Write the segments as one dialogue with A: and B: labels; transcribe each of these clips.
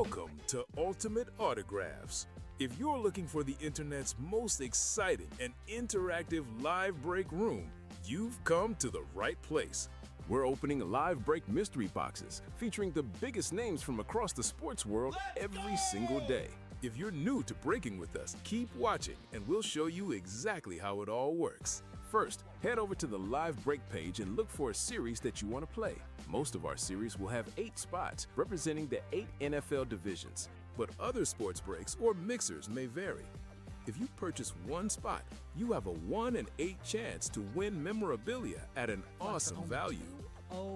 A: Welcome to Ultimate Autographs. If you're looking for the internet's most exciting and interactive live break room, you've come to the right place. We're opening live break mystery boxes featuring the biggest names from across the sports world every single day. If you're new to breaking with us, keep watching and we'll show you exactly how it all works. First, head over to the live break page and look for a series that you want to play. Most of our series will have 8 spots representing the 8 NFL divisions, but other sports breaks or mixers may vary. If you purchase one spot, you have a 1 in 8 chance to win memorabilia at an awesome value.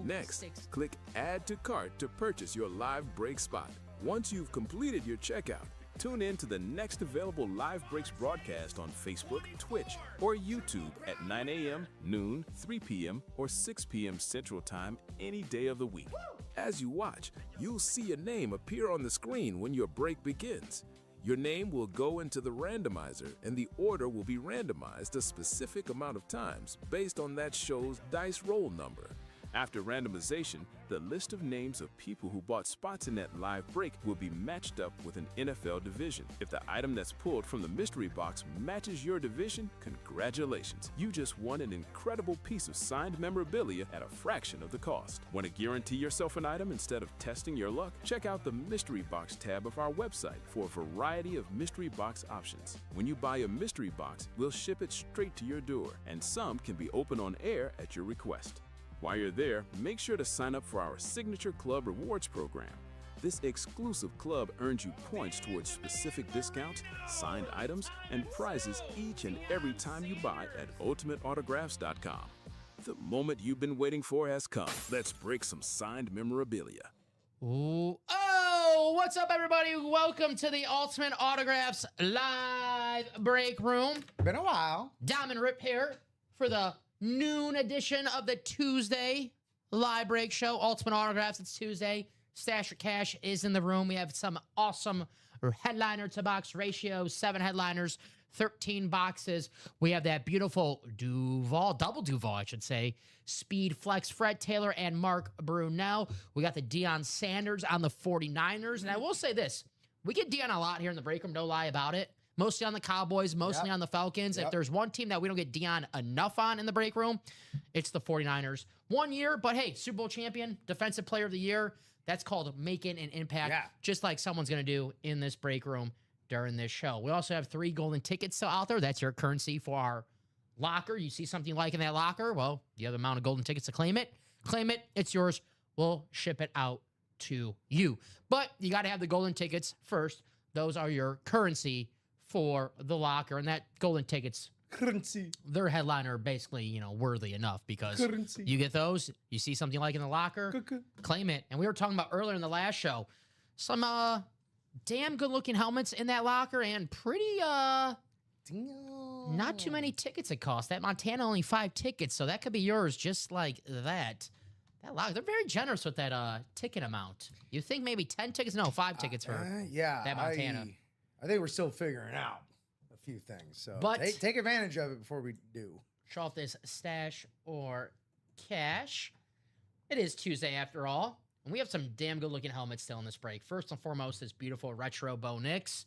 A: Next, click Add to Cart to purchase your live break spot. Once you've completed your checkout, tune in to the next available Live Breaks broadcast on Facebook, Twitch, or YouTube at 9 a.m., noon, 3 p.m., or 6 p.m. Central Time any day of the week. As you watch, you'll see a name appear on the screen when your break begins. Your name will go into the randomizer, and the order will be randomized a specific amount of times based on that show's dice roll number. After randomization, the list of names of people who bought spots in that live break will be matched up with an NFL division. If the item that's pulled from the mystery box matches your division, congratulations. You just won an incredible piece of signed memorabilia at a fraction of the cost. Want to guarantee yourself an item instead of testing your luck? Check out the mystery box tab of our website for a variety of mystery box options. When you buy a mystery box, we'll ship it straight to your door, and some can be opened on air at your request. While you're there, make sure to sign up for our Signature Club Rewards program. This exclusive club earns you points towards specific discounts, signed items, and prizes each and every time you buy at UltimateAutographs.com. The moment you've been waiting for has come. Let's break some signed memorabilia.
B: Ooh. Oh, what's up, everybody? Welcome to the Ultimate Autographs live break room.
C: Been a while.
B: Diamond Rip here for the noon edition of the Tuesday live break show. Ultimate Autographs, it's Tuesday. Stash Your Cash is in the room. We have some awesome headliner to box ratio, 7 headliners, 13 boxes. We have that beautiful Duval, double Duval, I should say, Speed Flex, Fred Taylor and Mark Brunell. We got the Deion Sanders on the 49ers. And I will say this, we get Deion a lot here in the break room, no lie about it. Mostly on the Cowboys, mostly on the Falcons. If there's one team that we don't get Deion enough on in the break room, it's the 49ers. 1 year, but hey, Super Bowl champion, Defensive Player of the Year. That's called making an impact, just like someone's going to do in this break room during this show. We also have 3 golden tickets still out there. That's your currency for our locker. You see something you like in that locker, well, you have the amount of golden tickets to claim it. Claim it. It's yours. We'll ship it out to you. But you got to have the golden tickets first. Those are your currency for the locker, and that golden tickets,
C: Currency.
B: Their headliner basically, worthy enough because
C: Currency.
B: You get those, you see something like in the locker, claim it. And we were talking about earlier in the last show, some damn good looking helmets in that locker and pretty not too many tickets it cost. That Montana only 5 tickets, so that could be yours just like that. That locker, they're very generous with that ticket amount. You think maybe 10 tickets? No, 5 tickets for that Montana.
C: I think we're still figuring out a few things. So
B: but
C: take advantage of it before we do.
B: Show off this stash or cash. It is Tuesday after all. And we have some damn good looking helmets still in this break. First and foremost, this beautiful retro Bo Nix.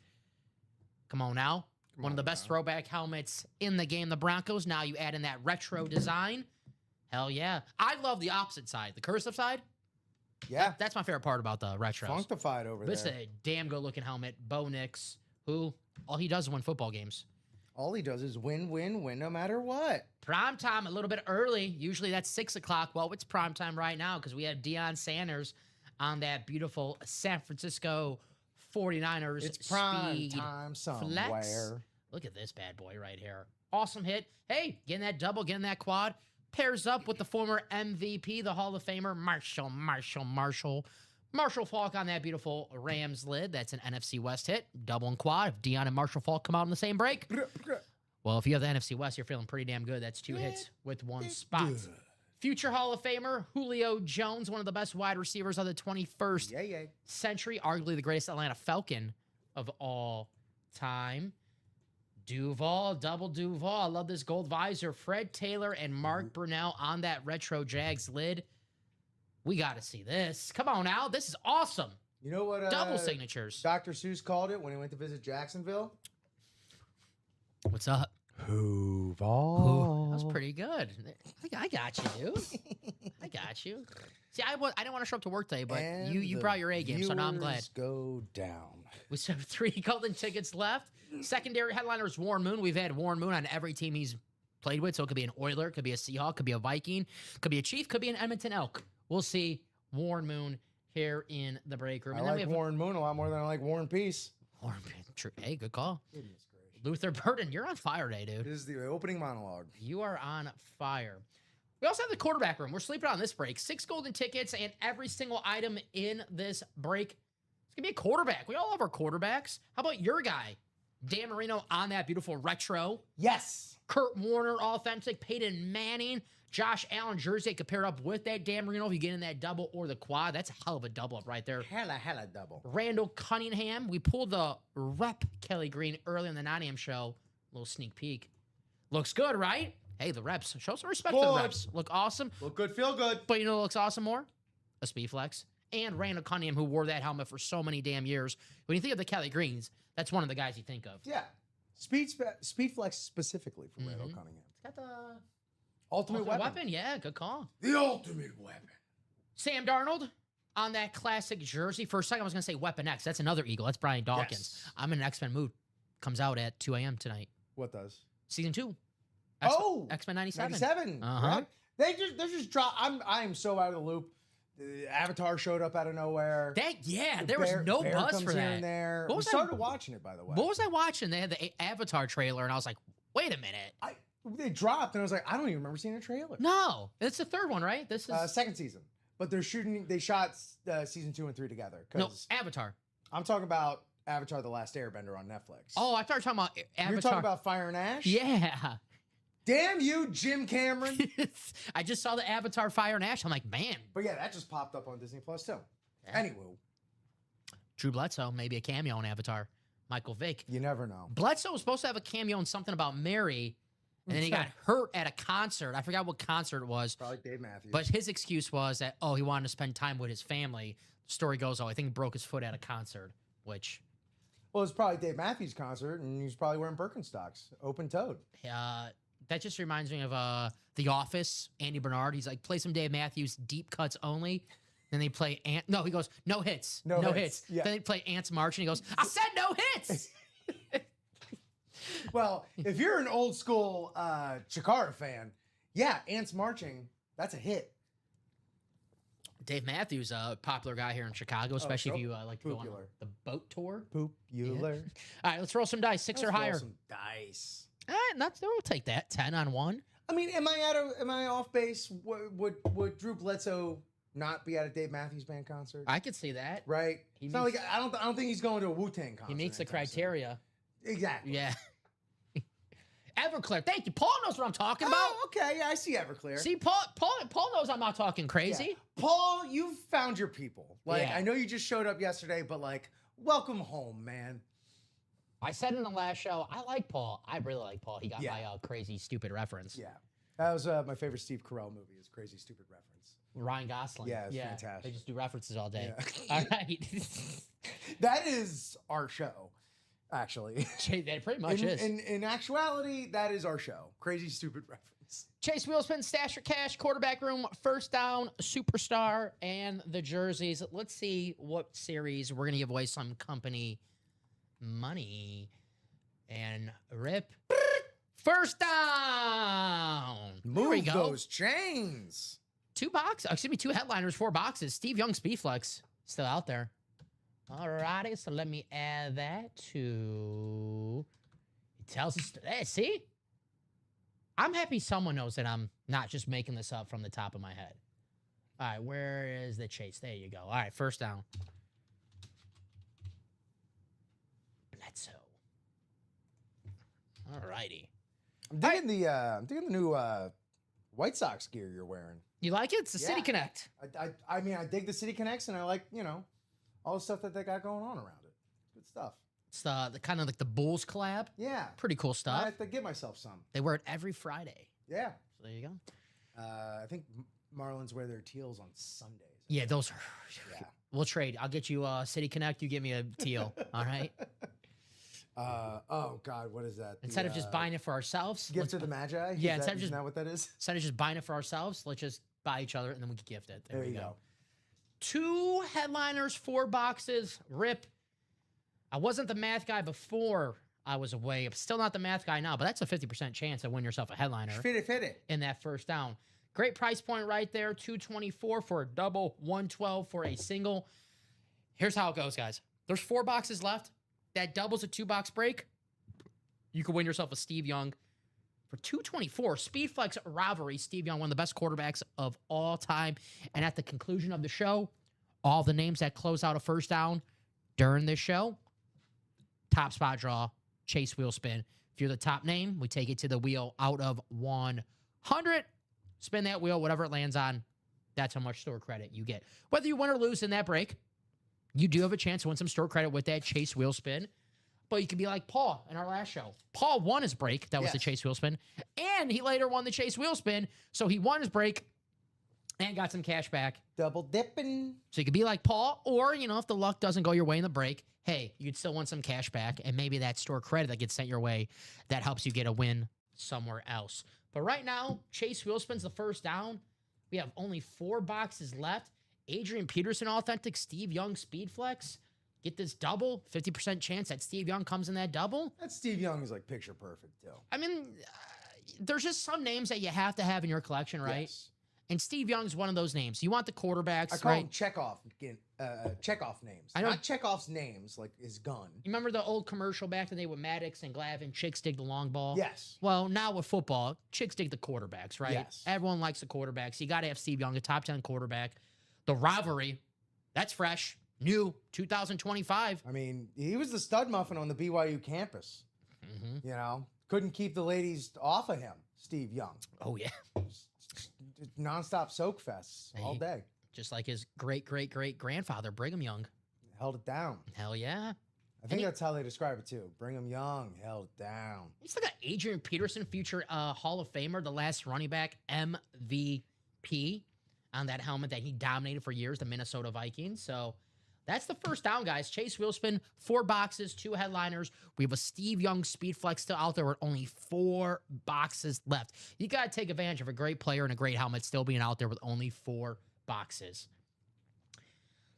B: Come on now. One of the best throwback helmets in the game. The Broncos. Now you add in that retro design. Hell yeah. I love the opposite side. The cursive side.
C: Yeah.
B: That's my favorite part about the retros.
C: Funkified over there.
B: This is a damn good looking helmet. Bo Nix, who all he does is win football games.
C: All he does is win, win, win no matter what.
B: Prime time a little bit early. Usually that's 6 o'clock. Well, it's prime time right now because we have Deion Sanders on that beautiful San Francisco 49ers.
C: It's prime
B: Speed
C: time somewhere.
B: Flex. Look at this bad boy right here. Awesome hit. Hey, getting that double, getting that quad. Pairs up with the former MVP, the Hall of Famer, Marshall Faulk on that beautiful Rams lid. That's an NFC West hit. Double and quad. If Deion and Marshall Faulk come out in the same break, well, if you have the NFC West, you're feeling pretty damn good. That's 2 hits with 1 spot. Future Hall of Famer, Julio Jones, one of the best wide receivers of the 21st century, arguably the greatest Atlanta Falcon of all time. Duval, double Duval. I love this gold visor. Fred Taylor and Mark Brunell on that retro Jags lid. We got to see this. Come on now. This is awesome.
C: You know what?
B: Double signatures.
C: Dr. Seuss called it when he went to visit Jacksonville.
B: What's up?
C: Hooval.
B: That was pretty good. I got you, dude. I got you. See, I didn't want to show up to work today, but
C: And
B: you brought your A game, so now I'm glad.
C: viewers go down.
B: We still have 3 golden tickets left. Secondary headliner is Warren Moon. We've had Warren Moon on every team he's played with, so it could be an Oiler, could be a Seahawk, could be a Viking, could be a Chief, could be an Edmonton Elk. We'll see Warren Moon here in the break room.
C: I
B: And then we
C: like
B: have
C: Warren Moon a lot more than I like War and Peace.
B: Warren Moon. True. Hey, good call.
C: Goodness gracious.
B: Luther Burden, you're on fire today, dude.
C: This is the opening monologue.
B: You are on fire. We also have the quarterback room. We're sleeping on this break. 6 golden tickets, and every single item in this break is going to be a quarterback. We all love our quarterbacks. How about your guy? Dan Marino on that beautiful retro.
C: Yes.
B: Kurt Warner, authentic. Peyton Manning. Josh Allen jersey. I could pair it up with that Dan Marino if you get in that double or the quad. That's a hell of a double up right there.
C: Hella double.
B: Randall Cunningham. We pulled the rep Kelly Green early in the 9 a.m. show. A little sneak peek. Looks good, right? Hey, the reps. Show some respect to the reps. Look awesome.
C: Look good, feel good.
B: But you know what looks awesome more? A Speed Flex. And Randall Cunningham, who wore that helmet for so many damn years. When you think of the Kelly Greens, that's one of the guys you think of.
C: Yeah. Speed Flex specifically for Randall Cunningham.
B: It's got the
C: Ultimate weapon.
B: Yeah, good call.
C: The ultimate weapon.
B: Sam Darnold on that classic jersey. For a second, I was going to say Weapon X. That's another Eagle. That's Brian Dawkins.
C: Yes.
B: I'm in an X-Men mood. Comes out at 2 a.m. tonight.
C: What does?
B: Season 2. X-Men 97.
C: 97.
B: Uh-huh.
C: Right? They just dropped. I am so out of the loop. Avatar showed up out of nowhere.
B: There was no
C: Bear
B: buzz
C: comes
B: for
C: here
B: that.
C: and there.
B: What was
C: we
B: that?
C: started watching it, by the way.
B: What was I watching? They had the Avatar trailer, and I was like, wait a minute.
C: They dropped, and I was like, I don't even remember seeing a trailer.
B: No, it's the 3rd one, right? This is
C: Second season. But they're shooting. They shot season 2 and 3 together.
B: no Avatar.
C: I'm talking about Avatar: The Last Airbender on Netflix.
B: Oh, I thought you were talking about Avatar.
C: You're talking about Fire and Ash?
B: Yeah.
C: Damn you, Jim Cameron.
B: I just saw the Avatar Fire and Ash. I'm like, man.
C: But yeah, that just popped up on Disney Plus too.
B: Yeah.
C: Anyway,
B: Drew Bledsoe, maybe a cameo in Avatar. Michael Vick.
C: you never know.
B: Bledsoe was supposed to have a cameo in something about Mary, and then he got hurt at a concert. I forgot what concert it was.
C: Probably Dave Matthews.
B: But his excuse was that, he wanted to spend time with his family. The story goes, I think he broke his foot at a concert, which...
C: Well, it's probably Dave Matthews' concert, and he's probably wearing Birkenstocks, open-toed.
B: That just reminds me of The Office, Andy Bernard. He's like, play some Dave Matthews, deep cuts only. Then they play No, he goes, no hits. No hits.
C: Yeah.
B: Then they play Ants March, and he goes, I said no hits!
C: Well, if you're an old school Chikara fan, yeah, Ants Marching, that's a hit.
B: Dave Matthews, a popular guy here in Chicago, especially if you like to go on the boat tour.
C: Popular.
B: All right, let's roll some dice. 6 or higher.
C: Roll some dice.
B: All right, we'll take that. 10 on 1.
C: I mean, am I off base? Would Drew Bledsoe not be at a Dave Matthews Band concert?
B: I could see that.
C: Right. It's not like I don't think he's going to a Wu-Tang concert.
B: He meets the criteria.
C: Exactly.
B: Yeah. Everclear. Thank you. Paul knows what I'm talking about.
C: Oh, okay. Yeah, I see Everclear.
B: See, Paul knows I'm not talking crazy.
C: Yeah. Paul, you've found your people. Like,
B: Yeah.
C: I know you just showed up yesterday, but like, welcome home, man.
B: I said in the last show, I like Paul. I really like Paul. He got my crazy, stupid reference.
C: Yeah. That was my favorite Steve Carell movie, is Crazy Stupid Reference.
B: Ryan Gosling.
C: Yeah, it's fantastic.
B: They just do references all day.
C: Yeah.
B: All right.
C: That is our show, actually.
B: That pretty much is.
C: In actuality, that is our show. Crazy Stupid Reference.
B: Chase Wheelspin, Stash Your Cash, Quarterback Room, First Down, Superstar, and the jerseys. Let's see what series we're going to give away some company money. And rip. First Down. There we
C: Move
B: go.
C: those chains.
B: 2 headliners, 4 boxes. Steve Young Speed Flex still out there. All righty, so let me add that to... It tells us... Hey, see? I'm happy someone knows that I'm not just making this up from the top of my head. All right, where is the chase? There you go. All right, first down. Bledsoe. All righty.
C: I'm digging the new White Sox gear you're wearing.
B: You like it? It's the City Connect.
C: I mean, I dig the City Connects, and I like, all the stuff that they got going on around it. Good stuff.
B: It's the kind of like the Bulls collab.
C: Yeah.
B: Pretty cool
C: I
B: stuff.
C: have to give myself some.
B: They wear it every Friday.
C: Yeah.
B: So there you go.
C: I think Marlins wear their teals on Sundays.
B: Yeah, those are...
C: Yeah.
B: We'll trade. I'll get you City Connect. You get me a teal. All right.
C: Oh God, what is that?
B: Instead of just buying it for ourselves,
C: Gift of the Magi.
B: Yeah,
C: Isn't that what that is?
B: instead of just buying it for ourselves, let's just buy each other and then we can gift it.
C: There you go.
B: 2 headliners, 4 boxes. Rip. I wasn't the math guy before I was away. I'm still not the math guy now, but that's a 50% chance to win yourself a headliner.
C: Fit it.
B: In that first down. Great price point right there. $224 for a double, $112 for a single. Here's how it goes, guys. There's 4 boxes left. That doubles a 2-box break. You could win yourself a Steve Young for $224. Speedflex rivalry. Steve Young, one of the best quarterbacks of all time. And at the conclusion of the show, all the names that close out a first down during this show, top spot draw, chase wheel spin. If you're the top name, we take it to the wheel out of 100. Spin that wheel, whatever it lands on, that's how much store credit you get. Whether you win or lose in that break, you do have a chance to win some store credit with that chase wheel spin. But you could be like Paul in our last show. Paul won his break. That was the chase wheel spin. And he later won the chase wheel spin. So he won his break and got some cash back.
C: Double dipping.
B: So you could be like Paul, or, if the luck doesn't go your way in the break, hey, you'd still want some cash back. And maybe that store credit that gets sent your way, that helps you get a win somewhere else. But right now, chase wheel spin's the first down. We have only 4 boxes left. Adrian Peterson authentic, Steve Young speed flex. Get this double, 50% chance that Steve Young comes in that double.
C: That Steve Young is like picture perfect, too.
B: I mean, there's just some names that you have to have in your collection, right?
C: Yes.
B: And Steve Young's one of those names. You want the quarterbacks,
C: I call
B: right?
C: them Chekhov names.
B: I know.
C: Not Chekhov's names, like his gun.
B: You remember the old commercial back in the day with Maddox and Glavin, chicks dig the long ball?
C: Yes.
B: Well, now with football, chicks dig the quarterbacks, right?
C: Yes.
B: Everyone likes the quarterbacks. You got to have Steve Young, a top 10 quarterback. The rivalry, that's fresh, new, 2025.
C: I mean, he was the stud muffin on the BYU campus.
B: Mm-hmm.
C: Couldn't keep the ladies off of him, Steve Young.
B: Oh, yeah.
C: Nonstop soak fests all day.
B: Just like his great-great-great-grandfather, Brigham Young.
C: Held it down.
B: Hell yeah.
C: I think that's how they describe it, too. Brigham Young held it down.
B: He's like an Adrian Peterson, future Hall of Famer, the last running back MVP on that helmet that he dominated for years, the Minnesota Vikings. So that's the first down, guys. Chase wheel spin, 4 boxes, 2 headliners. We have a Steve Young speed flex still out there with only 4 boxes left. You got to take advantage of a great player and a great helmet still being out there with only 4 boxes.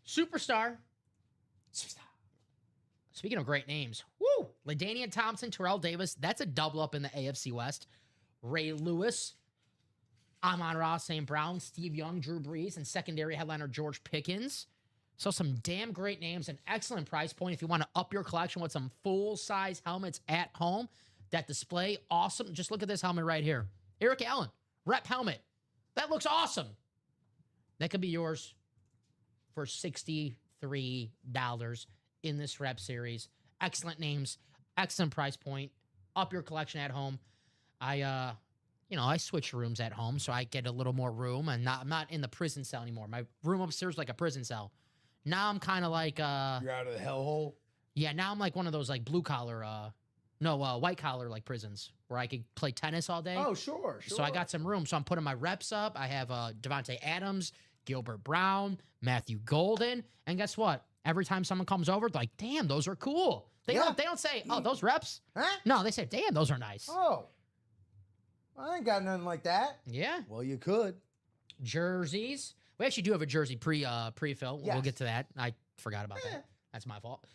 B: Superstar. Speaking of great names, woo! LaDainian Thompson, Terrell Davis. That's a double up in the AFC West. Ray Lewis, Amon-Ra St. Brown, Steve Young, Drew Brees, and secondary headliner George Pickens. So some damn great names, an excellent price point if you want to up your collection with some full-size helmets at home that display awesome. Just look at this helmet right here. Eric Allen, rep helmet. That looks awesome. That could be yours for $63 in this rep series. Excellent names, excellent price point. Up your collection at home. I switch rooms at home, so I get a little more room. And I'm not in the prison cell anymore. My room upstairs is like a prison cell. Now I'm kind of like
C: you're out of the hellhole.
B: Yeah, now I'm like one of those like blue collar, white collar like prisons where I could play tennis all day.
C: Oh, sure.
B: So I got some room. So I'm putting my reps up. I have Devontae Adams, Gilbert Brown, Matthew Golden, and guess what? Every time someone comes over, they're like, "Damn, those are cool." They don't say, "Oh, those reps."
C: Huh?
B: No, they say, "Damn, those are nice."
C: Oh, I ain't got nothing like that.
B: Yeah.
C: Well, you could.
B: Jerseys. We actually do have a jersey pre-fill.
C: Yes.
B: We'll get to that. I forgot about that. That's my fault.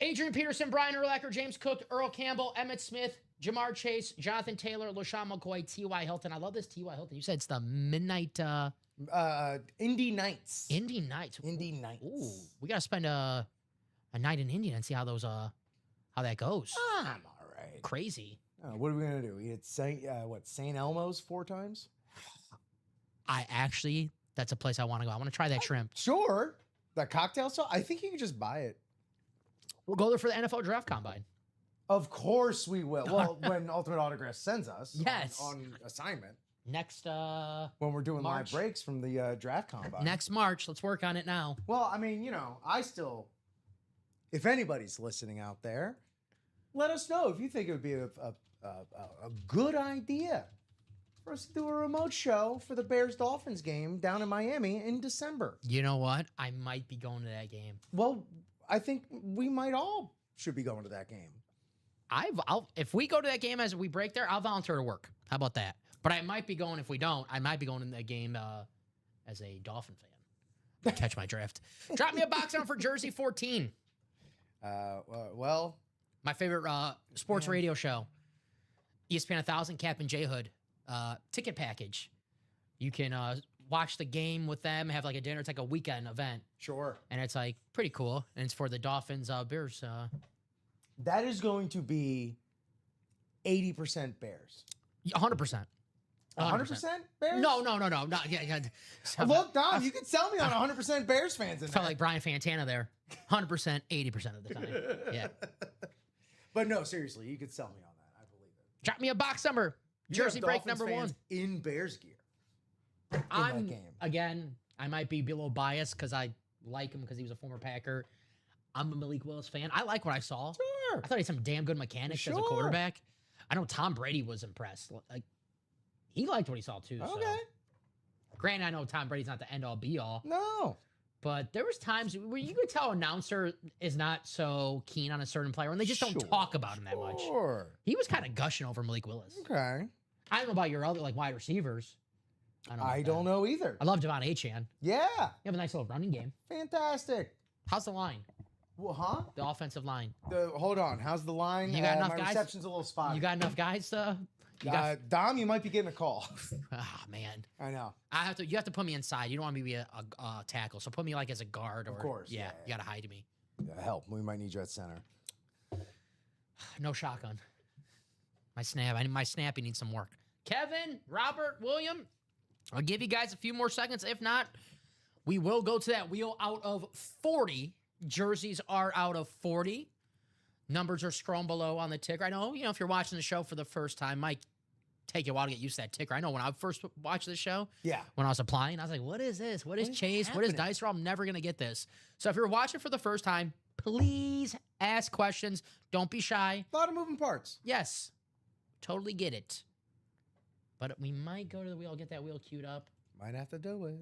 B: Adrian Peterson, Brian Urlacher, James Cook, Earl Campbell, Emmitt Smith, Jamar Chase, Jonathan Taylor, LaShawn McCoy, T.Y. Hilton. I love this T.Y. Hilton. You said it's the midnight...
C: Indy Nights.
B: Indy Nights.
C: Indy Nights.
B: Ooh, we got to spend a night in Indy and see how that goes.
C: I'm all right.
B: Crazy.
C: What are we going to do? Eat at St. Elmo's 4 times?
B: That's a place I want to go. I want to try that shrimp.
C: Sure. That cocktail sauce? I think you can just buy it.
B: We'll go there for the NFL Draft Combine.
C: Of course we will. Well, when Ultimate Autograph sends us on assignment.
B: Next
C: when we're doing
B: March.
C: live breaks from the Draft Combine.
B: Next March. Let's work on it now.
C: Well, I mean, if anybody's listening out there, let us know if you think it would be a good idea for us to do a remote show for the Bears-Dolphins game down in Miami in December.
B: You know what? I might be going to that game.
C: Well, I think we might all should be going to that game.
B: If we go to that game as we break there, I'll volunteer to work. How about that? But I might be going if we don't. I might be going in that game as a Dolphin fan. Catch my drift. Drop me a box on for Jersey 14.
C: Well,
B: my favorite sports radio show, ESPN 1000, Captain J Hood, ticket package. You can watch the game with them, have like a dinner. It's like a weekend event.
C: Sure.
B: And it's like pretty cool. And it's for the Dolphins, Bears.
C: That is going to be 80% Bears.
B: 100%.
C: 100% Bears?
B: No. Not, yeah.
C: Look, Dom, you can sell me on 100% Bears fans in
B: Felt
C: there.
B: like Brian Fantana there. 100%, 80% of the time. Yeah.
C: But no, seriously, you could sell me on that. I believe it.
B: Drop me a box number. Jersey break number one.
C: In Bears gear.
B: I'm,
C: that game.
B: again, I might be a little biased because I like him because he was a former Packer. I'm a Malik Willis fan. I like what I saw.
C: Sure.
B: I thought he had some damn good mechanics as a quarterback. I know Tom Brady was impressed. Like, he liked what he saw too.
C: Okay.
B: So. Granted, I know Tom Brady's not the end-all, be-all.
C: No.
B: But there was times where you could tell announcer is not so keen on a certain player, and they just don't talk about him that much.
C: Sure.
B: He was kind of gushing over Malik Willis.
C: Okay.
B: I don't know about your other wide receivers.
C: I don't know either.
B: I love Devon Achane.
C: Yeah.
B: You have a nice little running game.
C: Fantastic.
B: How's the line?
C: Well, huh?
B: The offensive line.
C: Hold on. How's the line?
B: You got enough
C: my
B: guys?
C: reception's a little spotty.
B: You got enough guys to?
C: Dom, you might be getting a call.
B: Ah, man.
C: I know.
B: You have to put me inside. You don't want me to be a tackle, so put me like as a guard. Or,
C: of course.
B: Yeah, you got to hide me.
C: Help. We might need you at center.
B: No shotgun. My snappy needs some work. Kevin, Robert, William, I'll give you guys a few more seconds. If not, we will go to that wheel out of 40. Jerseys are out of 40. Numbers are scrolling below on the ticker. I know, if you're watching the show for the first time, might take you a while to get used to that ticker. I know when I first watched the show, when I was applying, I was like, what is this? What is Chase? What is Dice Roll? I'm never going to get this. So if you're watching for the first time, please ask questions. Don't be shy.
C: A lot of moving parts.
B: Yes. Totally get it. But we might go to the wheel, get that wheel queued up.
C: Might have to do it.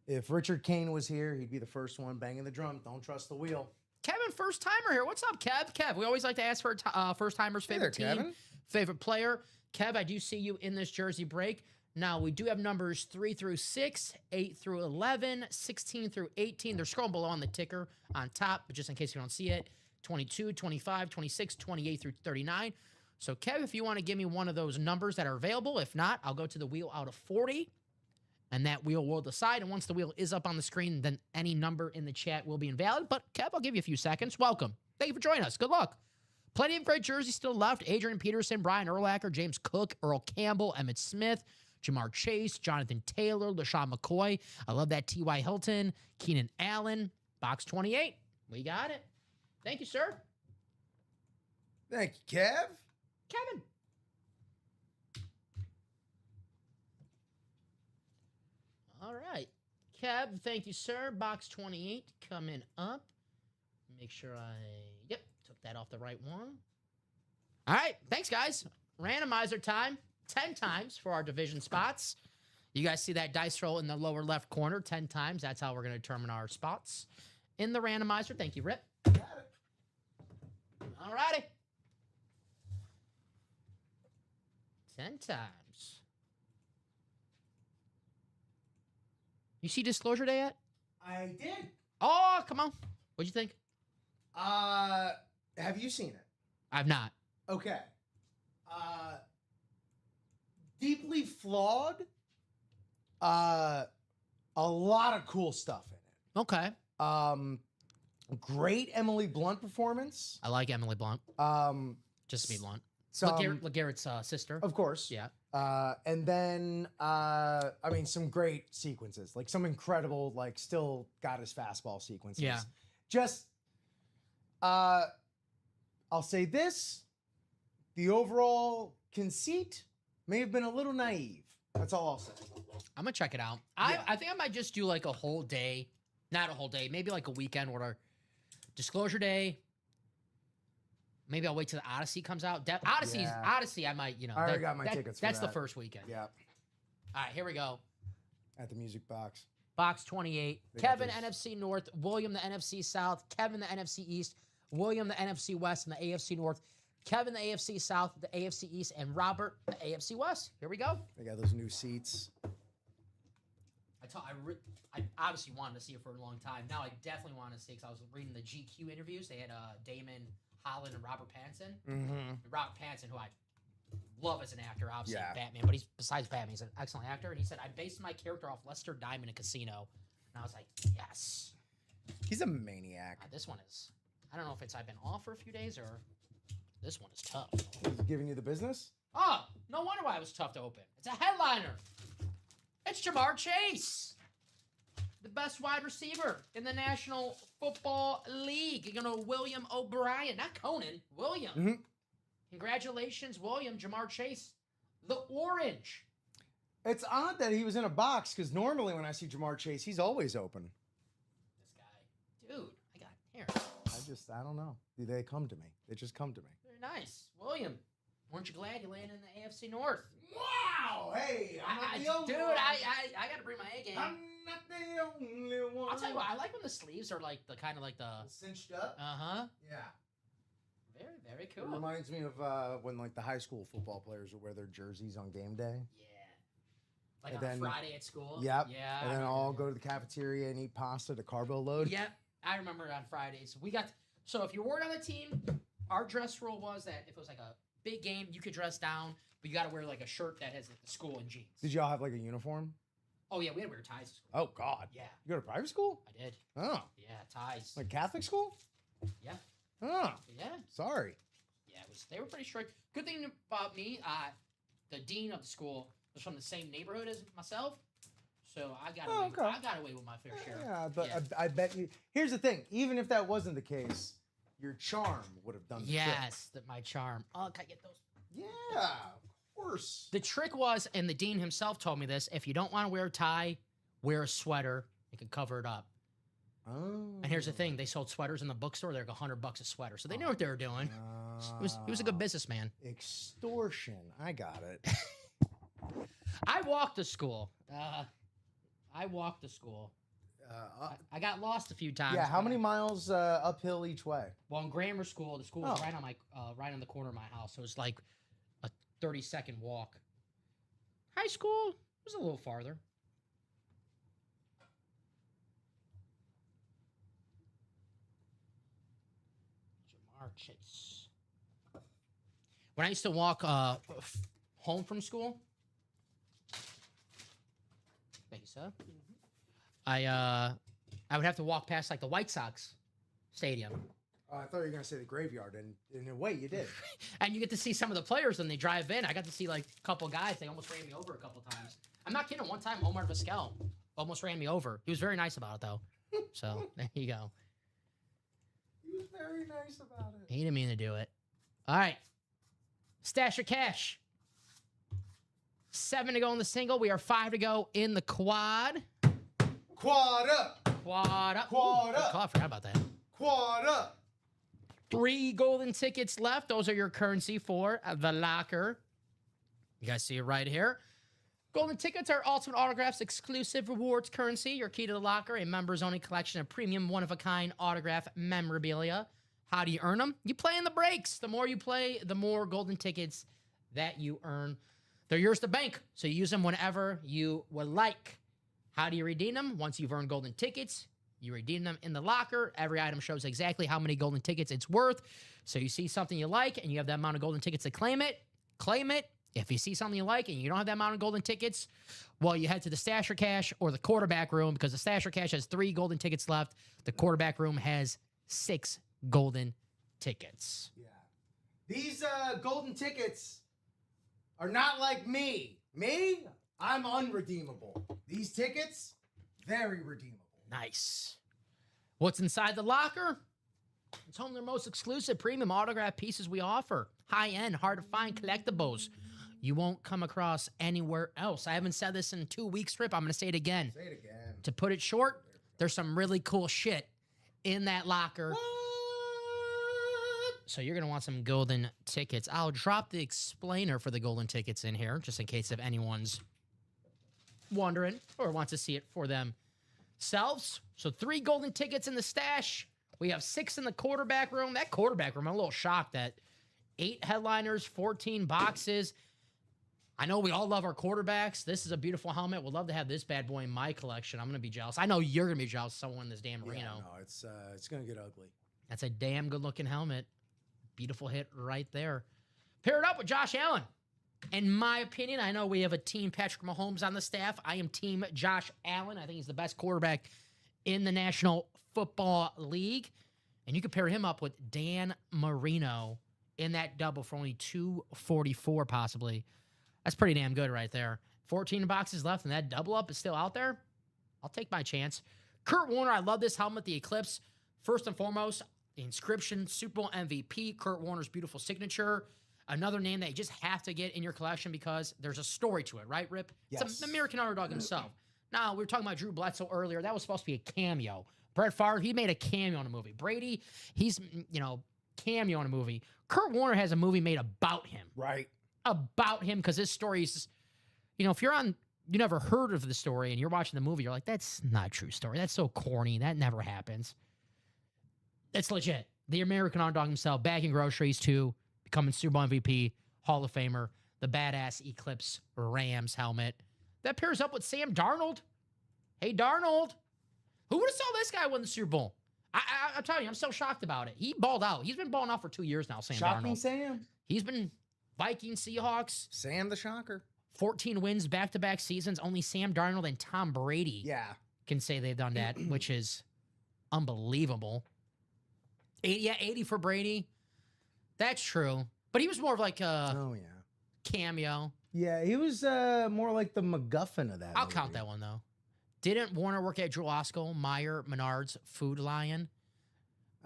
C: If Richard Kane was here, he'd be the first one banging the drum. Don't trust the wheel.
B: Kevin, first timer here. What's up, Kev? Kev, we always like to ask for first timers' favorite team,
C: Kevin.
B: favorite player. Kev, I do see you in this jersey break. Now, we do have numbers 3 through 6, 8 through 11, 16 through 18. They're scrolling below on the ticker on top, but just in case you don't see it, 22, 25, 26, 28 through 39. So, Kev, if you want to give me one of those numbers that are available, if not, I'll go to the wheel out of 40, and that wheel will decide. And once the wheel is up on the screen, then any number in the chat will be invalid. But, Kev, I'll give you a few seconds. Welcome. Thank you for joining us. Good luck. Plenty of great jerseys still left. Adrian Peterson, Brian Urlacher, James Cook, Earl Campbell, Emmett Smith, Jamar Chase, Jonathan Taylor, LaShawn McCoy. I love that T.Y. Hilton, Keenan Allen, box 28. We got it. Thank you, sir.
C: Thank you, Kev.
B: Kevin. All right. Kev, thank you, sir. Box 28 coming up. Make sure yep, took that off the right one. All right. Thanks, guys. Randomizer time. 10 times for our division spots. You guys see that dice roll in the lower left corner 10 times. That's how we're going to determine our spots in the randomizer. Thank you, Rip.
C: Got it.
B: All righty. 10 times. You see Disclosure Day yet?
C: I did.
B: Oh, come on. What'd you think?
C: Have you seen it?
B: I've not.
C: Okay. Deeply flawed. A lot of cool stuff in it.
B: Okay.
C: Great Emily Blunt performance.
B: I like Emily Blunt. Just to be blunt. LeGarrett's sister.
C: Of course.
B: Yeah.
C: And then, some great sequences. Like some incredible, still got his fastball sequences.
B: Yeah.
C: Just, I'll say this. The overall conceit may have been a little naive. That's all I'll say.
B: I'm going to check it out.
C: Yeah.
B: I think I might just do like a whole day. Not a whole day. Maybe like a weekend where Disclosure Day, Maybe I'll wait till the Odyssey comes out. Odyssey, I might,
C: I already got my tickets for
B: That's the
C: that.
B: first weekend.
C: Yeah.
B: All right, here we go.
C: At the Music Box.
B: Box 28.
C: They got
B: Kevin,
C: this.
B: NFC North. William, the NFC South. Kevin, the NFC East. William, the NFC West and the AFC North. Kevin, the AFC South, the AFC East, and Robert, the AFC West. Here we go.
C: They got those new seats.
B: I obviously wanted to see it for a long time. Now I definitely want to see it because I was reading the GQ interviews. They had Damon Holland and Robert Pattinson.
C: Mm-hmm.
B: Robert Pattinson, who I love as an actor, obviously
C: Yeah.
B: Batman, but besides Batman, he's an excellent actor. And he said, I based my character off Lester Diamond in a casino. And I was like, yes.
C: He's a maniac.
B: This one is, I don't know if I've been off for a few days or this one is tough.
C: He's giving you the business?
B: Oh, no wonder why it was tough to open. It's a headliner. It's Jamar Chase, the best wide receiver in the National Football League. You're going to William O'Brien, not Conan, William.
C: Mm-hmm.
B: Congratulations, William. Jamar Chase, the orange.
C: It's odd that he was in a box because normally when I see Jamar Chase, he's always open.
B: This guy. Dude, I got here.
C: I don't know. They come to me. They just come to me.
B: Very nice. William, weren't you glad you landed in the AFC North?
C: Wow! Hey, I'm not the only
B: dude,
C: one.
B: I got to bring my A game.
C: I'm not the only one.
B: I'll tell you what, I like when the sleeves are like the kind of like the...
C: Cinched up?
B: Uh-huh.
C: Yeah.
B: Very, very
C: It
B: cool.
C: reminds me of when like the high school football players would wear their jerseys on game day.
B: Yeah. Like
C: And
B: on
C: then-
B: a Friday at school.
C: Yep.
B: Yeah.
C: And then all go to the cafeteria and eat pasta to carbo load.
B: Yep. I remember it on Fridays. So if you weren't on the team, our dress rule was that if it was like a big game, you could dress down, but you got to wear like a shirt that has like the school and jeans.
C: Did y'all have like a uniform?
B: Oh yeah, we had to wear ties to school.
C: Oh God.
B: Yeah,
C: You go to private school?
B: I did.
C: Oh.
B: Yeah, ties.
C: Like Catholic school?
B: Yeah.
C: Oh.
B: Yeah.
C: Sorry.
B: Yeah, they were pretty strict. Good thing about me, the dean of the school was from the same neighborhood as myself, so I got away.
C: okay.
B: I got away with my fair share.
C: Yeah, but
B: Yeah.
C: I bet you. Here's the thing. Even if that wasn't the case, your charm would have done the trick.
B: Yes, my charm. Oh, can I get those?
C: Yeah, of course.
B: The trick was, and the dean himself told me this: if you don't want to wear a tie, wear a sweater. You can cover it up.
C: Oh.
B: And here's the thing: they sold sweaters in the bookstore. They're like $100 a sweater, so they knew what they were doing. He was a good businessman.
C: Extortion. I got it.
B: I walked to school. I got lost a few times.
C: Yeah. How
B: but-
C: many miles uphill each way?
B: Well, in grammar school, the school was
C: Oh.
B: right on right on the corner of my house. So it was like a 30-second walk. High school was a little farther. Jamar Chase. When I used to walk home from school, thank you, sir. I would have to walk past like the White Sox stadium.
C: I thought you were gonna say the graveyard, and in a way, you did.
B: And you get to see some of the players when they drive in. I got to see like a couple guys. They almost ran me over a couple times. I'm not kidding. One time, Omar Vizquel almost ran me over. He was very nice about it, though. So there you go.
C: He was very nice about it.
B: He didn't mean to do it. All right. Stash your cash. 7 to go in the single. We are 5 to go in the quad.
C: Quad up.
B: Quad up.
C: Quad
B: Ooh,
C: up.
B: I forgot about that.
C: Quad up.
B: 3 golden tickets left. Those are your currency for the locker. You guys see it right here. Golden tickets are Ultimate Autographs exclusive rewards currency. Your key to the locker, a members-only collection of premium one-of-a-kind autograph memorabilia. How do you earn them? You play in the breaks. The more you play, the more golden tickets that you earn. They're yours to bank, so you use them whenever you would like. How do you redeem them? Once you've earned golden tickets, you redeem them in the locker. Every item shows exactly how many golden tickets it's worth. So you see something you like and you have that amount of golden tickets to claim it. Claim it. If you see something you like and you don't have that amount of golden tickets, well, you head to the Stasher Cash or the quarterback room because the Stasher Cash has 3 golden tickets left. The quarterback room has 6 golden tickets.
C: Yeah. These golden tickets are not like me. Me, I'm unredeemable. These tickets, very redeemable.
B: Nice. What's inside the locker? It's home to their most exclusive premium autograph pieces we offer. High-end, hard-to-find collectibles you won't come across anywhere else. I haven't said this in 2 weeks, Rip. I'm going to say it again.
C: Say it again.
B: To put it short, there's some really cool shit in that locker.
C: What?
B: So you're going to want some golden tickets. I'll drop the explainer for the golden tickets in here, just in case if anyone's wondering or wants to see it for themselves. So 3 golden tickets in the stash. We have 6 in the quarterback room. That quarterback room, I'm a little shocked that 8 headliners, 14 boxes. I know we all love our quarterbacks. This is a beautiful helmet. We'd love to have this bad boy in my collection. I'm going to be jealous. I know you're going to be jealous of someone in this damn Reno.
C: No, it's going to get ugly.
B: That's a damn good-looking helmet. Beautiful hit right there. Pair it up with Josh Allen. In my opinion, I know we have a team Patrick Mahomes on the staff. I am team Josh Allen. I think he's the best quarterback in the National Football League. And you can pair him up with Dan Marino in that double for only $244 possibly. That's pretty damn good right there. 14 boxes left, and that double up is still out there. I'll take my chance. Kurt Warner, I love this helmet, the Eclipse. First and foremost, the inscription, Super Bowl MVP, Kurt Warner's beautiful signature. Another name that you just have to get in your collection because there's a story to it, right, Rip?
C: Yes.
B: It's an American underdog himself. Now, we were talking about Drew Bledsoe earlier. That was supposed to be a cameo. Brett Favre, he made a cameo in a movie. Brady, he's, cameo in a movie. Kurt Warner has a movie made about him.
C: Right.
B: About him because his story is, if you never heard of the story and you're watching the movie, you're like, that's not a true story. That's so corny. That never happens. That's legit. The American underdog himself, bagging groceries to becoming Super Bowl MVP, Hall of Famer, the badass Eclipse Rams helmet. That pairs up with Sam Darnold. Hey, Darnold. Who would have saw this guy win the Super Bowl? I'm telling you, I'm so shocked about it. He balled out. He's been balling out for 2 years now, Sam
C: Shocking
B: Darnold.
C: Sam.
B: He's been Vikings, Seahawks.
C: Sam the Shocker.
B: 14 wins back-to-back seasons. Only Sam Darnold and Tom Brady can say they've done that, which is unbelievable. 80 for Brady. That's true. But he was more of like a cameo.
C: Yeah, he was more like the MacGuffin of that
B: I'll
C: movie.
B: count that one, though. Didn't Warner work at Drew Osco, Meyer, Menard's, Food Lion?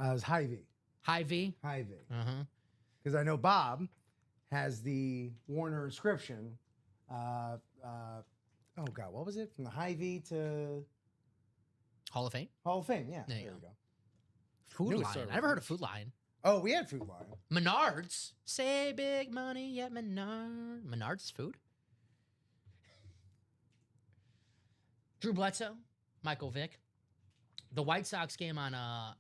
C: It was Hy-Vee.
B: Hy-Vee?
C: Hy-Vee.
B: Uh-huh.
C: Because I know Bob has the Warner inscription. Oh, God, what was it? From the Hy-Vee to...
B: Hall of Fame?
C: Hall of Fame, yeah.
B: There you
C: we
B: go.
C: go.
B: Food
C: Knew it
B: Lion.
C: started
B: I never
C: with
B: heard of
C: H.
B: Food Lion.
C: Oh, we had Food Lion.
B: Menards. Say big money at Menards. Menards is food? Drew Bledsoe, Michael Vick. The White Sox game on on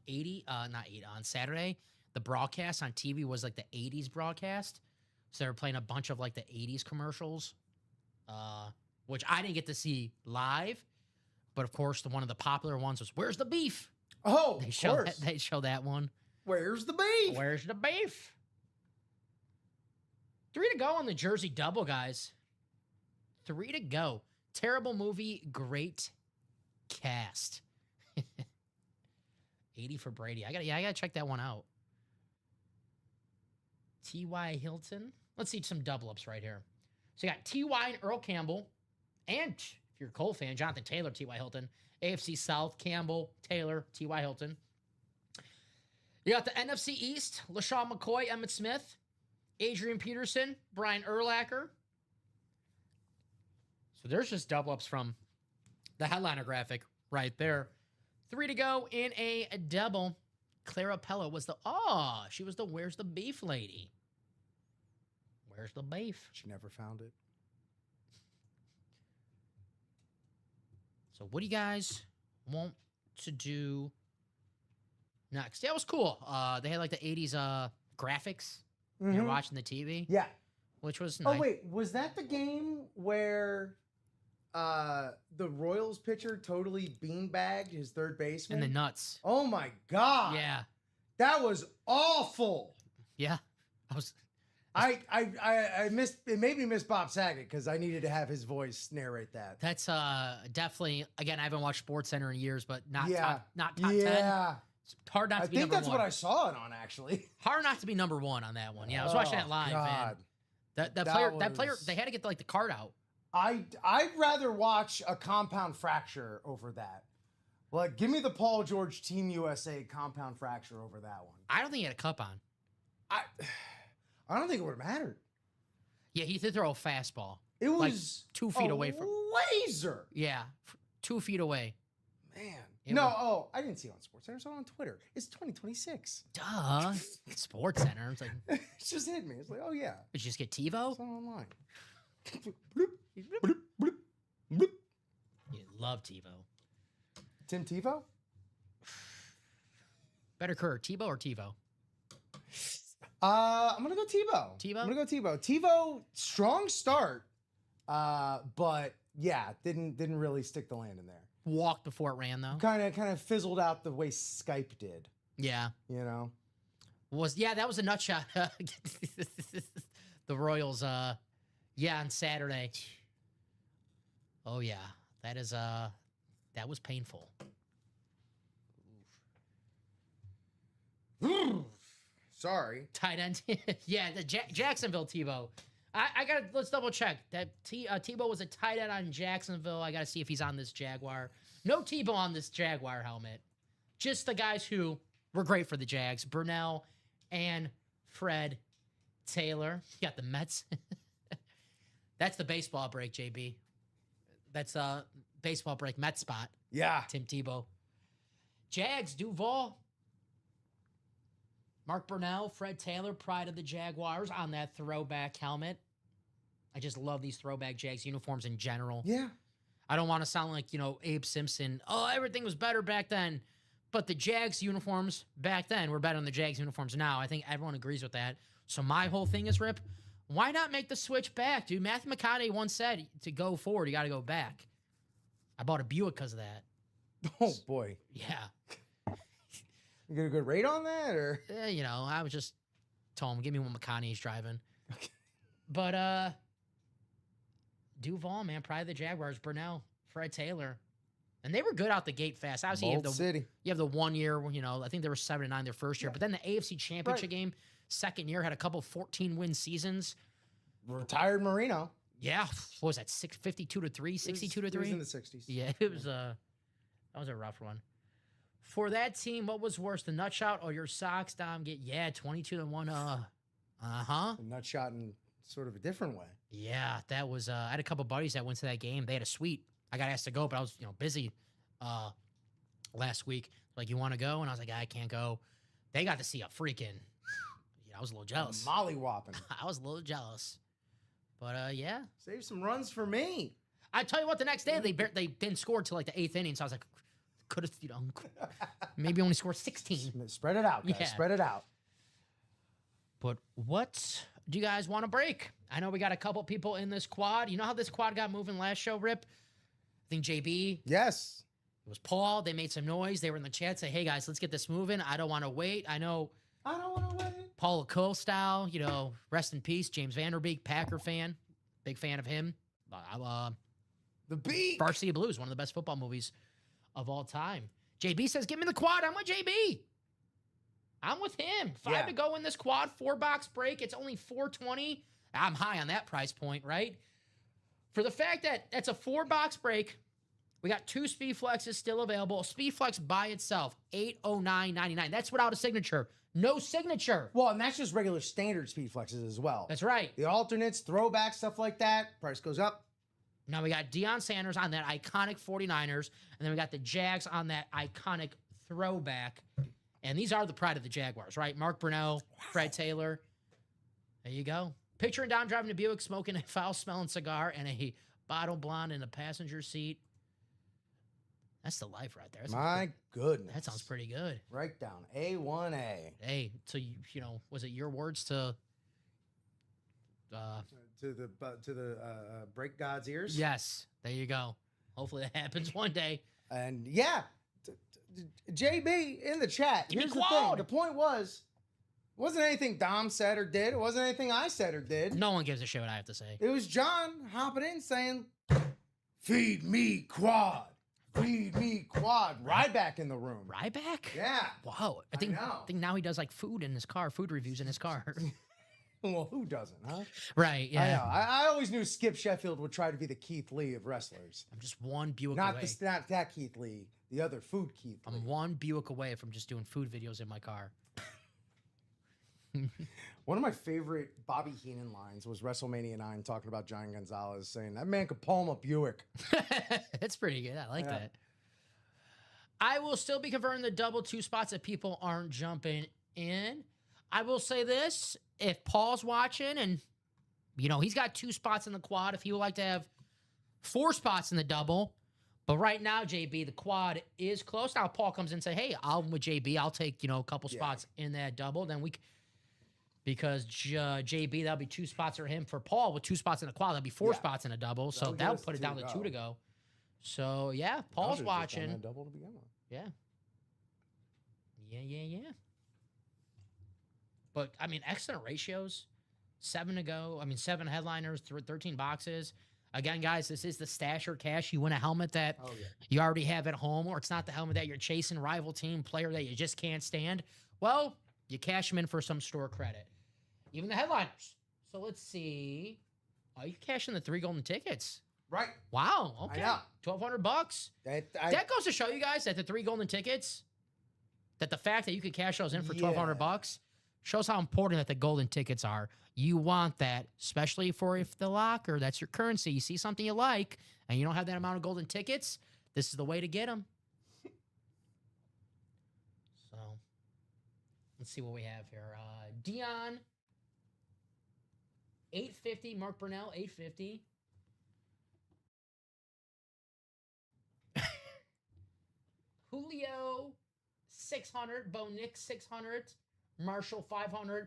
B: Saturday, the broadcast on TV was like the 80s broadcast. So they were playing a bunch of like the 80s commercials, which I didn't get to see live. But of course, one of the popular ones was "Where's the beef?"
C: Oh,
B: They
C: of
B: show
C: course.
B: they show that one.
C: Where's the beef?
B: Where's the beef? 3 to go on the Jersey double, guys. 3 to go. Terrible movie, great cast. 80 for Brady. I gotta check that one out. T.Y. Hilton. Let's see some double ups right here. So you got T.Y. and Earl Campbell, and if you're a Cole fan, Jonathan Taylor, T.Y. Hilton. AFC South, Campbell, Taylor, T.Y. Hilton. You got the NFC East, LaShawn McCoy, Emmitt Smith, Adrian Peterson, Brian Urlacher. So there's just double ups from the headliner graphic right there. 3 to go in a double. Clara Pella was she was the Where's the Beef lady. Where's the beef?
C: She never found it.
B: So what do you guys want to do next? Yeah, it was cool. They had like the 80s graphics. You're watching the TV.
C: Yeah.
B: Which was nice.
C: Oh, wait. Was that the game where the Royals pitcher totally beanbagged his third baseman?
B: And the nuts.
C: Oh, my God.
B: Yeah.
C: That was awful.
B: Yeah.
C: I missed, it made me miss Bob Saget because I needed to have his voice narrate that.
B: That's definitely, again, I haven't watched SportsCenter in years, but not top 10.
C: Yeah.
B: It's hard not to be number one.
C: I think that's what I saw it on, actually.
B: Hard not to be number one on that one. Yeah, I was watching that live,
C: God.
B: man. That player, they had to get like the card out.
C: I'd rather watch a compound fracture over that. Like, give me the Paul George Team USA compound fracture over that one.
B: I don't think he had a cup on.
C: I don't think it would have mattered.
B: Yeah, he did throw a fastball.
C: It was
B: like 2 feet away from
C: laser.
B: Yeah, 2 feet away.
C: Man, I didn't see it on SportsCenter. I saw it on Twitter. It's 2026.
B: Duh. Sports Center. It's like,
C: It's just hit me. It's like, oh yeah,
B: did you just get TiVo?
C: it's on online.
B: You love TiVo.
C: Tim Tebow?
B: Better career, Tebow or TiVo?
C: I'm gonna go Tebow.
B: Tebow?
C: I'm gonna go Tebow. Tebow, strong start, but yeah, didn't really stick the landing there.
B: Walked before it ran though.
C: Kind of fizzled out the way Skype did.
B: Yeah.
C: You know.
B: That was a nut shot. The Royals, on Saturday. Oh yeah, that was painful.
C: Sorry.
B: Tight end. Yeah, the Jacksonville Tebow. Let's double check. That Tebow was a tight end on Jacksonville. I gotta see if he's on this Jaguar. No Tebow on this Jaguar helmet. Just the guys who were great for the Jags. Brunell and Fred Taylor. You got the Mets. That's the baseball break, JB. That's baseball break Met spot.
C: Yeah.
B: Tim Tebow. Jags, Duval. Mark Brunell, Fred Taylor, pride of the Jaguars on that throwback helmet. I just love these throwback Jags uniforms in general.
C: Yeah.
B: I don't want to sound like, Abe Simpson. Oh, everything was better back then. But the Jags uniforms back then were better than the Jags uniforms now. I think everyone agrees with that. So my whole thing is, Rip, why not make the switch back, dude? Matthew McConaughey once said to go forward, you got to go back. I bought a Buick because of that.
C: Oh, boy.
B: Yeah.
C: You get a good rate on that, or?
B: I was just told him, give me one McConaughey's driving. Okay. But, Duval, man, pride of the Jaguars, Brunell, Fred Taylor. And they were good out the gate fast. Obviously, you have the 1 year, I think they were 7-9 their first year. Yeah. But then the AFC Championship game, second year, had a couple 14-win seasons.
C: Retired Marino.
B: Yeah. What was that, 52-3, 62-3?
C: It was in the 60s.
B: Yeah, that was a rough one. For that team, what was worse, the nut shot or your socks, Dom? 22-1.
C: A nut shot in sort of a different way.
B: Yeah, that was. I had a couple buddies that went to that game. They had a suite. I got asked to go, but I was busy last week. Like, you want to go? And I was like, I can't go. They got to see a freaking. I was a little jealous.
C: Molly whopping.
B: I was a little jealous. But yeah,
C: save some runs for me.
B: I tell you what, the next day they didn't score till like the 8th inning. So I was like, could have maybe only scored 16.
C: Spread it out, guys. Yeah. Spread it out.
B: But what do you guys want to break? I know we got a couple people in this quad. You know how this quad got moving last show, Rip? I think JB.
C: Yes.
B: It was Paul. They made some noise. They were in the chat. Say, hey, guys, let's get this moving. I don't want to wait. I don't want to wait. Paul Cole style, rest in peace. James Vanderbeek, Packer fan. Big fan of him.
C: The Beak.
B: Varsity Blues, one of the best football movies of all time. JB says, give me the quad. I'm with JB. I'm with him. 5 to go in this quad, 4-box break. It's only $420. I'm high on that price point, right? For the fact that that's a 4-box break, we got 2 Speed Flexes still available. Speed Flex by itself, $809.99. That's without a signature. No signature.
C: Well, and that's just regular standard Speed Flexes as well.
B: That's right.
C: The alternates, throwback, stuff like that, price goes up.
B: Now we got Deion Sanders on that iconic 49ers, and then we got the Jags on that iconic throwback. And these are the pride of the Jaguars, right? Mark Brunell, Fred Taylor. There you go. Picturing Don driving a Buick, smoking a foul-smelling cigar and a bottle blonde in the passenger seat. That's the life right there.
C: My goodness.
B: That sounds pretty good.
C: Right down. A1A.
B: Hey, so, was it your words to
C: the break God's ears?
B: Yes. There you go. Hopefully that happens one day.
C: And yeah, JB in the chat.
B: Give me
C: Here's the thing. The point wasn't anything Dom said or did. It wasn't anything I said or did.
B: No one gives a shit what I have to say.
C: It was John hopping in saying, feed me quad. Feed me quad. Ryback in the room.
B: Ryback?
C: Yeah.
B: Wow. I think now he does like food in his car, food reviews in his car.
C: Well, who doesn't, huh?
B: Right, yeah.
C: I know. I always knew Skip Sheffield would try to be the Keith Lee of wrestlers.
B: I'm just one Buick away.
C: Not that Keith Lee, the other food Keith Lee.
B: I'm one Buick away from just doing food videos in my car.
C: One of my favorite Bobby Heenan lines was WrestleMania 9 talking about Giant Gonzalez saying, that man could palm a Buick.
B: That's pretty good. I like that. I will still be converting the double 2 spots if people aren't jumping in. I will say this, if Paul's watching and, he's got 2 spots in the quad, if he would like to have 4 spots in the double, but right now, JB, the quad is close. Now, Paul comes in and say, hey, I'm with JB. I'll take, a couple spots in that double. Then because JB, that'll be 2 spots for him. For Paul, with 2 spots in the quad, that'll be 4 spots in a double. So that'll put it down to 2 to go. So, yeah, Paul's watching.
C: That double to begin with.
B: Yeah. Yeah. But, excellent ratios. 7 to go. 7 headliners, 13 boxes. Again, guys, this is the Stasher Cash. You win a helmet that you already have at home, or it's not the helmet that you're chasing, rival team player that you just can't stand. Well, you cash them in for some store credit. Even the headliners. So let's see. Oh, you cash in the 3 golden tickets.
C: Right.
B: Wow. Okay.
C: I know.
B: $1,200. That goes to show you guys that the 3 golden tickets, that the fact that you could cash those in for $1,200 shows how important that the golden tickets are. You want that, especially for if the locker, that's your currency. You see something you like, and you don't have that amount of golden tickets, this is the way to get them. So, let's see what we have here. Deion, $850. Mark Burnell, $850. Julio, $600. Bo Nix, $600. Marshall, $500.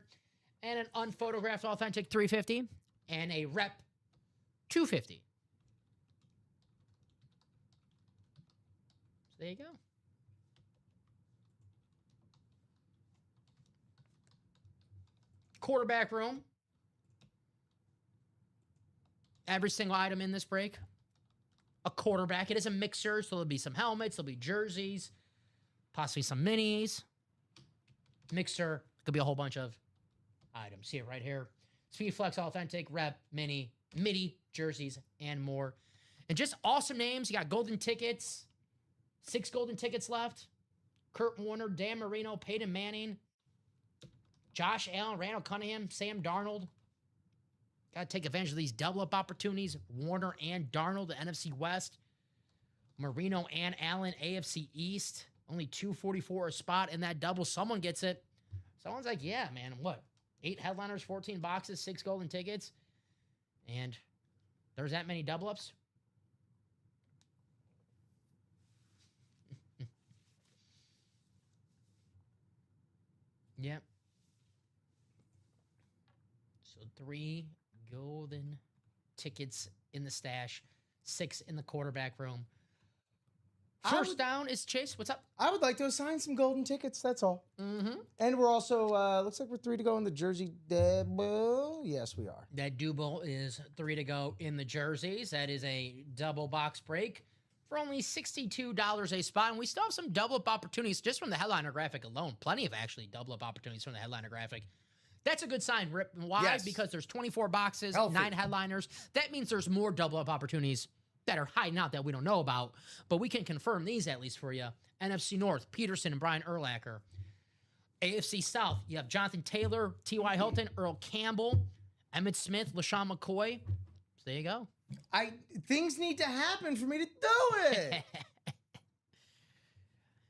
B: And an unphotographed authentic $350. And a rep $250. So there you go. Quarterback room. Every single item in this break, a quarterback. It is a mixer, so there'll be some helmets, there'll be jerseys, possibly some minis. Mixer, could be a whole bunch of items. See it right here. Speed Flex Authentic, Rep, Mini, MIDI, jerseys, and more. And just awesome names. You got golden tickets. 6 golden tickets left. Kurt Warner, Dan Marino, Peyton Manning, Josh Allen, Randall Cunningham, Sam Darnold. Got to take advantage of these double-up opportunities. Warner and Darnold, the NFC West. Marino and Allen, AFC East. Only $244 a spot in that double. Someone gets it. Someone's like, yeah, man, what? 8 headliners, 14 boxes, 6 golden tickets. And there's that many double-ups. Yep. So 3 golden tickets in the stash, 6 in the quarterback room. First down is Chase. What's up?
C: I would like to assign some golden tickets. That's all.
B: Mm-hmm.
C: And we're also, looks like we're 3 to go in the jersey double. Yes, we are.
B: That double is 3 to go in the jerseys. That is a double box break for only $62 a spot. And we still have some double-up opportunities just from the headliner graphic alone. Plenty of actually double-up opportunities from the headliner graphic. That's a good sign, Rip. Why?
C: Yes.
B: Because there's 24 boxes,
C: Healthy.
B: 9 headliners. That means there's more double-up opportunities that are hiding out that we don't know about. But we can confirm these at least for you. NFC North, Peterson and Brian Urlacher. AFC South, you have Jonathan Taylor, T.Y. Hilton, Earl Campbell, Emmitt Smith, LaShawn McCoy. So there you go.
C: Things need to happen for me to do it.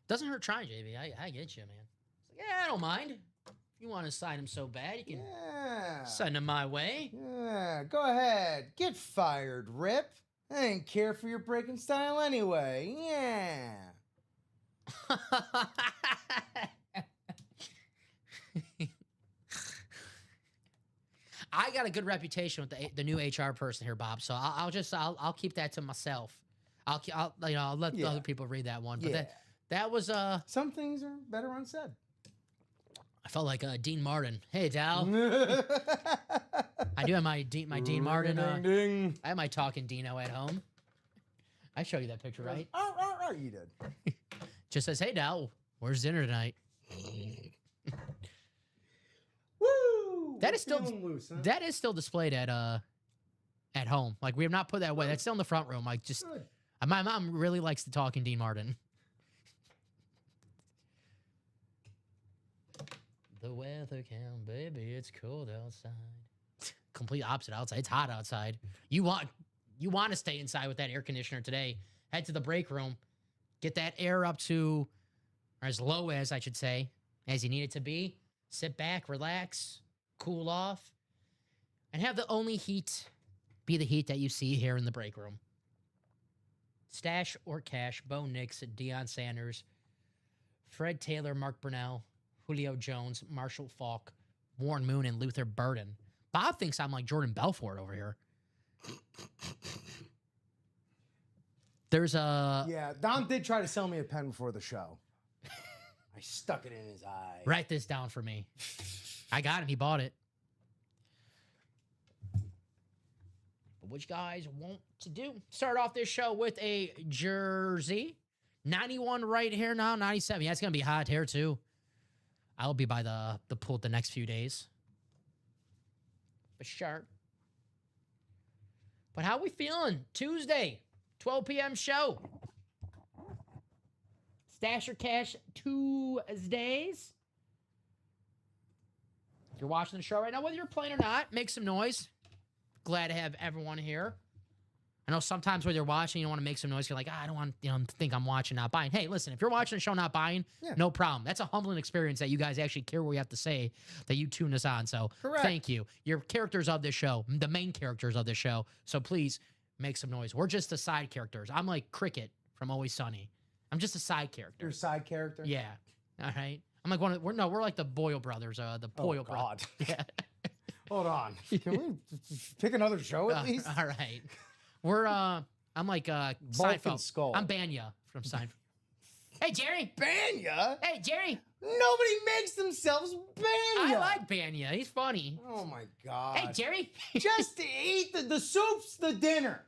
B: Doesn't hurt trying, JB. I get you, man. It's like, yeah, I don't mind. If you want to sign him so bad, you can send him my way.
C: Yeah, go ahead. Get fired, Rip. I didn't care for your breaking style anyway. Yeah.
B: I got a good reputation with the new HR person here, Bob. So I'll keep that to myself. I'll let the other people read that one. But that was
C: some things are better unsaid.
B: I felt like Dean Martin. Hey, Dal. I do have my Dean Martin. I have my talking Dino at home. I showed you that picture, right?
C: Oh, you did.
B: Just says, hey, Dal, where's dinner tonight?
C: Woo!
B: That is still loose, huh? That is still displayed at home. Like we have not put that away. That's still in the front room. Like just my mom really likes to talk in Dean Martin. The weather can, baby, it's cold outside. Complete opposite outside. It's hot outside. You want to stay inside with that air conditioner today. Head to the break room. Get that air up to, or as low as I should say, as you need it to be. Sit back, relax, cool off, and have the only heat be the heat that you see here in the break room. Stash or cash, Bo Nix, Deion Sanders, Fred Taylor, Mark Brunell, Julio Jones, Marshall Faulk, Warren Moon, and Luther Burden. Bob thinks I'm like Jordan Belfort over here. There's a...
C: Yeah, Dom did try to sell me a pen before the show. I stuck it in his eye.
B: Write this down for me. I got him. He bought it. But what you guys want to do? Start off this show with a jersey. 91 right here now, 97. Yeah, it's going to be hot here, too. I'll be by the pool the next few days. For sure. But how we feeling? Tuesday, 12 p.m. show. Stash or Cash Tuesdays. If you're watching the show right now, whether you're playing or not, make some noise. Glad to have everyone here. I know sometimes when you're watching, you want to make some noise. You're like, I don't want to think I'm watching, not buying. Hey, listen, if you're watching the show, not buying, no problem. That's a humbling experience that you guys actually care what we have to say, that you tune us on. So Thank you. You're characters of this show, the main characters of this show. So please make some noise. We're just the side characters. I'm like Cricket from Always Sunny. I'm just a side character.
C: You're a side character?
B: Yeah. All right. I'm like we're like the Boyle brothers. The Boyle brothers. Yeah.
C: Hold on. Can we pick another show at least?
B: All right. We're I'm like Seinfeld.
C: Skull.
B: I'm Banya from Seinfeld. Hey Jerry.
C: Banya?
B: Hey Jerry.
C: Nobody makes themselves Banya.
B: I like Banya. He's funny.
C: Oh my God.
B: Hey Jerry.
C: Just to eat the soup's the dinner.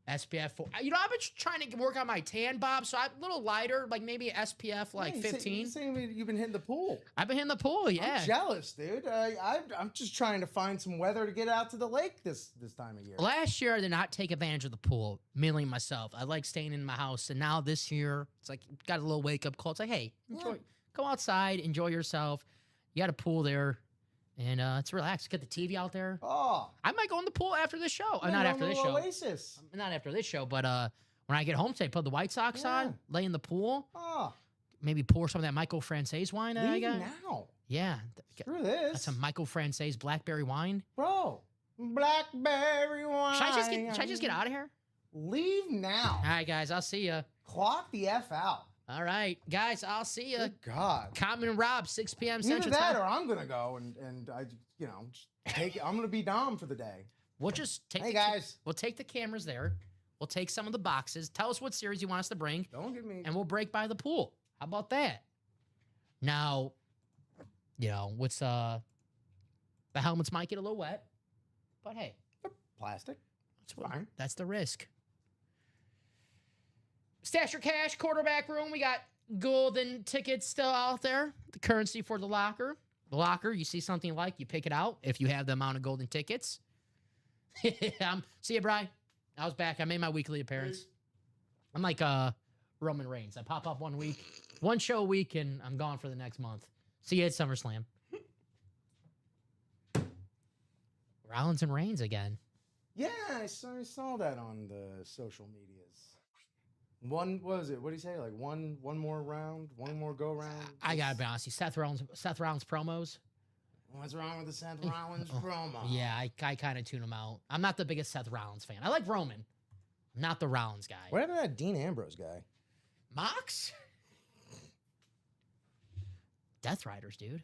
B: SPF 4. You know, I've been trying to work on my tan, Bob, so I'm a little lighter, like maybe SPF like 15.
C: You're saying you've been hitting the pool.
B: I've been hitting the pool, yeah.
C: I'm jealous, dude. I'm just trying to find some weather to get out to the lake this time of year.
B: Last year, I did not take advantage of the pool, mainly myself. I like staying in my house, and now this year, it's like got a little wake-up call. It's like, hey, go outside, enjoy yourself. You got a pool there. And it's relaxed. Get the TV out there.
C: Oh,
B: I might go in the pool after this show. Not after this show.
C: Oasis.
B: Not after this show, but when I get home today, put the White Sox on, lay in the pool.
C: Oh,
B: maybe pour some of that Michael Frances wine that I got.
C: Now.
B: Yeah.
C: Screw this.
B: That's some Michael Frances blackberry wine.
C: Bro, blackberry wine.
B: Should I just get out of here?
C: Leave now.
B: All right, guys. I'll see you.
C: Clock the F out.
B: All right, guys, I'll see you.
C: Good God.
B: Common and Rob, 6 p.m.
C: Either
B: Central
C: that
B: Time.
C: or I'm going to go and I, take it. I'm going to be Dom for the day.
B: We'll just take
C: guys.
B: We'll take the cameras there. We'll take some of the boxes. Tell us what series you want us to bring.
C: Don't give me.
B: And we'll break by the pool. How about that? Now, what's the helmets might get a little wet. But hey.
C: Plastic. It's fine.
B: That's the risk. Stash or Cash, quarterback room. We got golden tickets still out there. The currency for the locker. The locker, you see something you like, you pick it out if you have the amount of golden tickets. See you, Bri. I was back. I made my weekly appearance. I'm like Roman Reigns. I pop up 1 week, one show a week, and I'm gone for the next month. See you at SummerSlam. Rollins and Reigns again.
C: Yeah, I saw that on the social medias. What was it? What did he say? Like one more round, one more go round.
B: I gotta be honest, Seth Rollins promos.
C: What's wrong with the Seth Rollins promo?
B: Yeah, I kind of tune him out. I'm not the biggest Seth Rollins fan. I like Roman. I'm not the Rollins guy.
C: What happened to that Dean Ambrose guy?
B: Mox? Death Riders, dude.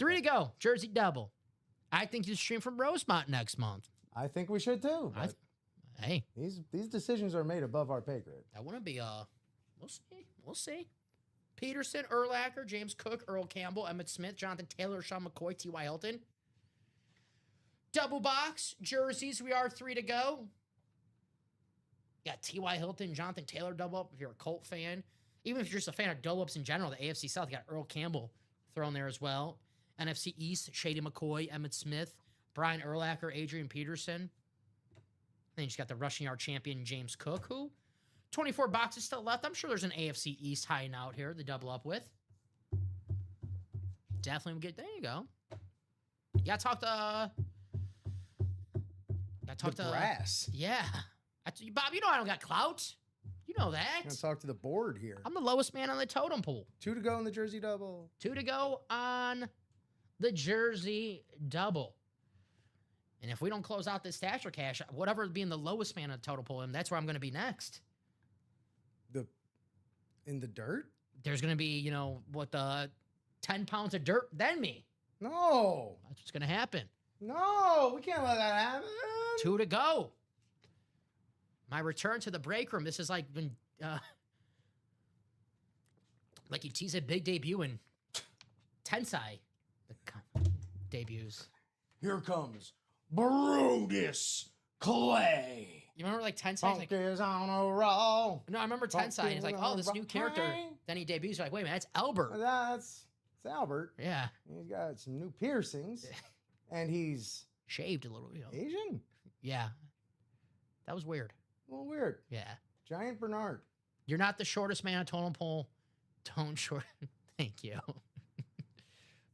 B: 3 to go. Jersey double. I think you stream from Rosemont next month.
C: I think we should too.
B: Hey,
C: these decisions are made above our pay grade.
B: That wouldn't be we'll see. Peterson, Urlacher, James Cook, Earl Campbell, Emmett Smith, Jonathan Taylor, Sean McCoy, T.Y. Hilton. Double box jerseys. We are 3 to go. Got T.Y. Hilton, Jonathan Taylor double up if you're a Colt fan. Even if you're just a fan of double ups in general, the AFC South, you got Earl Campbell thrown there as well. NFC East, Shady McCoy, Emmett Smith, Brian Urlacher, Adrian Peterson. Then you just got the rushing yard champion, James Cook, who 24 boxes still left. I'm sure there's an AFC East hiding out here to double up with. Definitely get, there you go. You gotta talk to
C: brass.
B: Yeah. Bob, you know I don't got clout. You know
C: I'm
B: that.
C: gonna talk to the board here.
B: I'm the lowest man on the totem pole.
C: 2 to go in the jersey double.
B: 2 to go on the jersey double. And if we don't close out this stash or cash, whatever being the lowest man on the totem pole, that's where I'm going to be next.
C: In the dirt?
B: There's going to be, 10 pounds of dirt than me.
C: No.
B: That's what's going to happen.
C: No, we can't let that happen.
B: 2 to go. My return to the break room. This is like when, like you tease a big debut in Tensai. The debuts.
C: Here comes Brutus Clay.
B: You remember like Tensai? Like,
C: Is on a roll.
B: no, I remember Tensai. And it's like, oh, this new character. Then he debuts. You're like, wait a minute, that's Albert.
C: It's Albert.
B: Yeah.
C: He's got some new piercings. And he's
B: Shaved a little.
C: Asian.
B: Yeah. That was weird.
C: A little weird.
B: Yeah.
C: Giant Bernard.
B: You're not the shortest man on totem pole. Don't short. Thank you.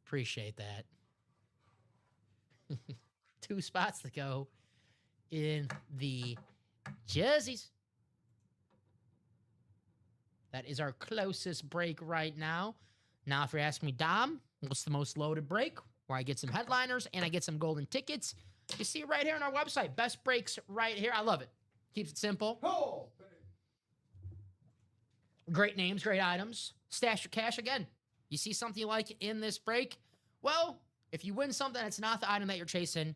B: Appreciate that. 2 spots to go in the jerseys. That is our closest break right now. Now, if you're asking me, Dom, what's the most loaded break? Where I get some headliners and I get some golden tickets. You see it right here on our website. Best breaks right here. I love it. Keeps it simple.
C: Oh.
B: Great names, great items. Stash your cash again. You see something you like in this break? Well, if you win something that's not the item that you're chasing,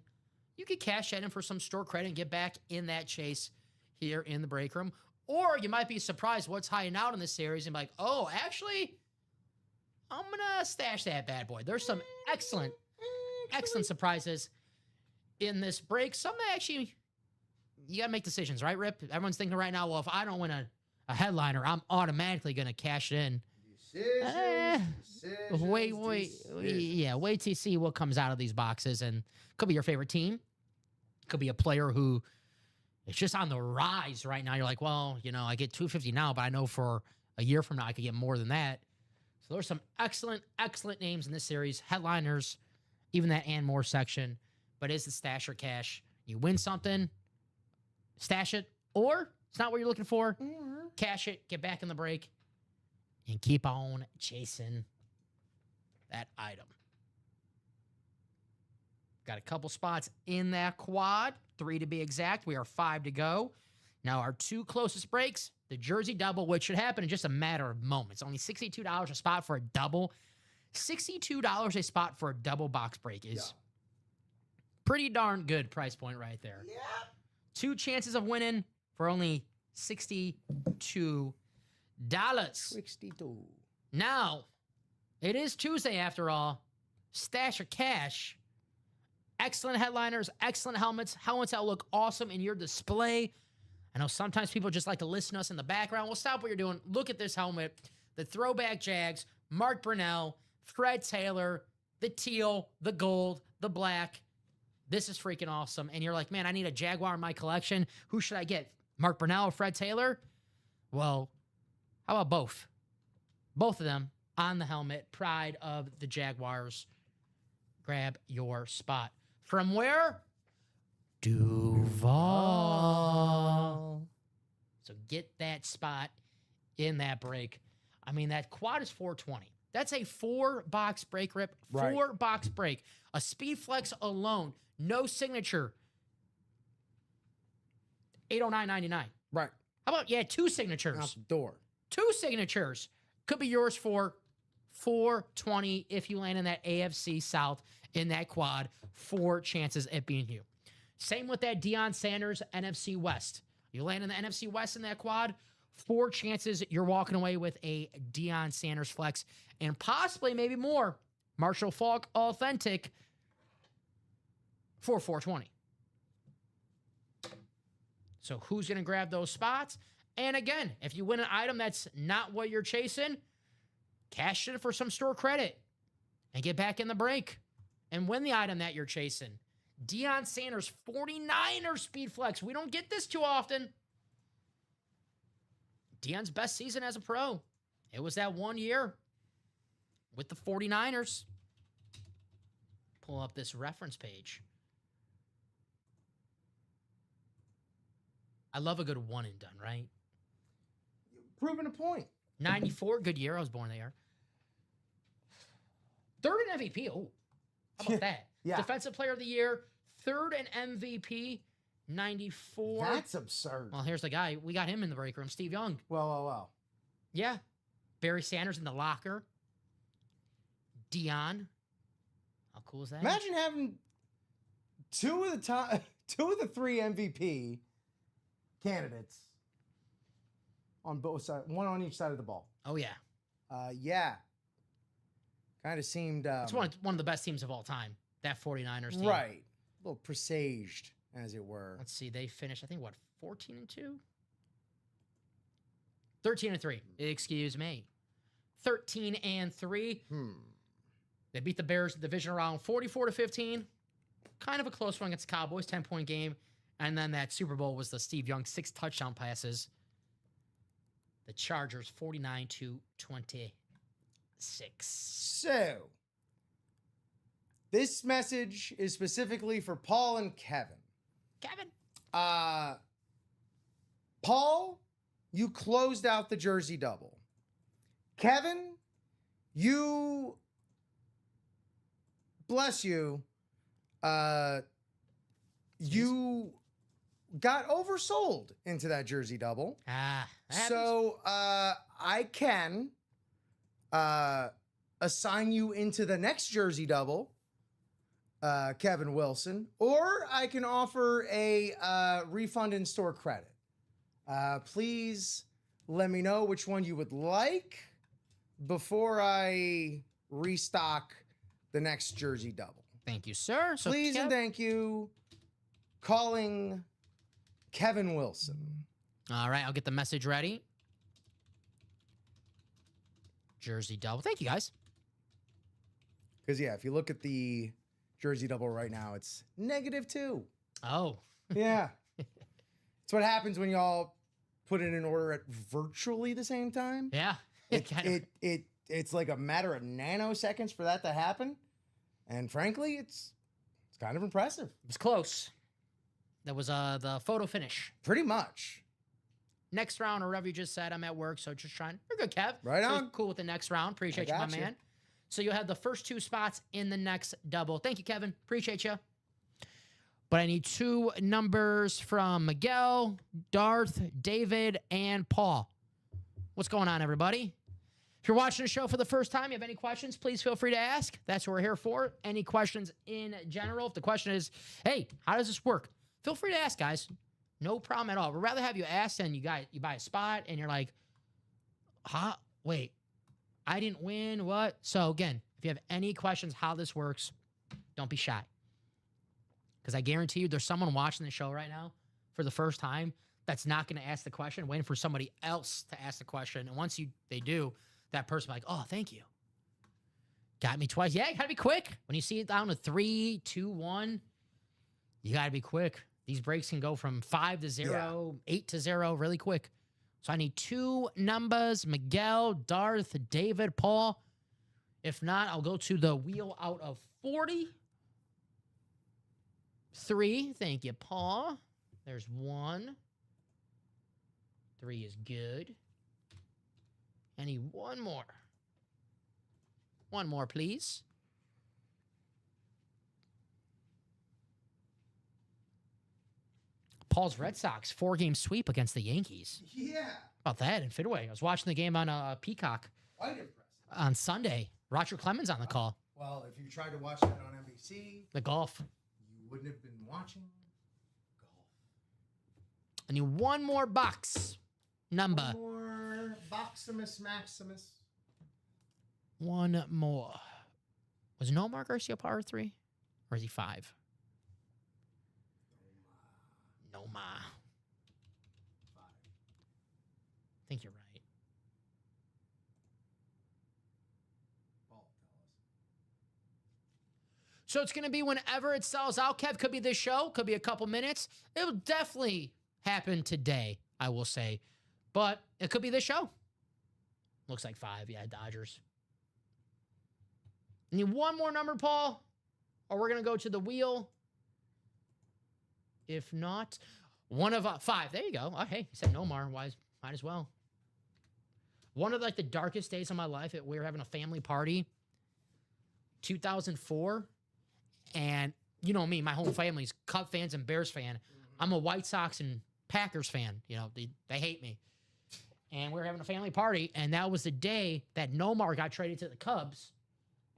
B: you could cash that in for some store credit and get back in that chase here in the break room. Or you might be surprised what's hiding out in this series and be like, oh, actually, I'm going to stash that bad boy. There's some excellent surprises in this break. Some that actually, you got to make decisions, right, Rip? Everyone's thinking right now, well, if I don't win a headliner, I'm automatically going to cash it in. Wait till you see what comes out of these boxes. And could be your favorite team. Could be a player who is just on the rise right now. You're like, well, I get $250 now, but I know for a year from now I could get more than that. So there's some excellent names in this series. Headliners, even that and more section. But it's the stash or cash. You win something, stash it, or it's not what you're looking for. Cash it, get back in the break, and keep on chasing that item. Got a couple spots in that quad, 3 to be exact. We are 5 to go. Now our 2 closest breaks, the jersey double, which should happen in just a matter of moments. Only $62 a spot for a double. $62 a spot for a double box break is pretty darn good price point right there. Yeah. 2 chances of winning for only $62.
C: 62.
B: Now, it is Tuesday after all. Stash or cash. Excellent headliners, excellent helmets that look awesome in your display. I know sometimes people just like to listen to us in the background. Well, stop what you're doing. Look at this helmet. The throwback Jags, Mark Brunell, Fred Taylor, the teal, the gold, the black. This is freaking awesome. And you're like, man, I need a Jaguar in my collection. Who should I get? Mark Brunell or Fred Taylor? Well, how about both? Both of them on the helmet. Pride of the Jaguars. Grab your spot. From where? Duval. So get that spot in that break. I mean, that quad is $420. That's a 4-box break, Rip. 4-box break. A Speed Flex alone, no signature, $809.99.
C: Right.
B: How about, 2 signatures?
C: Out the door.
B: 2 signatures. Could be yours for $420 if you land in that AFC South in that quad. 4 chances at being you. Same with that Deion Sanders NFC West. You land in the NFC West in that quad, 4 chances you're walking away with a Deion Sanders flex, and possibly maybe more Marshall Faulk authentic for $420. So who's going to grab those spots? And again, if you win an item that's not what you're chasing, cash it for some store credit and get back in the break and win the item that you're chasing. Deion Sanders, 49er Speed Flex. We don't get this too often. Deion's best season as a pro. It was that 1 year with the 49ers. Pull up this reference page. I love a good one and done, right?
C: proving a point.
B: 94, good year. I was born there. Third in MVP. Oh, how about that?
C: Yeah.
B: Defensive Player of the Year, third in MVP, 94.
C: That's absurd.
B: Well, here's the guy. We got him in the break room, Steve Young.
C: Well.
B: Yeah. Barry Sanders in the locker. Deion. How cool is that?
C: Imagine having two of the three MVP candidates on both sides, one on each side of the ball.
B: Oh, yeah.
C: Yeah. Kind of seemed...
B: it's one of the best teams of all time, that 49ers team.
C: Right. A little presaged, as it were.
B: Let's see. They finished, I think, what, 14-2? 13-3. Excuse me. 13-3. They beat the Bears in the division round 44-15. Kind of a close one against the Cowboys, 10-point game. And then that Super Bowl was the Steve Young 6 touchdown passes. The Chargers 49-26.
C: So, this message is specifically for Paul and Kevin.
B: Kevin.
C: Paul, you closed out the jersey double. Kevin, you, bless you, you got oversold into that jersey double. So I can assign you into the next jersey double, Kevin Wilson, or I can offer a refund in store credit. Please let me know which one you would like before I restock the next jersey double.
B: Thank you, sir. So
C: Please and thank you. Calling Kevin Wilson.
B: All right, I'll get the message ready. Jersey double. Thank you, guys.
C: Because, yeah, if you look at the jersey double right now, it's -2.
B: Oh.
C: Yeah. It's what happens when y'all put it in order at virtually the same time.
B: Yeah.
C: It's like a matter of nanoseconds for that to happen. And frankly, it's kind of impressive.
B: It was close. That was the photo finish.
C: Pretty much.
B: Next round, or whatever you just said, I'm at work, so just trying. You're good, Kev.
C: Right
B: So
C: on.
B: cool with the next round. Appreciate you, my man. So you'll have the first 2 spots in the next double. Thank you, Kevin. Appreciate you. But I need 2 numbers from Miguel, Darth, David, and Paul. What's going on, everybody? If you're watching the show for the first time, you have any questions, please feel free to ask. That's what we're here for. Any questions in general. If the question is, hey, how does this work? Feel free to ask, guys. No problem at all. We'd rather have you ask than you buy a spot and you're like, huh? Wait, I didn't win. What? So again, if you have any questions how this works, don't be shy. Because I guarantee you there's someone watching the show right now for the first time that's not going to ask the question, waiting for somebody else to ask the question. And once they do, that person will be like, oh, thank you. Got me twice. Yeah, you got to be quick. When you see it down to 3, 2, 1, you got to be quick. These breaks can go from 5-0, 8-0 really quick. So I need 2 numbers, Miguel, Darth, David, Paul. If not, I'll go to the wheel out of 40. 3, thank you, Paul. There's 1. 3 is good. I need 1 more. 1 more, please. Paul's Red Sox 4-game sweep against the Yankees.
C: Yeah.
B: How about that in Fenway? I was watching the game on Peacock
C: Quite impressive.
B: on Sunday. Roger Clemens on the call.
C: Well, if you tried to watch that on NBC,
B: The golf.
C: you wouldn't have been watching golf.
B: I need 1 more box number.
C: One more Boximus Maximus.
B: 1 more. Was Nomar Garcia power 3? Or is he 5? Nomar.
C: 5.
B: I think you're right.
C: Paul, tell us.
B: So it's going to be whenever it sells out. Kev, could be this show. Could be a couple minutes. It will definitely happen today, I will say. But it could be this show. Looks like 5. Yeah, Dodgers. I need 1 more number, Paul. Or we're going to go to the wheel. If not, 1 of 5. There you go. Oh, hey, you said Nomar. Might as well. One of like the darkest days of my life, we were having a family party, 2004, and you know me, my whole family's Cub fans and Bears fan. I'm a White Sox and Packers fan. You know, they hate me. And we were having a family party, and that was the day that Nomar got traded to the Cubs.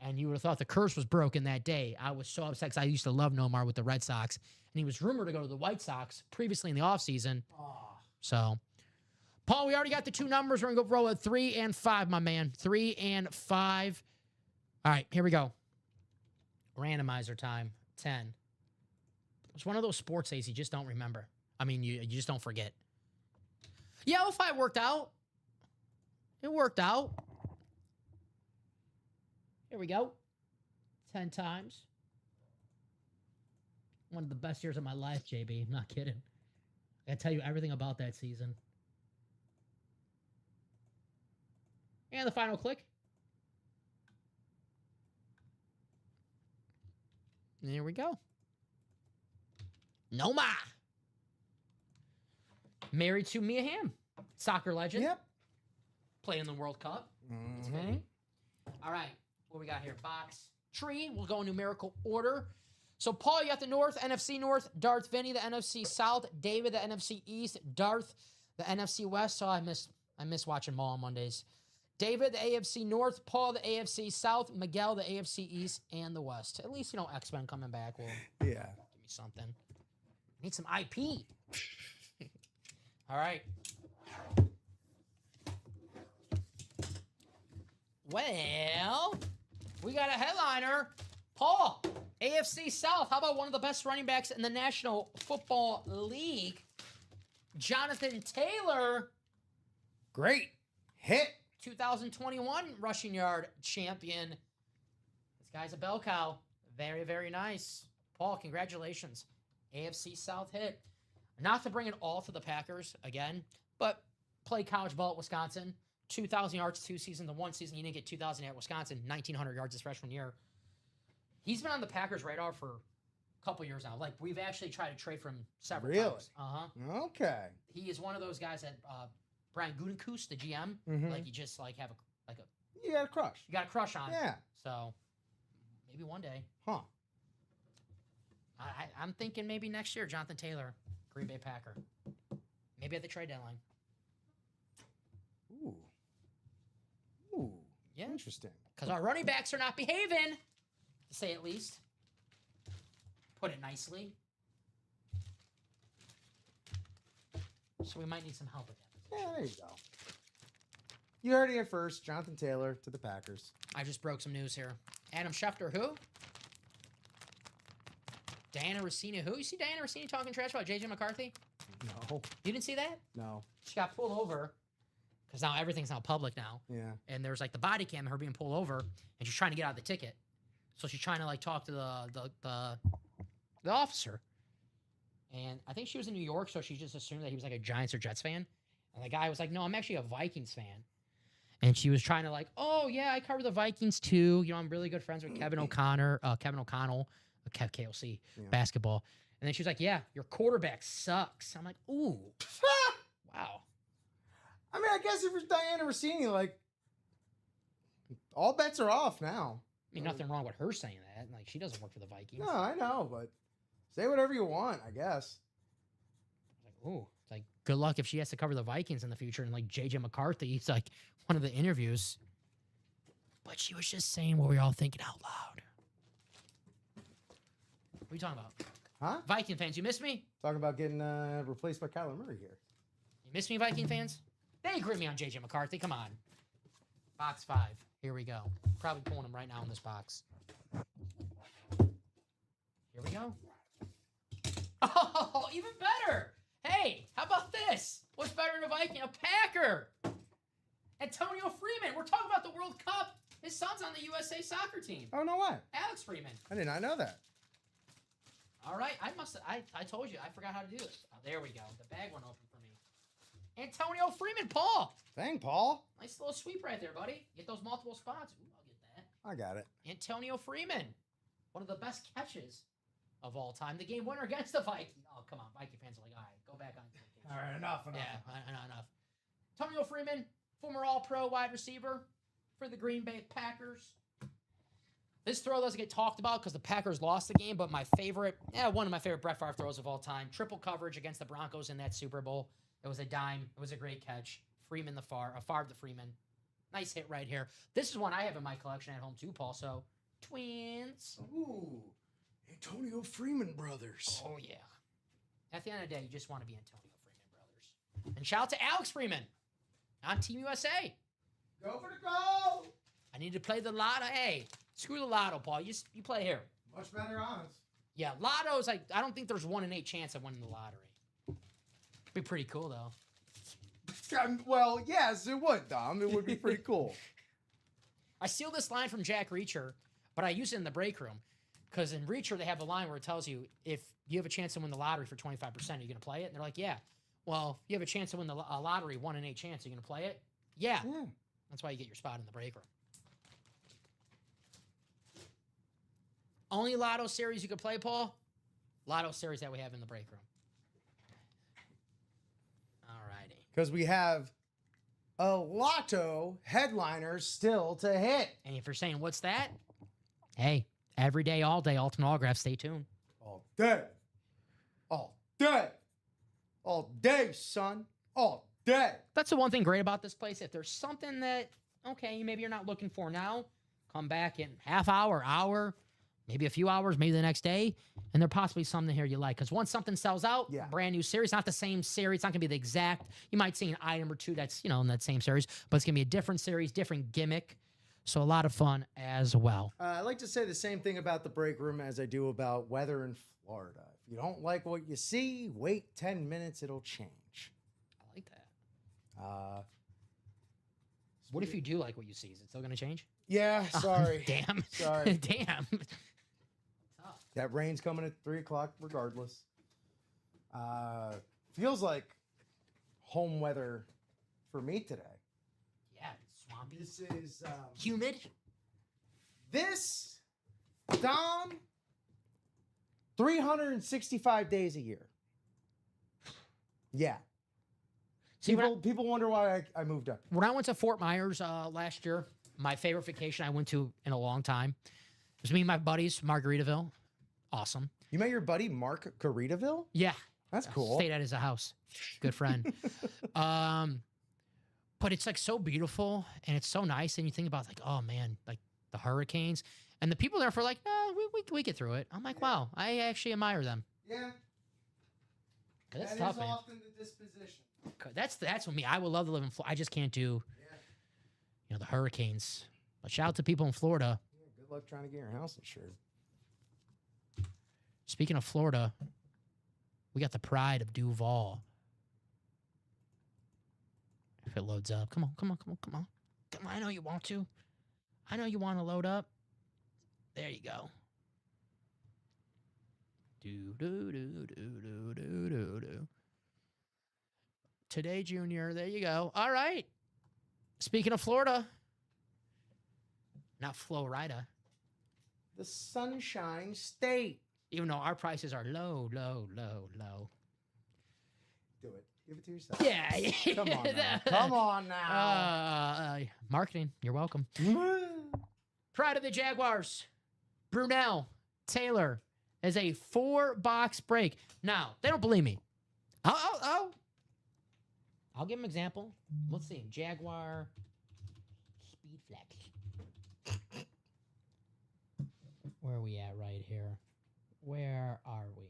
B: And you would have thought the curse was broken that day. I was so upset because I used to love Nomar with the Red Sox. And he was rumored to go to the White Sox previously in the offseason. So, Paul, we already got the 2 numbers. We're going to go roll at 3 and 5, my man. 3 and 5. All right, here we go. Randomizer time. 10. It's one of those sports days you just don't remember. I mean, you just don't forget. Yeah, 05 worked out. It worked out. Here we go. 10 times. One of the best years of my life, JB. I'm not kidding. I gotta tell you everything about that season. And the final click. And there we go. Noma. Married to Mia Hamm. Soccer legend.
C: Yep.
B: Played in the World Cup.
C: Mm-hmm.
B: All right. What we got here? Box tree. We'll go in numerical order. So, Paul, you got the North, NFC North. Darth, Vinny, the NFC South. David, the NFC East. Darth, the NFC West. So I miss watching Maul on Mondays. David, the AFC North. Paul, the AFC South. Miguel, the AFC East and the West. At least, X-Men coming back will
C: Yeah.
B: give me something. Need some IP. All right. Well, we got a headliner. Paul, AFC South. How about one of the best running backs in the National Football League? Jonathan Taylor.
C: Great hit.
B: 2021 rushing yard champion. This guy's a bell cow. Very, very nice. Paul, congratulations. AFC South hit. Not to bring it all to the Packers again, but play college ball at Wisconsin. 2,000 yards 2 seasons. The 1 season, you didn't get 2,000 at Wisconsin. 1,900 yards his freshman year. He's been on the Packers' radar for a couple years now. Like, we've actually tried to trade for him several times.
C: Okay.
B: He is one of those guys that Brian Gutekunst, the GM, like you just like have a
C: You got a crush.
B: you got a crush on.
C: Yeah.
B: So maybe one day.
C: Huh.
B: I'm thinking maybe next year, Jonathan Taylor, Green Bay Packer. Maybe at the trade deadline.
C: Ooh. Ooh.
B: Yeah.
C: Interesting.
B: Because our running backs are not behaving, to say at least. Put it nicely. So we might need some help again.
C: Yeah, there you go. You heard it here first. Jonathan Taylor to the Packers.
B: I just broke some news here. Adam Schefter, who? Diana Rossini, who? You see Diana Rossini talking trash about J.J. McCarthy?
C: No.
B: You didn't see that?
C: No.
B: She got pulled over because now everything's now public now.
C: Yeah.
B: And there's like the body cam of her being pulled over, and she's trying to get out of the ticket. So she's trying to like talk to the officer. And I think she was in New York, so she just assumed that he was like a Giants or Jets fan. And the guy was like, "No, I'm actually a Vikings fan." And she was trying to like, "Oh yeah, I cover the Vikings too. You know, I'm really good friends with Kevin O'Connell, KOC basketball." And then she was like, "Yeah, your quarterback sucks." I'm like, "Ooh, wow."
C: I mean, I guess if it's Diana Rossini, like, all bets are off now.
B: I mean, nothing wrong with her saying that. Like, she doesn't work for the Vikings.
C: No, I know, but say whatever you want, I guess.
B: Like, ooh, it's like good luck if she has to cover the Vikings in the future. And like J.J. McCarthy, he's like one of the interviews. But she was just saying what we were all thinking out loud. What are you talking about?
C: Huh?
B: Viking fans, you miss me?
C: Talking about getting replaced by Kyler Murray here.
B: You miss me, Viking fans? They agree with me on J.J. McCarthy. Come on. Box 5. Here we go. Probably pulling them right now in this box. Here we go. Oh, even better. Hey, how about this? What's better than a Viking? A Packer. Antonio Freeman. We're talking about the World Cup. His son's on the USA soccer team.
C: Oh, no way.
B: Alex Freeman.
C: I did not know that.
B: All right. I told you. I forgot how to do it. Oh, there we go. The bag went open for me. Antonio Freeman, Paul.
C: Dang, Paul.
B: Nice little sweep right there, buddy. Get those multiple spots. Ooh, I'll get that.
C: I got it.
B: Antonio Freeman. One of the best catches of all time. The game winner against the Vikings. Oh, come on. Viking fans are like, all right, go back on.
C: All right, enough.
B: Yeah, enough. Antonio Freeman, former All-Pro wide receiver for the Green Bay Packers. This throw doesn't get talked about because the Packers lost the game, but one of my favorite Brett Favre throws of all time. Triple coverage against the Broncos in that Super Bowl. It was a dime. It was a great catch. Favre to Freeman. Nice hit right here. This is one I have in my collection at home too, Paul. So, twins.
C: Ooh, Antonio Freeman brothers.
B: Oh, yeah. At the end of the day, you just want to be Antonio Freeman brothers. And shout out to Alex Freeman on Team USA.
C: Go for the goal.
B: I need to play the lotto. Hey, screw the lotto, Paul. You play here.
C: Much better odds.
B: Yeah, lotto's like, I don't think there's 1 in 8 chance of winning the lottery. Be pretty cool, though.
C: Well, yes, it would, Dom. It would be pretty cool.
B: I steal this line from Jack Reacher, but I use it in the break room. Because in Reacher, they have a line where it tells you, if you have a chance to win the lottery for 25%, are you going to play it? And they're like, yeah. Well, if you have a chance to win the lottery, 1 in 8 chance, are you going to play it? Yeah. That's why you get your spot in the break room. Only lotto series you can play, Paul? Lotto series that we have in the break room. All righty.
C: Because we have a lotto headliner still to hit.
B: And if you're saying, what's that? Hey, every day, all day, Ultimate Autograph. Stay tuned.
C: All day. All day. All day, son. All day.
B: That's the one thing great about this place. If there's something that, okay, maybe you're not looking for now, come back in half hour, maybe a few hours, maybe the next day, and there possibly something here you like. Because once something sells out, brand new series, not the same series, it's not going to be the exact. You might see an item or two that's, in that same series, but it's going to be a different series, different gimmick. So a lot of fun as well.
C: I like to say the same thing about the break room as I do about weather in Florida. If you don't like what you see, wait 10 minutes, it'll change.
B: I like that. What if you do like what you see? Is it still going to change?
C: Yeah, sorry.
B: Damn.
C: Sorry.
B: Damn.
C: That rain's coming at 3 o'clock regardless. Feels like home weather for me today.
B: Yeah, it's swampy.
C: This is
B: humid.
C: This, Dom, 365 days a year. Yeah.
B: See,
C: People wonder why I moved up.
B: When I went to Fort Myers last year, my favorite vacation I went to in a long time, it was me and my buddies, Margaritaville. Awesome.
C: You met your buddy Mark Garitaville?
B: Yeah.
C: That's cool.
B: Stayed at his house. Good friend. But it's like so beautiful and it's so nice. And you think about like, oh man, like the hurricanes. And the people there for like, we get through it. I'm like, wow, I actually admire them.
C: Yeah.
B: That's
C: that
B: tough,
C: is
B: man.
C: often the disposition.
B: That's what me. I would love to live in Florida. I just can't do, the hurricanes. But shout out to people in Florida.
C: Yeah, good luck trying to get your house insured.
B: Speaking of Florida, we got the pride of Duval. If it loads up. Come on. I know you want to. I know you want to load up. There you go. Do. Today, Junior. There you go. All right. Speaking of Florida, not Florida.
C: The Sunshine State.
B: Even though our prices are low.
C: Do it. Give it to yourself.
B: Yeah.
C: Come on now. Come on now.
B: Marketing. You're welcome. Pride of the Jaguars. Brunel Taylor is a 4-box break. Now, they don't believe me. I'll give them an example. Let's see. Jaguar Speed Flex. Where are we at right here? Where are we?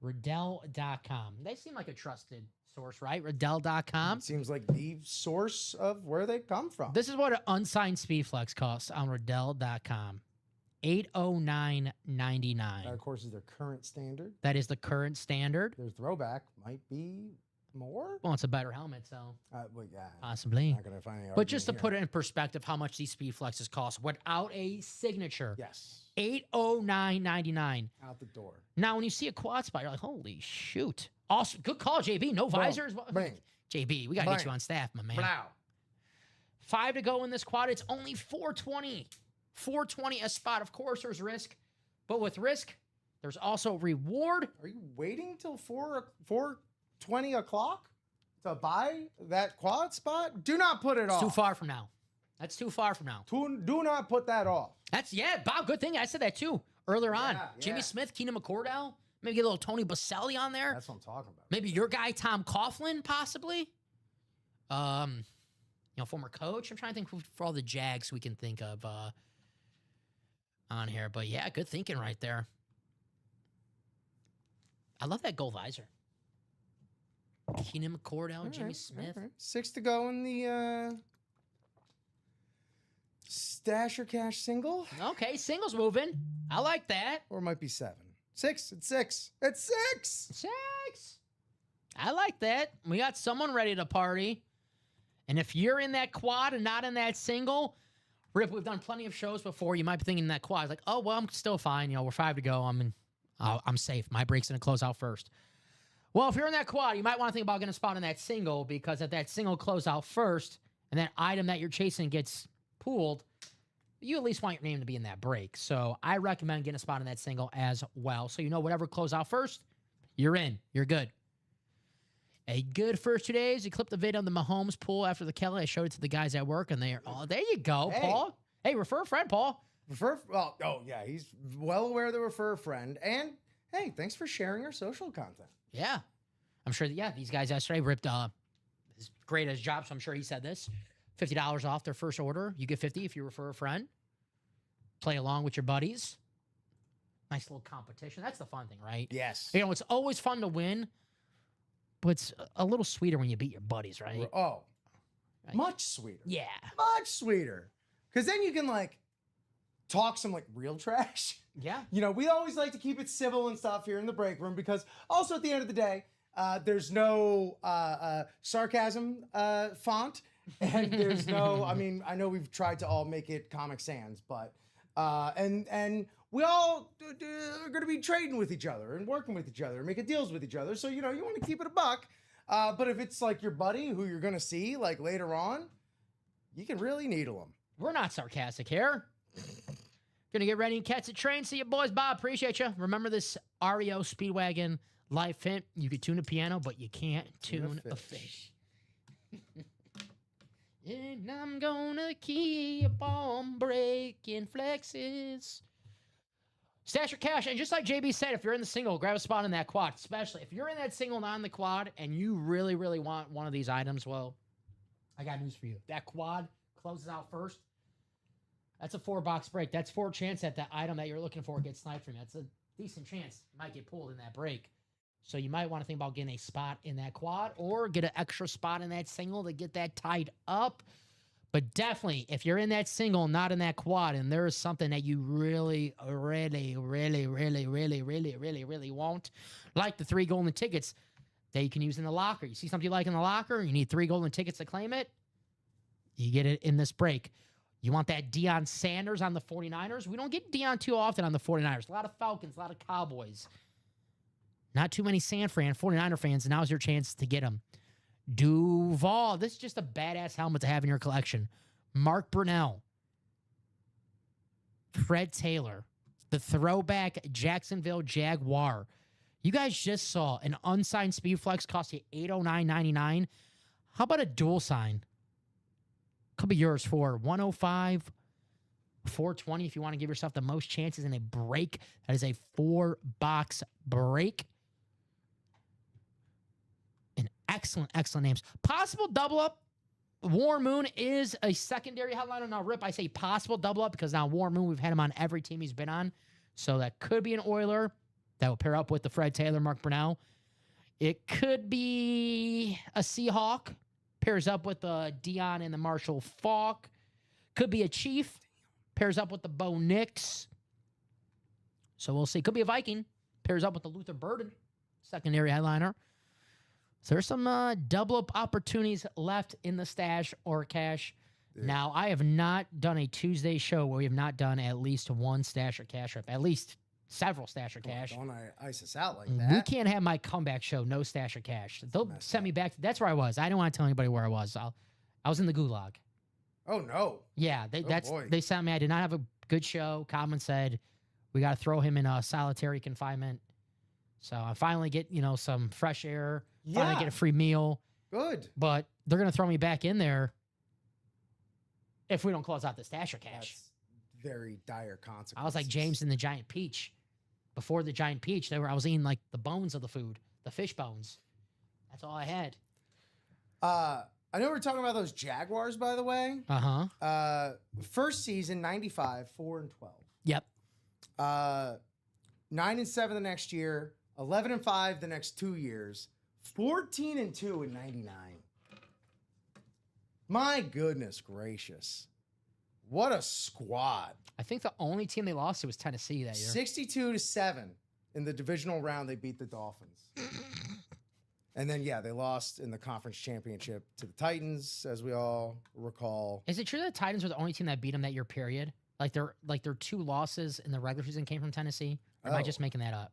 B: Riddell.com. They seem like a trusted source, right? Riddell.com.
C: It seems like the source of where they come from.
B: This is what an unsigned Speedflex costs on Riddell.com. $809.99.
C: That, of course, is their current standard.
B: That is the current standard.
C: Their throwback might be more.
B: Well, it's a better helmet, so
C: Well, yeah,
B: possibly.
C: not gonna find any
B: But just to
C: argument
B: put it in perspective, how much these Speedflexes cost without a signature.
C: Yes.
B: $809.99.
C: Out the door.
B: Now, when you see a quad spot, you're like, holy shoot. Awesome. Good call, JB. No visors.
C: Bang.
B: JB, we got to get you on staff, my man.
C: Blow.
B: 5 to go in this quad. It's only $420. $420 a spot. Of course, there's risk. But with risk, there's also reward.
C: Are you waiting till 4:20 o'clock? to buy that quad spot, do not put it
B: It's
C: off.
B: too far from now. That's too far from now.
C: Do not put that off.
B: Bob, good thing I said that too earlier on.
C: Yeah.
B: Jimmy Smith, Keenan McCordell, maybe get a little Tony Baselli on there.
C: That's what I'm talking about.
B: Maybe your guy, Tom Coughlin, possibly. Former coach. I'm trying to think for all the Jags we can think of on here. But yeah, good thinking right there. I love that goal visor. Keenan McCordell, Jimmy Smith.
C: All right. 6 to go in the Stash or Cash single.
B: Okay, singles moving. I like that.
C: Or it might be 7. 6. It's 6. It's 6.
B: 6. I like that. We got someone ready to party. And if you're in that quad and not in that single, Rip, we've done plenty of shows before. You might be thinking that quad. Like, oh, well, I'm still fine. We're 5 to go. I'm safe. My break's going to close out first. Well, if you're in that quad, you might want to think about getting a spot in that single, because if that single close out first and that item that you're chasing gets pooled, you at least want your name to be in that break. So I recommend getting a spot in that single as well. So whatever close out first, you're in. You're good. A good first 2 days. You clipped the vid on the Mahomes pool after the Kelly. I showed it to the guys at work, and there you go,
C: Hey.
B: Paul. Hey, refer a friend, Paul.
C: He's well aware of the refer a friend. And hey, thanks for sharing our social content.
B: Yeah. I'm sure that, these guys yesterday ripped as great as job, so I'm sure he said this. $50 off their first order. You get 50 if you refer a friend. Play along with your buddies. Nice little competition. That's the fun thing, right?
C: Yes.
B: It's always fun to win, but it's a little sweeter when you beat your buddies, right?
C: Oh,
B: Right.
C: much sweeter.
B: Yeah.
C: Much sweeter. Because then you can talk some real trash.
B: Yeah.
C: We always like to keep it civil and stuff here in the break room, because also at the end of the day, there's no sarcasm font, and there's no, I know we've tried to all make it Comic Sans, but, and we all are going to be trading with each other and working with each other and making deals with each other. So, you want to keep it a buck. But if it's your buddy who you're going to see later on, you can really needle them.
B: We're not sarcastic here. Gonna get ready and catch the train. See you, boys. Bob, appreciate you. Remember this REO Speedwagon life hint. You can tune a piano, but you can't tune a fish. And I'm gonna keep on breaking flexes. Stash your cash. And just like JB said, if you're in the single, grab a spot in that quad. Especially if you're in that single, not in the quad, and you really, really want one of these items, well, I got news for you. That quad closes out first. That's a 4-box break. That's 4 chance that the item that you're looking for gets sniped from you. That's a decent chance you might get pulled in that break. So you might want to think about getting a spot in that quad or get an extra spot in that single to get that tied up. But definitely, if you're in that single, not in that quad, and there is something that you really, really, really, really, really, really, really, really want, like the 3 golden tickets that you can use in the locker. You see something you like in the locker, you need 3 golden tickets to claim it, you get it in this break. You want that Deion Sanders on the 49ers? We don't get Deion too often on the 49ers. A lot of Falcons, a lot of Cowboys. Not too many San Fran 49er fans. Now's your chance to get them. Duval. This is just a badass helmet to have in your collection. Mark Brunell. Fred Taylor. The throwback Jacksonville Jaguar. You guys just saw an unsigned Speedflex cost you $809.99. How about a dual sign? Could be yours for $105, $420 if you want to give yourself the most chances in a break. That is a 4-box break. And excellent, excellent names. Possible double up. War Moon is a secondary headliner. Now, Rip, I say possible double up because now War Moon, we've had him on every team he's been on. So that could be an Oiler that will pair up with the Fred Taylor, Mark Brunell. It could be a Seahawk. Pairs up with the Deion and the Marshall Faulk. Could be a Chief. Pairs up with the Bo Nix. So we'll see. Could be a Viking. Pairs up with the Luther Burden, secondary headliner. So there's some double-up opportunities left in the stash or cash. Yeah. Now, I have not done a Tuesday show where we have not done at least one stash or cash rip. At least several stash or cash.
C: Don't ice us out like that.
B: We can't have my comeback show, no stash or cash. They'll send me back. That's where I was. I didn't want to tell anybody where I was. I was in the gulag.
C: Oh, no.
B: Yeah, they sent me. I did not have a good show. Common said, we got to throw him in a solitary confinement. So I finally get, some fresh air. Yeah. Finally get a free meal.
C: Good.
B: But they're going to throw me back in there if we don't close out the Stasher cash.
C: That's very dire consequences.
B: I was like James and the Giant Peach. Before the Giant Peach, I was eating like the bones of the food, the fish bones. That's all I had.
C: I know we're talking about those Jaguars, by the way. First season, 95, 4-12.
B: Yep.
C: 9-7 the next year, 11-5 the next 2 years, 14-2 in 99. My goodness gracious. What a squad.
B: I think the only team they lost to was Tennessee that year.
C: 62-7 in the divisional round. They beat the Dolphins. And then, yeah, they lost in the conference championship to the Titans, as we all recall.
B: Is it true that the Titans were the only team that beat them that year period? Like their 2 losses in the regular season came from Tennessee? Or am I just making that up?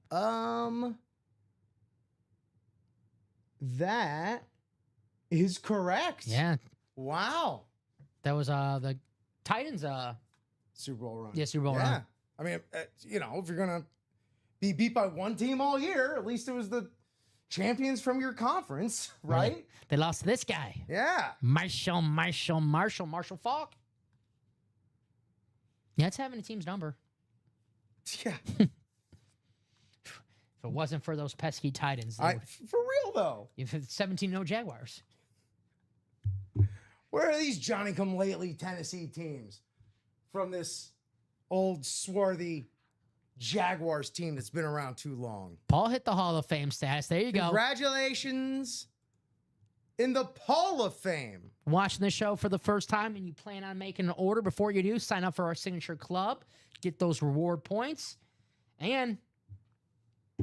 C: That is correct.
B: Yeah.
C: Wow.
B: That was the Titans
C: Super Bowl run.
B: Yeah, Super Bowl run.
C: I mean, you know, if you're going to be beat by one team all year, at least it was the champions from your conference, right?
B: They lost to this guy.
C: Yeah.
B: Marshall Falk. Yeah, it's having a team's number.
C: Yeah.
B: If it wasn't for those pesky Titans,
C: For real, though.
B: You've had 17-0 Jaguars.
C: Where are these Johnny-come-lately Tennessee teams from this old, swarthy Jaguars team that's been around too long?
B: Paul hit the Hall of Fame stats. There you go.
C: Congratulations in the Hall of Fame.
B: Watching the show for the first time and you plan on making an order, before you do, sign up for our signature club, get those reward points, and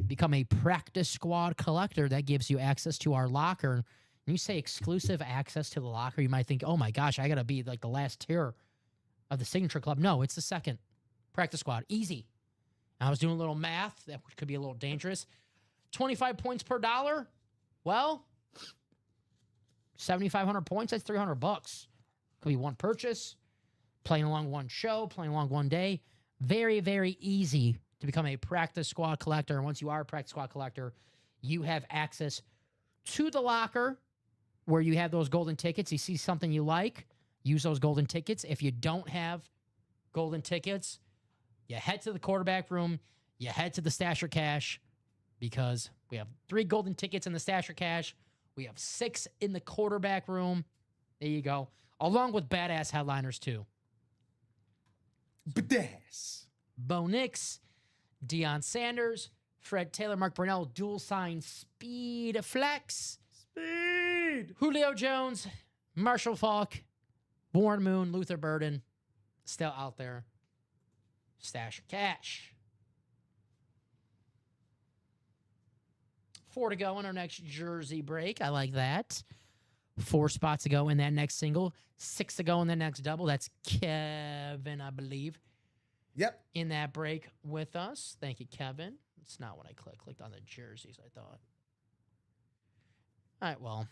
B: become a practice squad collector. That gives you access to our locker. When you say exclusive access to the locker, you might think, oh my gosh, I got to be like the last tier of the signature club. No, it's the second practice squad. Easy. I was doing a little math. That could be a little dangerous. 25 points per dollar. Well, 7,500 points, that's $300. Could be one purchase, playing along one show, playing along one day. Very, very easy to become a practice squad collector. And once you are a practice squad collector, you have access to the locker where you have those golden tickets. You see something you like, use those golden tickets. If you don't have golden tickets, you head to the quarterback room, you head to the Stasher Cash, because we have 3 golden tickets in the Stasher Cash. We have 6 in the quarterback room. There you go. Along with badass headliners, too.
C: Badass.
B: Bo Nix, Deion Sanders, Fred Taylor, Mark Brunell, dual sign Speed Flex.
C: Speed.
B: Julio Jones, Marshall Falk, Born Moon, Luther Burden, still out there. Stash Cash. 4 to go in our next jersey break. I like that. 4 spots to go in that next single. 6 to go in the next double. That's Kevin, I believe.
C: Yep.
B: In that break with us. Thank you, Kevin. It's not what I clicked. Clicked on the jerseys, I thought. All right, well.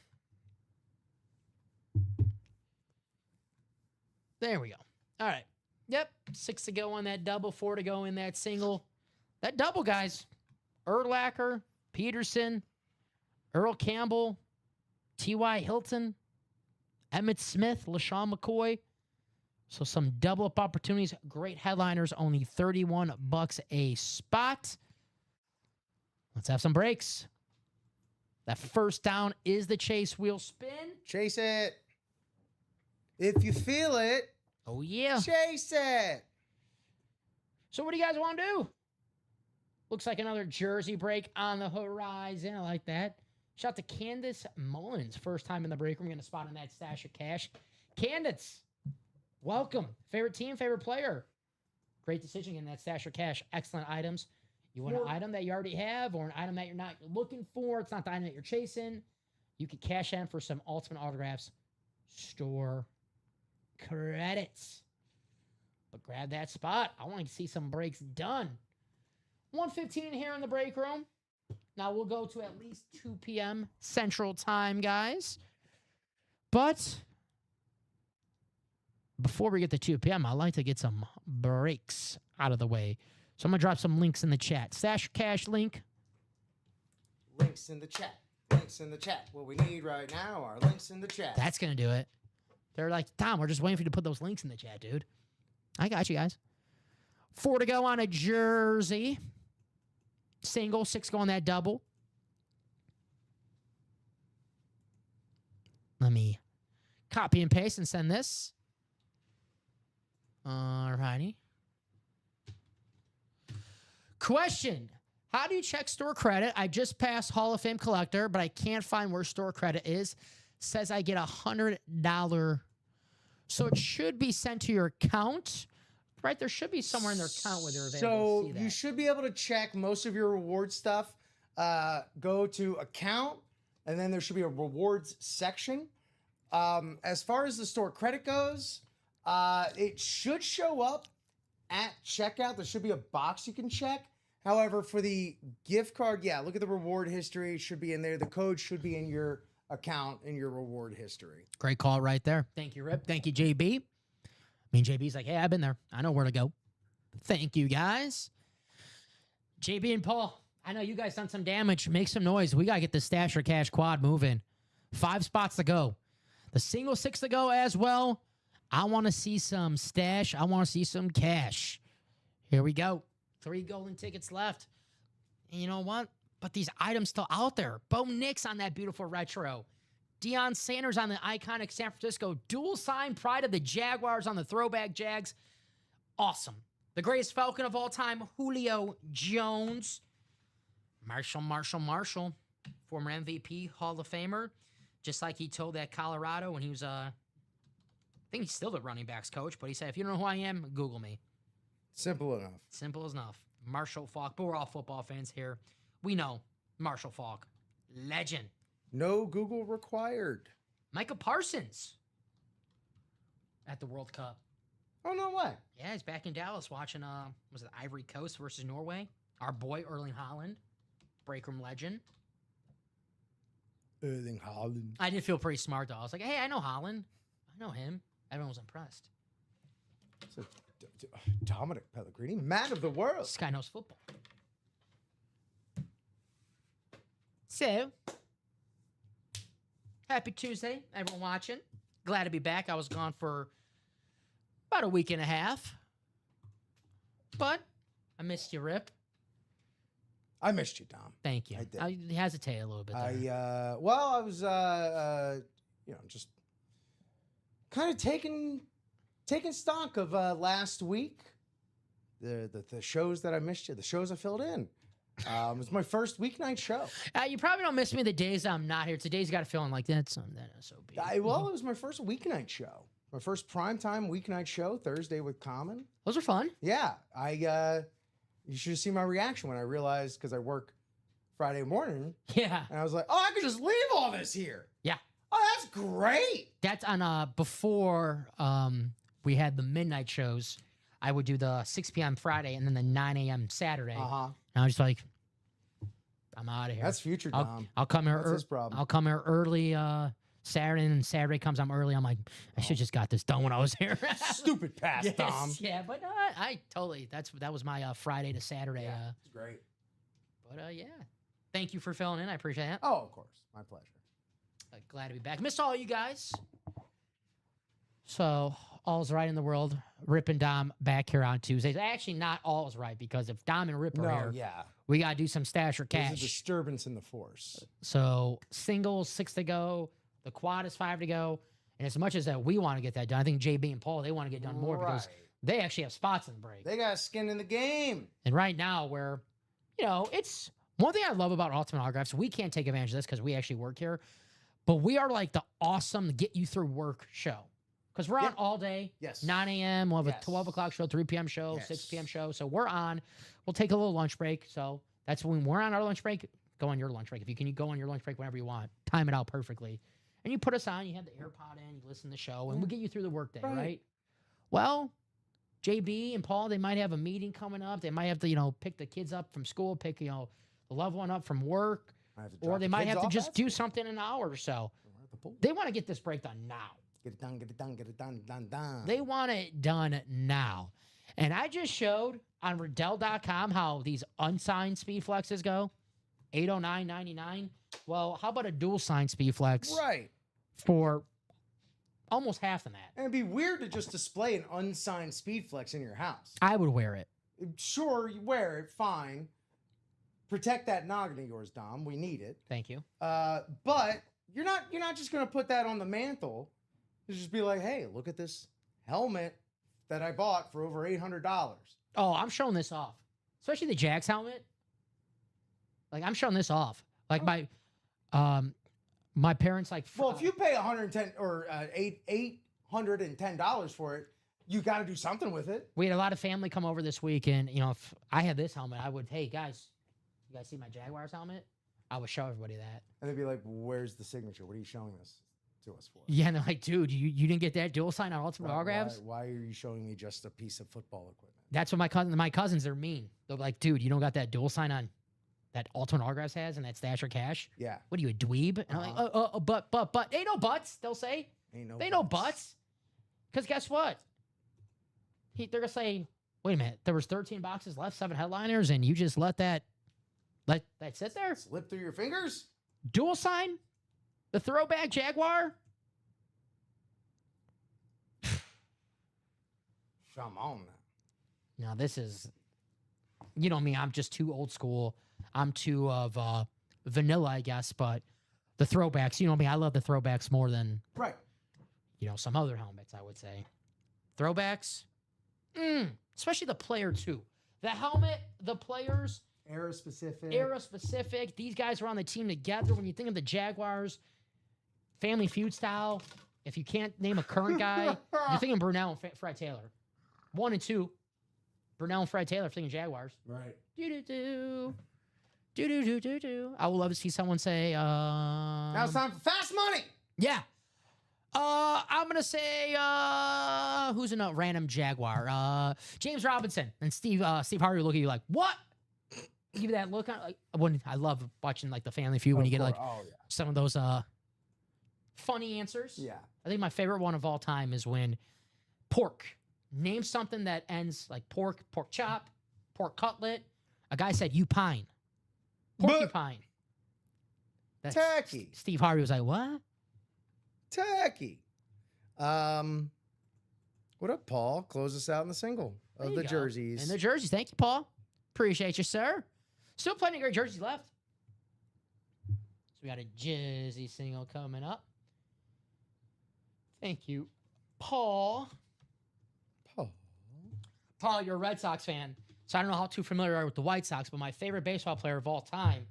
B: There we go. All right. Yep. 6 to go on that double. 4 to go in that single. That double, guys. Urlacher, Peterson, Earl Campbell, T.Y. Hilton, Emmitt Smith, LaShawn McCoy. So some double-up opportunities. Great headliners. Only $31 a spot. Let's have some breaks. That first down is the chase wheel spin.
C: Chase it. If you feel it.
B: Oh, yeah.
C: Chase it.
B: So what do you guys want to do? Looks like another jersey break on the horizon. I like that. Shout out to Candace Mullins. First time in the break room. Going to spot on that stash of cash. Candace, welcome. Favorite team, favorite player. Great decision in that stash of cash. Excellent items. You want an item that you already have or an item that you're not looking for. It's not the item that you're chasing. You can cash in for some Ultimate Autographs store credits. But grab that spot. I want to see some breaks done. 1:15 here in the break room. Now we'll go to at least 2 p.m. Central Time, guys. But before we get to 2 p.m., I'd like to get some breaks out of the way. So I'm going to drop some links in the chat. Stash Cash link.
C: Links in the chat. Links links in the chat. What we need right now are links in the chat.
B: That's going to do it. They're like, Tom, we're just waiting for you to put those links in the chat, dude. I got you guys. 4 to go on a jersey. Single, 6 go on that double. Let me copy and paste and send this. All righty. Question. How do you check store credit? I just passed Hall of Fame collector, but I can't find where store credit is. Says I get $100. So it should be sent to your account. Right? There should be somewhere in their account where they're available to see that.
C: So you should be able to check most of your reward stuff. Go to account, and then there should be a rewards section. As far as the store credit goes, it should show up at checkout. There should be a box you can check. However, for the gift card, yeah, look at the reward history. It should be in there. The code should be in your account in your reward history.
B: Great call right there. Thank you, Rip. Thank you, JB. I mean, JB's like, hey, I've been there. I know where to go. Thank you, guys. JB and Paul, I know you guys done some damage. Make some noise. We got to get the Stash or Cash quad moving. 5 spots to go. The single 6 to go as well. I want to see some stash. I want to see some cash. Here we go. 3 golden tickets left. And you know what? But these items still out there. Bo Nix on that beautiful retro. Deion Sanders on the iconic San Francisco. Dual sign Pride of the Jaguars on the throwback Jags. Awesome. The greatest Falcon of all time, Julio Jones. Marshall. Former MVP, Hall of Famer. Just like he told that Colorado when he was, I think he's still the running backs coach, but he said, if you don't know who I am, Google me.
C: Simple enough.
B: Simple as enough. Marshall Faulk, but we're all football fans here. We know Marshall Faulk. Legend.
C: No Google required.
B: Micah Parsons at the World Cup.
C: Oh, no way.
B: Yeah, he's back in Dallas watching, was it Ivory Coast versus Norway? Our boy, Erling Haaland. Breakroom legend.
C: Erling Haaland.
B: I did feel pretty smart, though. I was like, hey, I know Haaland. I know him. Everyone was impressed.
C: So, Dominic Pellegrini, man of the world.
B: This guy knows football. So, happy Tuesday, everyone watching. Glad to be back. I was gone for about a week and a half. But I missed you, Rip.
C: I missed you, Tom.
B: Thank you.
C: I did.
B: I hesitate a little bit there.
C: I was, just kind of taking stock of last week. The shows that I missed you, the shows I filled in. It was my first weeknight show.
B: You probably don't miss me the days I'm not here. Today's got a feeling like that's that SOB.
C: It was my first weeknight show. My first primetime weeknight show, Thursday with Common.
B: Those are fun.
C: Yeah. You should have seen my reaction when I realized, because I work Friday morning.
B: Yeah.
C: And I was like, oh, I could just leave all this here.
B: Yeah.
C: Oh, that's great.
B: That's on before we had the midnight shows. I would do the 6 p.m. Friday and then the 9 a.m. Saturday.
C: Uh-huh.
B: And I was just like, I'm out of here.
C: That's future, Dom.
B: I'll come here.
C: That's his problem.
B: I'll come here early Saturday, and Saturday comes, I'm early. I'm like, I should just got this done when I was here.
C: Stupid pass,
B: yes,
C: Dom.
B: Yeah, but I totally, that was my Friday to Saturday.
C: Yeah, it's great.
B: But yeah, thank you for filling in. I appreciate that.
C: Oh, of course. My pleasure.
B: Glad to be back. Missed all you guys. So all's right in the world. Rip and Dom back here on Tuesdays. Actually, not all's right, because if Dom and Rip are here, we got to do some stash or cash.
C: There's a disturbance in the force.
B: So singles, 6 to go. The quad is 5 to go. And as much as that we want to get that done, I think JB and Paul, they want to get done more because they actually have spots in the break.
C: They got skin in the game.
B: And right now, where, it's one thing I love about Ultimate Autographs, we can't take advantage of this because we actually work here, but we are like the awesome get you through work show. Because we're on all day.
C: Yes.
B: 9 a.m. We'll have a 12 o'clock show, 3 p.m. show, 6 p.m. show. So we're on. We'll take a little lunch break. So that's when we're on our lunch break. Go on your lunch break. If you can, you go on your lunch break whenever you want. Time it out perfectly. And you put us on. You have the AirPod in. You listen to the show. And we'll get you through the workday, right? Well, JB and Paul, they might have a meeting coming up. They might have to, pick the kids up from school, pick, the loved one up from work. Or they might have to just do something in an hour or so. They want to get this break done now.
C: Get it done.
B: They want it done now. And I just showed on Riddell.com how these unsigned speed flexes go. $809.99. Well, how about a dual sign speed flex
C: Right.
B: for almost half of that?
C: And it'd be weird to just display an unsigned speed flex in your house.
B: I would wear it.
C: Sure, you wear it, fine. Protect that noggin of yours, Dom. We need it.
B: Thank you.
C: But you're not just gonna put that on the mantle. You just be like, hey, look at this helmet that I bought for over $800.
B: Oh, I'm showing this off, especially the Jags helmet. Like I'm showing this off. Like my parents like.
C: Well, if you pay $110 or $810 for it, you got to do something with it.
B: We had a lot of family come over this week, and if I had this helmet, I would. Hey guys, you guys see my Jaguars helmet? I would show everybody that.
C: And they'd be like, "Where's the signature? What are you showing this to us for?"
B: Yeah, and they're like, "Dude, you didn't get that dual sign on Ultimate Autographs?
C: Why are you showing me just a piece of football equipment?"
B: That's what my cousins. They're mean. They're like, "Dude, you don't got that dual sign on that Ultimate Autographs has and that Stash or Cash?
C: Yeah.
B: What are you, a dweeb?" And I'm like, but ain't no buts. They'll say, ain't no buts. Because guess what? They're gonna say, wait a minute, there was 13 boxes left, 7 headliners, and you just let that sit there?
C: Slip through your fingers?
B: Dual sign? The throwback Jaguar?
C: Come on now.
B: Now this is, you know me, I'm just too old school. I'm too of vanilla, I guess, but the throwbacks, you know me, I love the throwbacks more than
C: Right.
B: Some other helmets, I would say. Throwbacks, especially the player too. The helmet, the players,
C: Era specific.
B: These guys were on the team together. When you think of the Jaguars, Family Feud style, if you can't name a current guy, you're thinking Brunell and Fred Taylor. 1 and 2, Brunell and Fred Taylor thinking Jaguars.
C: Right.
B: Do. I would love to see someone say,
C: now it's time for fast money.
B: Yeah. I'm gonna say who's a random Jaguar? James Robinson. And Steve Harvey will look at you like, what? Give you that look on, like when I love watching like the Family Feud when you get like some of those funny answers.
C: Yeah.
B: I think my favorite one of all time is when pork. Name something that ends like pork chop, pork cutlet. A guy said you pine. Porcupine. That's
C: Tacky.
B: Steve Harvey was like, what?
C: Tacky. What up, Paul? Close us out in the single of the jerseys.
B: And the jerseys. Thank you, Paul. Appreciate you, sir. Still plenty of great jerseys left. So we got a jersey single coming up. Thank you, Paul. Paul, you're a Red Sox fan, so I don't know how too familiar you are with the White Sox, but my favorite baseball player of all time,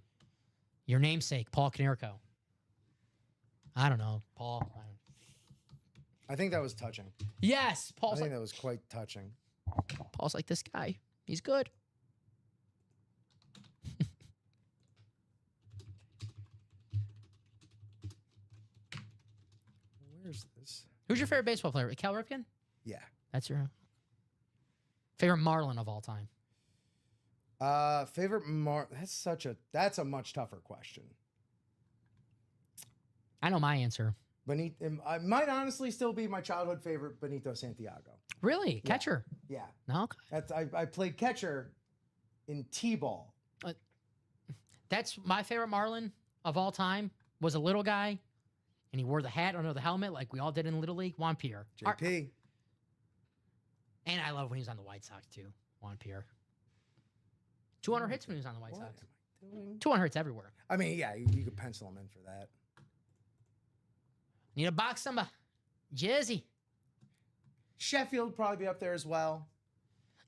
B: your namesake, Paul Konerko. I don't know, Paul.
C: I think that was touching.
B: Yes, Paul's
C: I think that was quite touching.
B: Paul's like, this guy, he's good.
C: Where's this?
B: Who's your favorite baseball player? Cal Ripken?
C: Yeah.
B: That's your favorite Marlin of all time.
C: That's a much tougher question.
B: I know my answer.
C: I might honestly still be my childhood favorite, Benito Santiago.
B: Really? Catcher?
C: Yeah.
B: No? Okay.
C: I played catcher in T-ball.
B: That's my favorite Marlin of all time. Was a little guy, and he wore the hat under the helmet like we all did in Little League. Juan Pierre.
C: JP.
B: And I love when he was on the White Sox, too. Juan Pierre. 200 hits when he was on the White Sox. 200 hits everywhere.
C: I mean, yeah, you could pencil him in for that.
B: Need a box number. Jersey.
C: Sheffield probably be up there as well.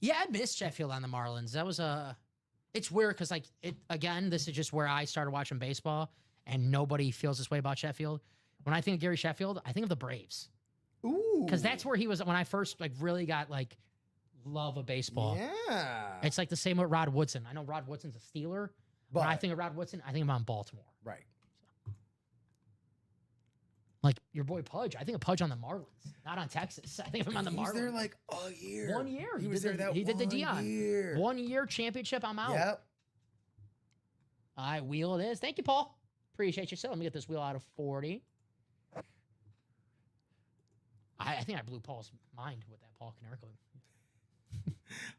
B: Yeah, I missed Sheffield on the Marlins. That was it's weird because again, this is just where I started watching baseball, and nobody feels this way about Sheffield. When I think of Gary Sheffield, I think of the Braves.
C: Ooh.
B: Because that's where he was when I first really got love of baseball.
C: Yeah.
B: It's like the same with Rod Woodson. I know Rod Woodson's a Steeler. But when I think of Rod Woodson, I think of him on Baltimore.
C: Right.
B: Like your boy Pudge. I think of Pudge on the Marlins, not on Texas. I think of him on the Marlins.
C: He was there like a year.
B: 1 year.
C: He was there that
B: He did the Deion.
C: year.
B: 1 year championship, I'm out.
C: Yep.
B: All right, wheel it is. Thank you, Paul. Appreciate you. So let me get this wheel out of 40. I think I blew Paul's mind with that Paul Konerko.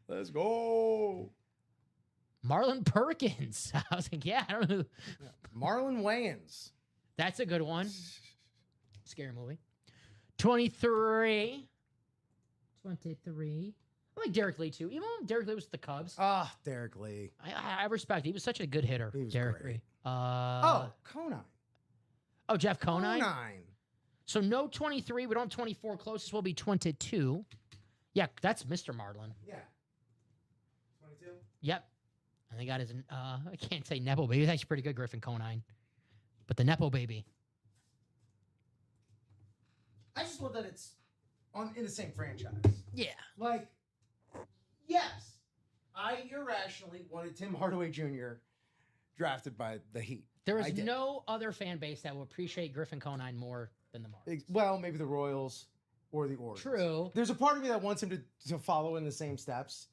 C: Let's go.
B: Marlon Perkins. I was like, yeah, I don't know.
C: Marlon Wayans.
B: That's a good one. Scary movie. 23. I like Derek Lee, too. Even when Derek Lee was with the Cubs.
C: Ah, Derek Lee.
B: I respect it. He was such a good hitter.
C: He was
B: Derek
C: great.
B: Lee.
C: Conine.
B: Oh, Jeff Conine?
C: Conine.
B: So no 23. We don't have 24. Closest will be 22. Yeah, that's Mr. Marlin.
C: Yeah. 22?
B: Yep. And they got his, I can't say Nepo Baby. It's actually pretty good, Griffin Conine. But the Nepo Baby.
C: I just love that it's in the same franchise.
B: Yeah.
C: Like, yes, I irrationally wanted Tim Hardaway Jr. drafted by the Heat.
B: There is no other fan base that will appreciate Griffin Conine more than the Marlins.
C: Well, maybe the Royals or the Orioles.
B: True.
C: There's a part of me that wants him to follow in the same steps.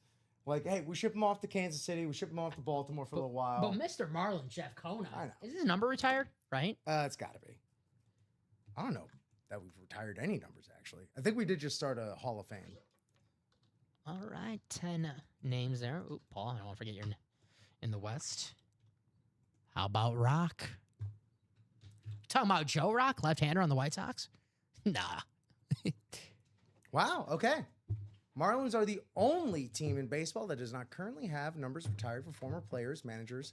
C: Like, hey, we ship him off to Kansas City. We ship him off to Baltimore for a little while.
B: But Mr. Marlin, Jeff Conine.
C: I know.
B: Is his number retired? Right?
C: It's got to be. I don't know that we've retired any numbers, actually. I think we did just start a Hall of Fame.
B: All right. 10 names there. Ooh, Paul, I don't want to forget you're in the West. How about Rock? Talking about Joe Rock, left-hander on the White Sox? Nah.
C: Wow. Okay. Marlins are the only team in baseball that does not currently have numbers retired for former players, managers,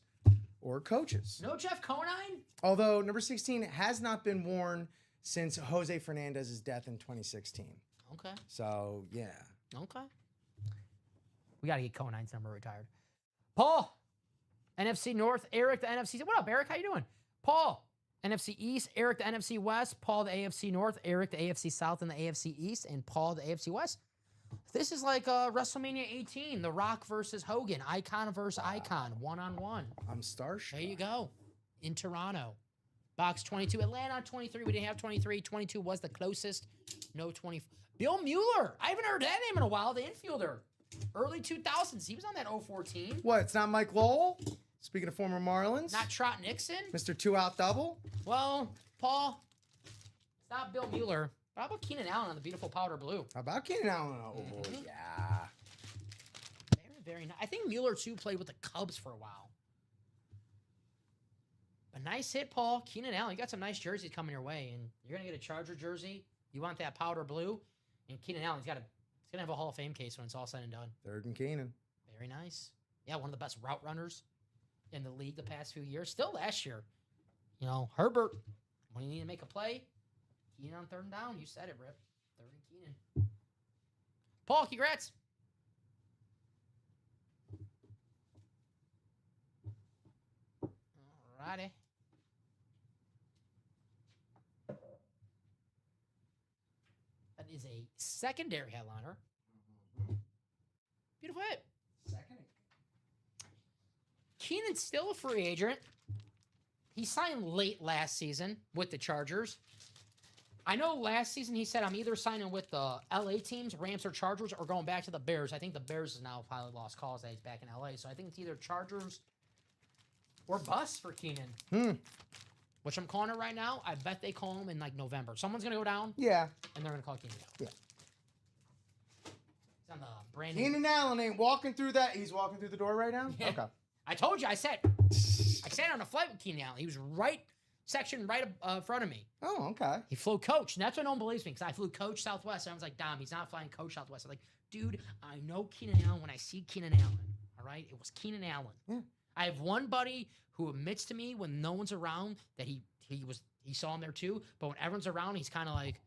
C: or coaches.
B: No Jeff Conine?
C: Although number 16 has not been worn since Jose Fernandez's death in 2016.
B: Okay.
C: So, yeah.
B: Okay. We got to get Conine's number retired. Paul, NFC North. Eric, the NFC. What up, Eric? How you doing? Paul, NFC East. Eric, the NFC West. Paul, the AFC North. Eric, the AFC South and the AFC East. And Paul, the AFC West. This is like WrestleMania 18, The Rock versus Hogan, icon versus icon, one-on-one.
C: I'm starstruck.
B: There you go. In Toronto. Box 22. Atlanta 23. We didn't have 23. 22 was the closest. No 20. Bill Mueller. I haven't heard that name in a while. The infielder. Early 2000s. He was on that 014.
C: What? It's not Mike Lowell? Speaking of former Marlins.
B: Not Trout Nixon.
C: Mr. Two-Out Double?
B: Well, Paul, it's not Bill Mueller. How about Keenan Allen on the beautiful powder blue?
C: How about Keenan Allen? Oh, yeah.
B: Very, very nice. I think Mueller, too, played with the Cubs for a while. A nice hit, Paul. Keenan Allen, you got some nice jerseys coming your way, and you're going to get a Charger jersey. You want that powder blue. And Keenan Allen, he's going to have a Hall of Fame case when it's all said and done.
C: Third and Keenan.
B: Very nice. Yeah, one of the best route runners in the league the past few years. Still last year. You know, Herbert, when you need to make a play, Keenan on third and down. You said it, Rip. Third and Keenan. Paul, congrats. All righty. That is a secondary headliner. Beautiful hit.
C: Second.
B: Keenan's still a free agent. He signed late last season with the Chargers. I know last season he said, I'm either signing with the LA teams, Rams or Chargers, or going back to the Bears. I think the Bears has now finally lost calls that he's back in LA. So I think it's either Chargers or bust for Keenan. Which I'm calling it right now. I bet they call him in like November. Someone's going to go down.
C: Yeah.
B: And they're going to call Keenan out.
C: Yeah.
B: He's on the brand new.
C: Keenan Allen ain't walking through that. He's walking through the door right now?
B: Yeah.
C: Okay.
B: I told you, I sat on a flight with Keenan Allen. He was section right in front of me.
C: Oh, okay.
B: He flew coach, and that's what no one believes me, because I flew coach Southwest. And I was like, Dom, he's not flying coach Southwest. I'm like, dude, I know Keenan Allen when I see Keenan Allen. All right? It was Keenan Allen.
C: Yeah.
B: I have one buddy who admits to me when no one's around that he saw him there too, but when everyone's around, he's kind of like,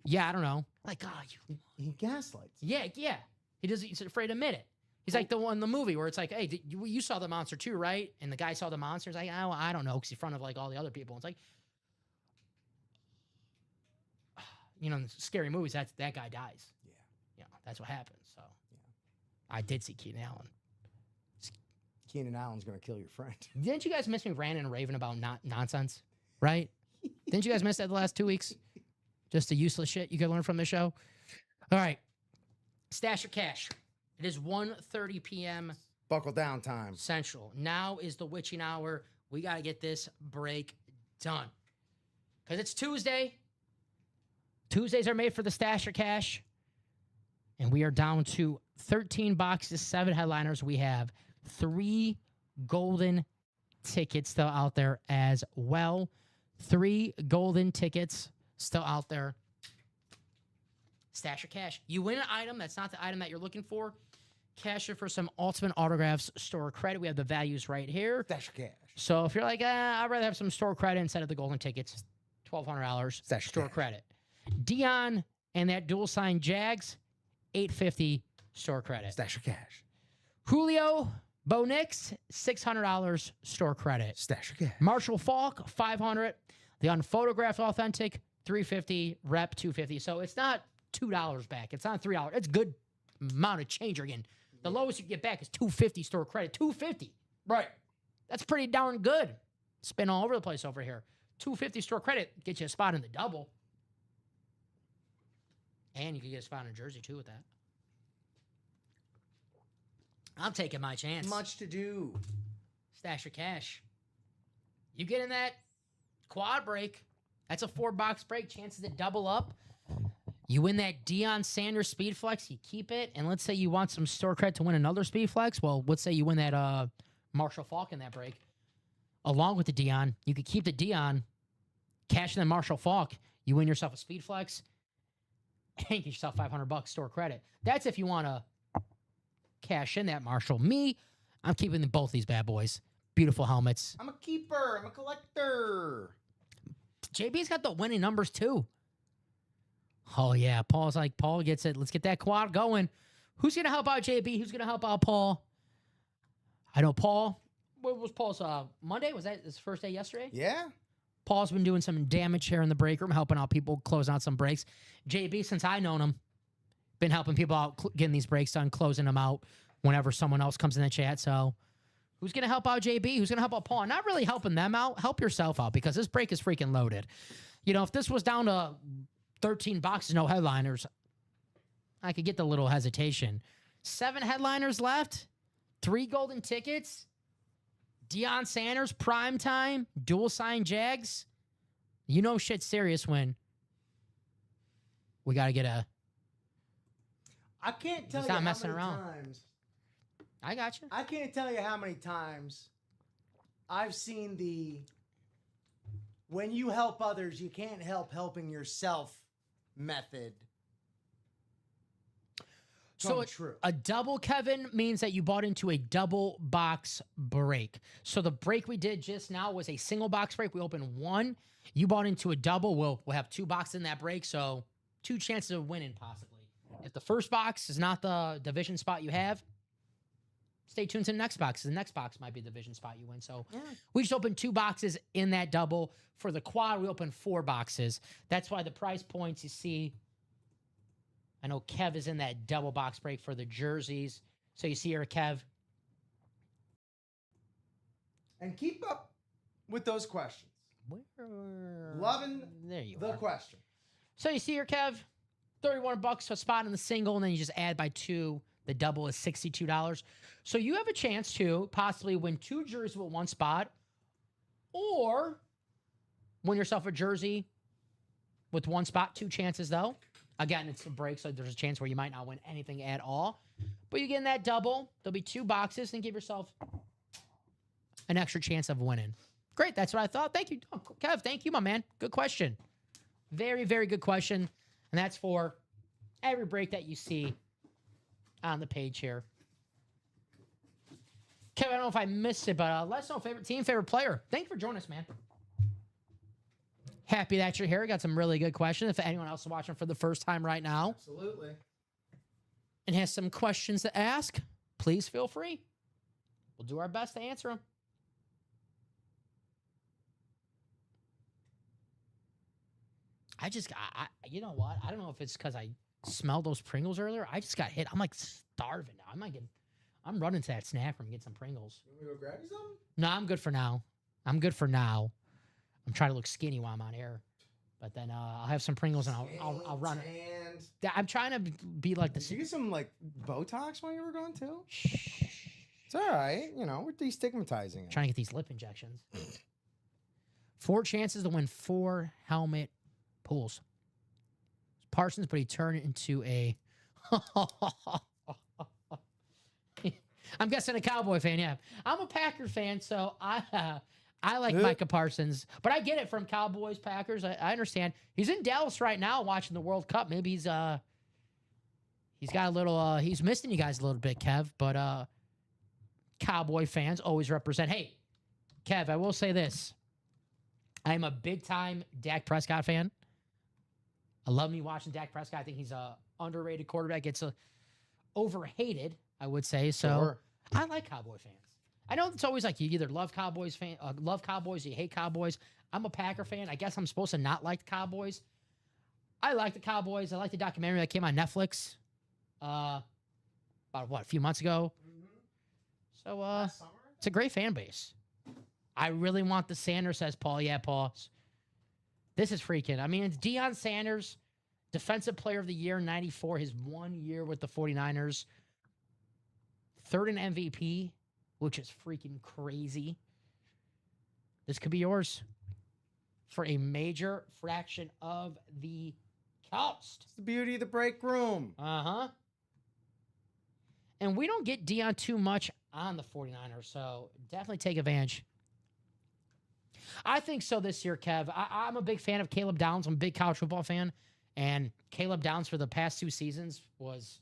B: yeah, I don't know. Like, God,
C: He gaslights.
B: yeah. He's afraid to admit it. He's like the one in the movie where it's like, hey, you saw the monster too, right? And the guy saw the monster. He's like, oh, I don't know, because he's in front of like all the other people. And it's like, you know, in scary movies, that guy dies.
C: Yeah.
B: You know, that's what happens. So, yeah. I did see Keenan Allen.
C: Keenan Allen's going to kill your friend.
B: Didn't you guys miss me ranting and raving about nonsense? Right? Didn't you guys miss that the last 2 weeks? Just the useless shit you could learn from the show. All right. Stash or cash. It is 1:30 p.m.
C: Buckle down time.
B: Central. Now is the witching hour. We got to get this break done. Because it's Tuesday. Tuesdays are made for the stash or cash. And we are down to 13 boxes, 7 headliners. We have 3 golden tickets still out there as well. 3 golden tickets still out there. Stash your cash. You win an item that's not the item that you're looking for. Cash it for some Ultimate Autographs store credit. We have the values right here.
C: Stash your cash.
B: So if you're like, I'd rather have some store credit instead of the golden tickets, $1,200
C: Stash your
B: store
C: cash.
B: credit. Deion and that dual sign Jags, $850 store credit.
C: Stash your cash.
B: Julio, Bo Nix, $600 store credit.
C: Stash your cash.
B: Marshall Faulk, $500. The unphotographed authentic, $350. Rep, $250. So it's not $2 back. It's not $3. It's good amount of change you're getting. The lowest you get back is $250 store credit. $250.
C: Right.
B: That's pretty darn good. Spin all over the place over here. $250 store credit gets you a spot in the double. And you can get a spot in a jersey too with that. I'm taking my chance.
C: Much to do.
B: Stash your cash. You get in that quad break. That's a 4-box break. Chances to double up. You win that Deion Sanders Speed Flex. You keep it. And let's say you want some store credit to win another Speed Flex. Well, let's say you win that Marshall Faulk in that break. Along with the Deion. You could keep the Deion. Cash in the Marshall Faulk. You win yourself a Speed Flex. And get yourself $500 store credit. That's if you want to cash in that Marshall. Me, I'm keeping both these bad boys. Beautiful helmets.
C: I'm a keeper. I'm a collector.
B: JB's got the winning numbers too. Oh yeah, Paul's like, Paul gets it. Let's get that quad going. Who's gonna help out JB? Who's gonna help out Paul? I know Paul. What was Paul's Monday? Was that his first day yesterday?
C: Yeah.
B: Paul's been doing some damage here in the break room, helping out people, closing out some breaks. JB, since I known him, been helping people out, getting these breaks done, closing them out whenever someone else comes in the chat. So who's going to help out JB? Who's going to help out Paul? Not really helping them out. Help yourself out because this break is freaking loaded. You know, if this was down to 13 boxes, no headliners, I could get the little hesitation. 7 headliners left, 3 golden tickets. Deion Sanders, prime time, dual sign Jags. You know shit's serious when we got to get a...
C: I can't tell
B: He's
C: you
B: not
C: how
B: messing
C: many
B: around.
C: times.
B: I got you.
C: I can't tell you how many times I've seen the when you help others, you can't help helping yourself method.
B: So
C: True.
B: a double, Kevin, means that you bought into a double box break. So the break we did just now was a single box break. We opened 1. You bought into a double. We'll have 2 boxes in that break. So 2 chances of winning possibly. If the first box is not the division spot you have, stay tuned to the next box. The next box might be the division spot you win. So we just opened 2 boxes in that double. For the quad, we opened 4 boxes. That's why the price points you see. I know Kev is in that double box break for the jerseys. So you see here, Kev.
C: And keep up with those questions.
B: Where?
C: Loving
B: there you
C: the
B: are.
C: question.
B: So you see here, Kev, $31 for a spot in the single, and then you just add by 2. The double is $62. So you have a chance to possibly win 2 jerseys with 1 spot, or win yourself a jersey with 1 spot. 2 chances though. Again, it's a break, so there's a chance where you might not win anything at all. But you get in that double. There'll be 2 boxes, and give yourself an extra chance of winning. Great, that's what I thought. Thank you, Kev. Thank you, my man. Good question. Very, very good question. And that's for every break that you see on the page here. Kevin, I don't know if I missed it, but let us know favorite team, favorite player. Thank you for joining us, man. Happy that you're here. Got some really good questions. If anyone else is watching for the first time right now
C: Absolutely.
B: and has some questions to ask, please feel free. We'll do our best to answer them. You know what? I don't know if it's because I smelled those Pringles earlier. I just got hit. I'm like starving now. I'm running to that snack room and get some Pringles.
C: You want me to go grab you some?
B: No, I'm good for now. I'm trying to look skinny while I'm on air. But then I'll have some Pringles and I'll run it.
C: And
B: I'm trying to be like
C: did you get some like Botox while you were gone too?
B: Shh.
C: It's all right. You know, we're destigmatizing it.
B: Trying to get these lip injections. 4 chances to win 4 helmet pools. Parsons, but he turned it into a... I'm guessing a Cowboy fan, yeah. I'm a Packer fan, so I like Micah Parsons. But I get it from Cowboys, Packers. I understand. He's in Dallas right now watching the World Cup. Maybe he's got a little he's missing you guys a little bit, Kev. But Cowboy fans always represent. Hey, Kev, I will say this. I'm a big-time Dak Prescott fan. I love me watching Dak Prescott. I think he's a underrated quarterback. It's overhated, I would say. So
C: Sure.
B: I like Cowboy fans. I know it's always like you either love Cowboys, or you hate Cowboys. I'm a Packer fan. I guess I'm supposed to not like the Cowboys. I like the Cowboys. I like the documentary that came on Netflix about, a few months ago. So it's a great fan base. I really want the Sanders, says Paul. Yeah, Paul. This is freaking. I mean, it's Deion Sanders, Defensive Player of the Year, 94, his 1 year with the 49ers. Third in MVP, which is freaking crazy. This could be yours for a major fraction of the cost.
C: It's the beauty of the break room.
B: Uh-huh. And we don't get Deion too much on the 49ers, so definitely take advantage. I think so this year, Kev. I'm a big fan of Caleb Downs. I'm a big college football fan. And Caleb Downs for the past 2 seasons was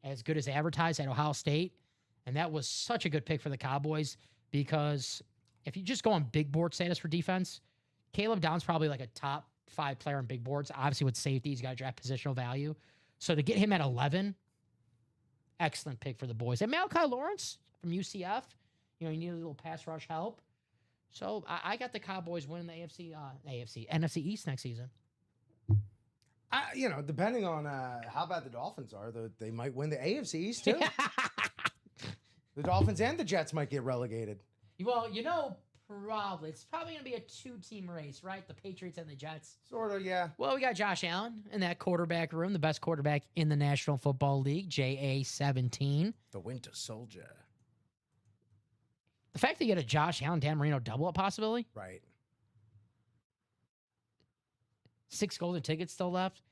B: as good as advertised at Ohio State. And that was such a good pick for the Cowboys because if you just go on big board status for defense, Caleb Downs probably like a top 5 player on big boards. Obviously with safety, he's got to draft positional value. So to get him at 11, excellent pick for the boys. And Malachi Lawrence from UCF, you need a little pass rush help. So I got the Cowboys winning the NFC East next season.
C: Depending on how bad the Dolphins are, they might win the AFC East too. The Dolphins and the Jets might get relegated.
B: Well, probably. It's probably going to be a 2-team race, right? The Patriots and the Jets.
C: Sort of, yeah.
B: Well, we got Josh Allen in that quarterback room, the best quarterback in the National Football League, JA-17.
C: The Winter Soldier.
B: The fact that you get a Josh Allen, Dan Marino double-up possibility.
C: Right.
B: 6 golden tickets still left.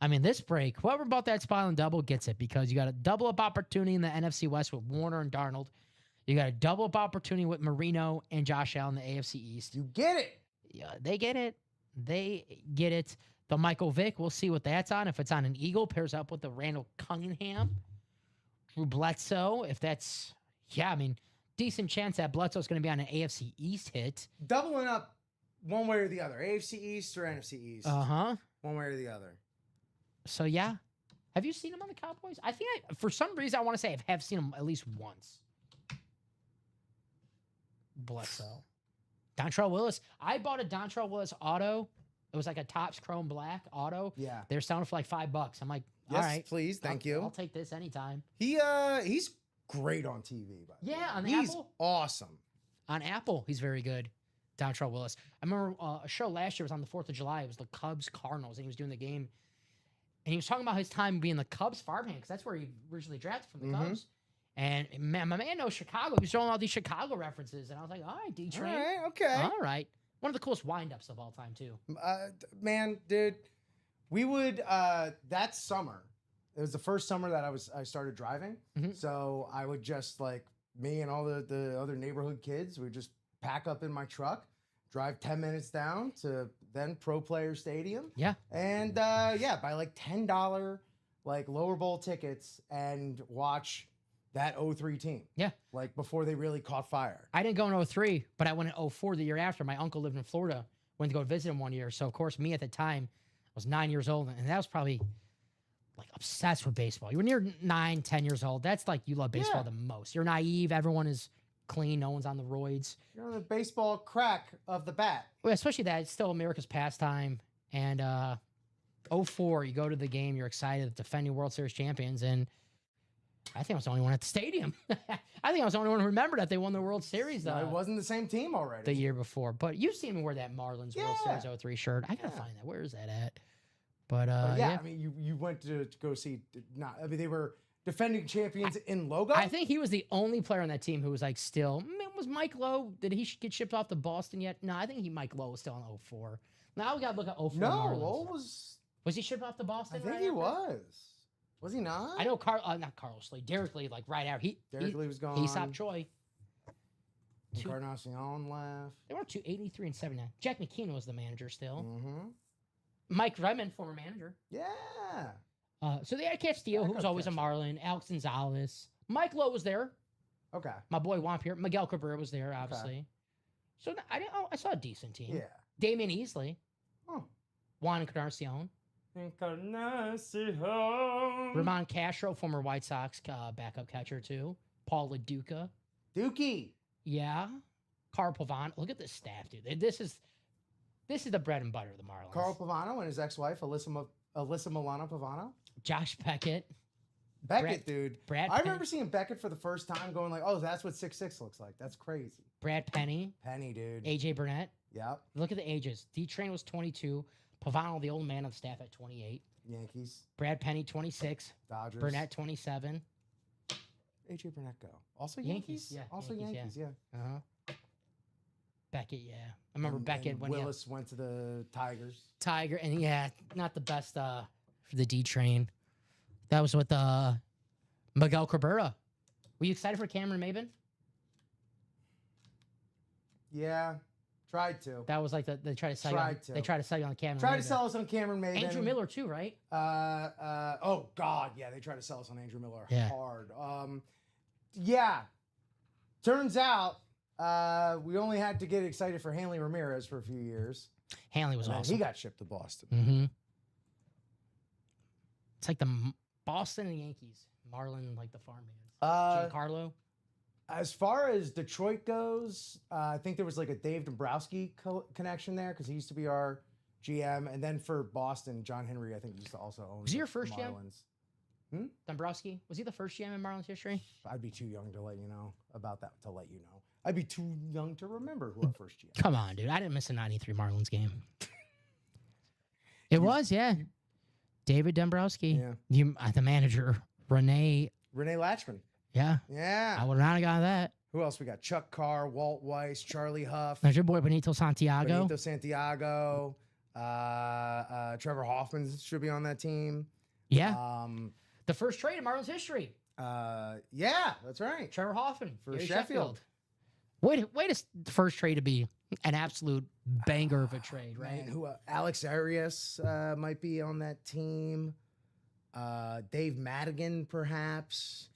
B: I mean, this break, whoever bought that spot on double gets it because you got a double-up opportunity in the NFC West with Warner and Darnold. You got a double-up opportunity with Marino and Josh Allen in the AFC East.
C: You get it.
B: Yeah, they get it. They get it. The Michael Vick, we'll see what that's on. If it's on an Eagle, pairs up with the Randall Cunningham. Drew Bledsoe, if that's, decent chance that Bledsoe's going to be on an AFC East hit.
C: Doubling up one way or the other. AFC East or NFC East.
B: Uh-huh.
C: One way or the other.
B: So, yeah. Have you seen him on the Cowboys? I think, for some reason, I want to say I have seen him at least once. Bledsoe. Dontrell Willis. I bought a Dontrell Willis auto. It was like a Topps Chrome Black auto.
C: Yeah.
B: They're selling for like $5. I'm like,
C: yes,
B: all right.
C: Please. Thank you.
B: I'll take this anytime.
C: He's great on TV. By the way.
B: On
C: he's
B: Apple.
C: Awesome.
B: On Apple, he's very good. Dontrell Willis. I remember a show last year was on the 4th of July. It was the Cubs Cardinals, and he was doing the game. And he was talking about his time being the Cubs farmhand because that's where he originally drafted from the Cubs. And man, my man knows Chicago. He was throwing all these Chicago references, and I was like, all right, D-Train.
C: All right, okay.
B: All right. One of the coolest wind-ups of all time, too.
C: Man, dude, we would, that summer, it was the first summer that I started driving. So I would just, me and all the other neighborhood kids, we would just pack up in my truck, drive 10 minutes down to then Pro Player Stadium.
B: Yeah.
C: And, buy $10, lower bowl tickets and watch that 03 team. Yeah. Before they really caught fire.
B: I didn't go in 03, but I went in 04 the year after. My uncle lived in Florida. Went to go visit him one year. So, of course, me at the time was 9 years old. And that was probably, obsessed with baseball. You were near 9, 10 years old. That's you love baseball the most. You're naive. Everyone is clean. No one's on the roids.
C: You're on the baseball crack of the bat.
B: Well, especially that. It's still America's pastime. And 04, you go to the game. You're excited. Defending World Series champions. And I think I was the only one at the stadium. I think I was the only one who remembered that they won the World Series.
C: It wasn't the same team already.
B: The year before. But you've seen me wear that Marlins World Series 03 shirt. I got to find that. Where is that at? But,
C: I mean, you went to go see, they were defending champions in logo.
B: I think he was the only player on that team who was still, was Mike Lowe, did he get shipped off to Boston yet? No, I think Mike Lowe was still in 04. Now we got to look at 04 Marlins.
C: Lowe was.
B: Was he shipped off to Boston?
C: I think he was. Was he not?
B: I know not Carlos Lee. Derek Lee, like right out.
C: Derek Lee was gone.
B: He stopped Troy.
C: Encarnacion left.
B: They were 283 and 79. Jack McKeon was the manager still.
C: Mm-hmm.
B: Mike Redmond, former manager.
C: Yeah.
B: So they had Castillo, who was always a Marlin. Alex Gonzalez. Mike Lowe was there.
C: Okay.
B: My boy Wampier. Miguel Cabrera was there, obviously. So I saw a decent team.
C: Yeah.
B: Damian Easley.
C: Oh.
B: Juan Encarnacion. Ramon Castro, former White Sox backup catcher, too. Paul LaDuca.
C: Dookie.
B: Yeah. Carl Pavano. Look at this staff, dude. This is the bread and butter of the Marlins.
C: Carl Pavano and his ex-wife, Alyssa Milano Pavano.
B: Josh Beckett.
C: Dude. I remember seeing Beckett for the first time going like, oh, that's what 6'6" looks like. That's crazy.
B: Brad Penny.
C: Dude.
B: AJ Burnett.
C: Yep.
B: Look at the ages. D-Train was 22. Pavano, the old man on the staff, at 28.
C: Yankees.
B: Brad Penny, 26.
C: Dodgers.
B: Burnett, 27.
C: AJ Burnett go. Also Yankees?
B: Yeah.
C: Also Yankees, yeah.
B: Uh-huh. Beckett, yeah. I remember Beckett when
C: Willis went to the Tigers.
B: Tiger, and yeah, not the best for the D-Train. That was with Miguel Cabrera. Were you excited for Cameron Maben?
C: Yeah. Tried to.
B: That was like they tried to sell you on, they tried to sell you on Cameron
C: Tried
B: Maben.
C: to sell us on Cameron Maben.
B: Andrew Miller too, right?
C: Oh God, yeah, they tried to sell us on Andrew Miller hard. Yeah. Turns out we only had to get excited for Hanley Ramirez for a few years.
B: Hanley was awesome.
C: He got shipped to Boston.
B: Mm-hmm. It's like the Boston and Yankees. Marlin, like the farmhands. Giancarlo.
C: As far as Detroit goes, I think there was like a Dave Dombrowski connection there because he used to be our GM. And then for Boston, John Henry, I think, used to also own
B: Was he your first
C: Marlins.
B: GM? Dombrowski? Was he the first GM in Marlins history?
C: I'd be too young to let you know about that, to let you know. I'd be too young to remember who our first GM.
B: Come on, dude. I didn't miss a 93 Marlins game. It was, yeah. David Dombrowski.
C: Yeah.
B: The manager, Renee
C: Latchman.
B: Yeah.
C: Yeah.
B: I would not have got that.
C: Who else we got? Chuck Carr, Walt Weiss, Charlie Huff.
B: There's your boy Benito Santiago.
C: Trevor Hoffman should be on that team.
B: Yeah. The first trade in Marlins history.
C: Yeah, that's right.
B: Trevor Hoffman
C: for Sheffield.
B: Wait a first trade to be an absolute banger of a trade, right?
C: Man, who Alex Arias might be on that team. Dave Madigan, perhaps.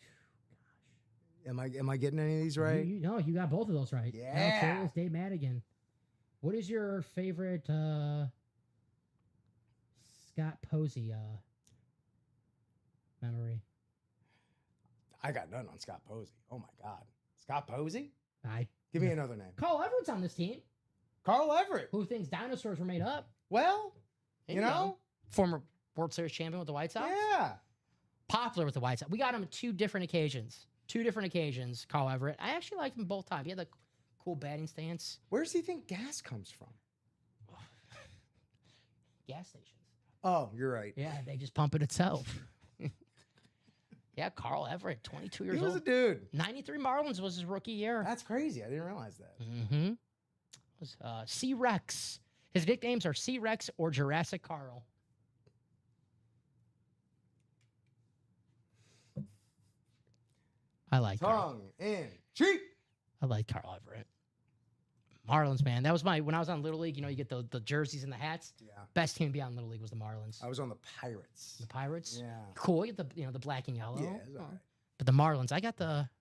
C: Am I getting any of these right?
B: No, you got both of those right.
C: Yeah.
B: Alex Arias, Dave Madigan. What is your favorite Scott Posey memory?
C: I got none on Scott Posey. Oh my God, Scott Posey.
B: Give
C: me another name.
B: Carl Everett's on this team.
C: Carl Everett.
B: Who thinks dinosaurs were made up?
C: Well, you know.
B: Former World Series champion with the White Sox.
C: Yeah.
B: Popular with the White Sox. We got him on two different occasions. Carl Everett. I actually liked him both times. He had the cool batting stance.
C: Where does he think gas comes from?
B: Gas stations.
C: Oh, you're right.
B: Yeah, they just pump it itself. Yeah, Carl Everett, 22 years old.
C: He was a dude.
B: 93 Marlins was his rookie year.
C: That's crazy. I didn't realize that.
B: Mm-hmm. Was C-Rex. His nicknames are C-Rex or Jurassic Carl. I like
C: Tongue in cheek.
B: I like Carl Everett. Marlins, man. That was when I was on Little League, you get the jerseys and the hats.
C: Yeah.
B: Best team to be on Little League was the Marlins.
C: I was on the Pirates.
B: The Pirates?
C: Yeah.
B: Cool. You get the black and yellow.
C: Yeah, it's all right.
B: But the Marlins,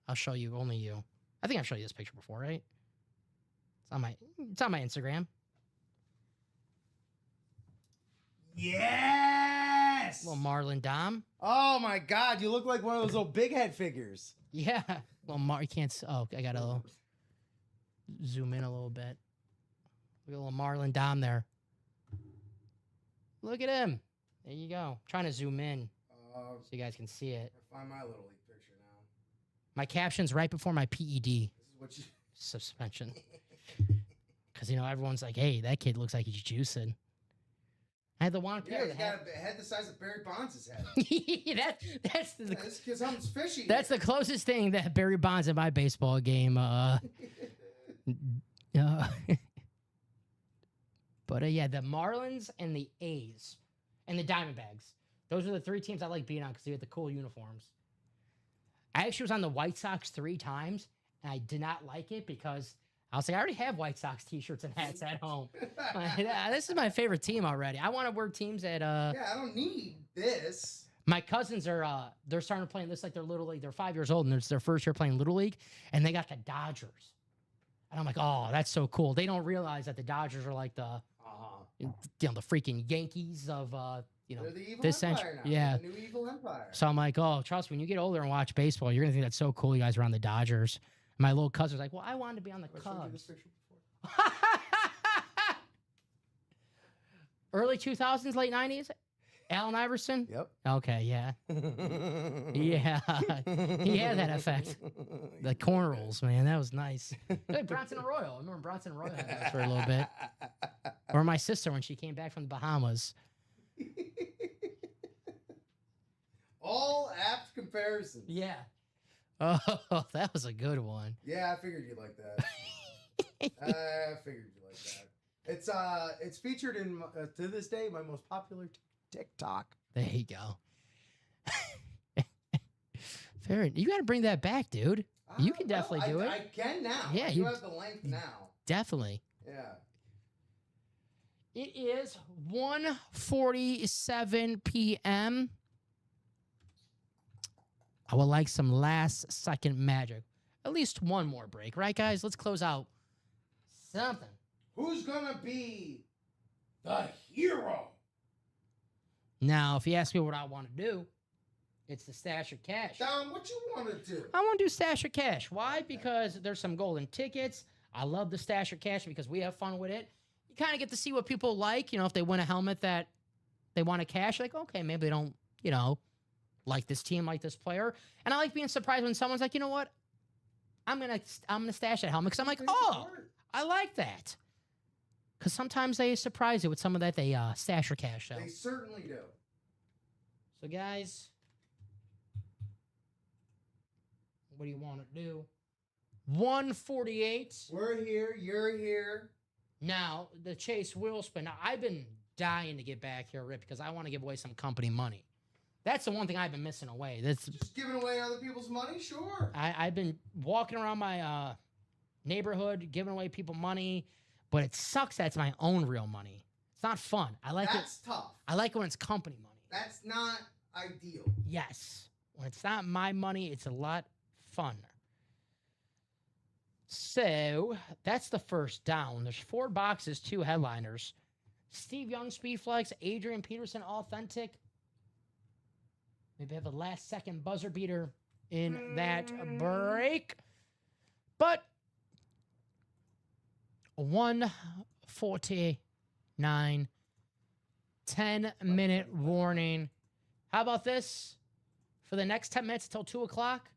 B: I'll show you, only you. I think I've shown you this picture before, right? It's on my Instagram.
C: Yes!
B: Little Marlin Dom.
C: Oh my God, you look like one of those little big head figures.
B: Yeah. Well, you can't. I got to zoom in a little bit. Look at a little Marlin Dom there. Look at him. There you go. Trying to zoom in so you guys can see it.
C: Find my Little League picture now.
B: My caption's right before my PED.
C: This is what you...
B: Suspension. Because, everyone's like, hey, that kid looks like he's juicing. I had the one
C: Yeah, he's got a head the size of Barry Bonds' head.
B: That's
C: because something's fishy.
B: That's the closest thing that Barry Bonds in my baseball game. But yeah, the Marlins and the A's and the Diamondbacks. Those are the 3 teams I like being on because they had the cool uniforms. I actually was on the White Sox 3 times, and I did not like it because I was like, I already have White Sox T-shirts and hats at home. Like, this is my favorite team already. I want to wear teams that
C: Yeah, I don't need this.
B: my cousins are they're starting to play this like they're Little League. They're 5 years old, and it's their first year playing Little League, and they got the Dodgers. And I'm like, oh, that's so cool. They don't realize that the Dodgers are like the the freaking Yankees of
C: They're the evil
B: this
C: empire
B: century.
C: now.
B: Yeah.
C: The new evil empire.
B: So I'm like, oh, trust me, when you get older and watch baseball, you're gonna think that's so cool. You guys are on the Dodgers. My little cousin's like, well, I wanted to be on the
C: Have I showed you this
B: Cubs.
C: picture before?
B: Early 2000s, late 90s. Allen Iverson.
C: Yep.
B: Okay, yeah, yeah. He had that effect. The corn rolls, man, that was nice. Like Bronson Arroyo. I remember Bronson Arroyo had those for a little bit. Or my sister when she came back from the Bahamas.
C: All apt comparisons.
B: Yeah. Oh, that was a good one.
C: Yeah, I figured you'd like that. I figured you'd like that. It's featured in to this day my most popular TikTok.
B: There you go. Fair. You got to bring that back, dude. You can definitely do it.
C: I can now.
B: Yeah,
C: you
B: you
C: have the length now.
B: Definitely.
C: Yeah.
B: It is 1:47 p.m. I would like some last second magic. At least one more break, right, guys? Let's close out something.
C: Who's gonna be the hero?
B: Now, if you ask me what I want to do, it's the stash of cash.
C: Dom, what you want to do?
B: I want to do stash of cash. Why? Because there's some golden tickets. I love the stash of cash because we have fun with it. You kind of get to see what people like. If they win a helmet that they want to cash, like, okay, maybe they don't, like this team, like this player. And I like being surprised when someone's like, you know what? I'm gonna stash that helmet because I'm like, oh, I like that. Because sometimes they surprise you with some of that they stash or cash out.
C: They certainly do.
B: So, guys, what do you want to do? 148.
C: We're here. You're here.
B: Now, the Chase wheel spin. Now, I've been dying to get back here, Rip, because I want to give away some company money. That's the one thing I've been missing away.
C: Just giving away other people's money? Sure.
B: I've been walking around my neighborhood, giving away people money, but it sucks that it's my own real money. It's not fun.
C: That's tough.
B: I like it when it's company money.
C: That's not ideal.
B: Yes. When it's not my money, it's a lot funner. So, that's the first down. There's 4 boxes, 2 headliners. Steve Young, Speedflex, Adrian Peterson, Authentic. Maybe have a last-second buzzer beater in that break. But 1:49, 10-minute warning. How about this? For the next 10 minutes until 2 o'clock,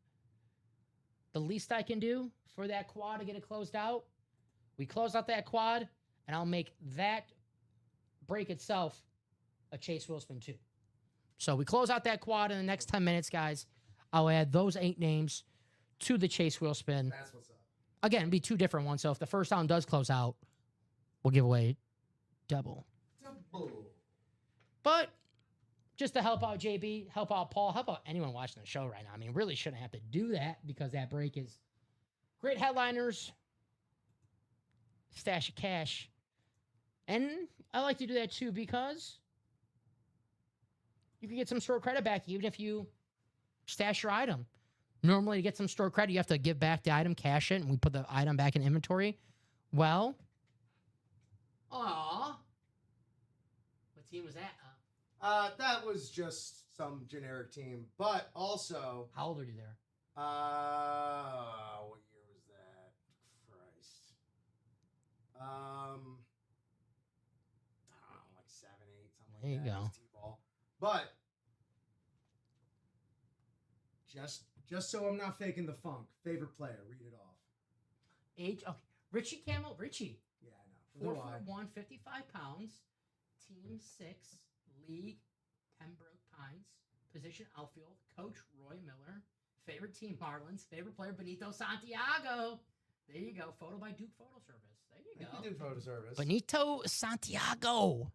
B: the least I can do for that quad to get it closed out, we close out that quad, and I'll make that break itself a Chase Wilson 2. So we close out that quad in the next 10 minutes, guys. I'll add those 8 names to the Chase wheel spin.
C: That's what's up.
B: Again, it'll be 2 different ones. So if the first down does close out, we'll give away double. But just to help out JB, help out Paul, help out anyone watching the show right now. I mean, really shouldn't have to do that because that break is great headliners, stash of cash. And I like to do that too because you can get some store credit back even if you stash your item. Normally, to get some store credit, you have to give back the item, cash it, and we put the item back in inventory. Well, what team was that?
C: That was just some generic team, but also.
B: How old are you there?
C: What year was that? Christ. I don't know, like 7, 8, something like that.
B: There you go.
C: T-ball. But just so I'm not faking the funk, favorite player, read it off.
B: Age, okay. Richie Camel, Richie.
C: Yeah, I know.
B: 4'1", 55 pounds. Team 6, League, Pembroke Pines. Position outfield, Coach Roy Miller. Favorite team, Marlins. Favorite player, Benito Santiago. There you go. Photo by Duke Photo Service. There you go.
C: Thank you, Duke Photo Service.
B: Benito Santiago.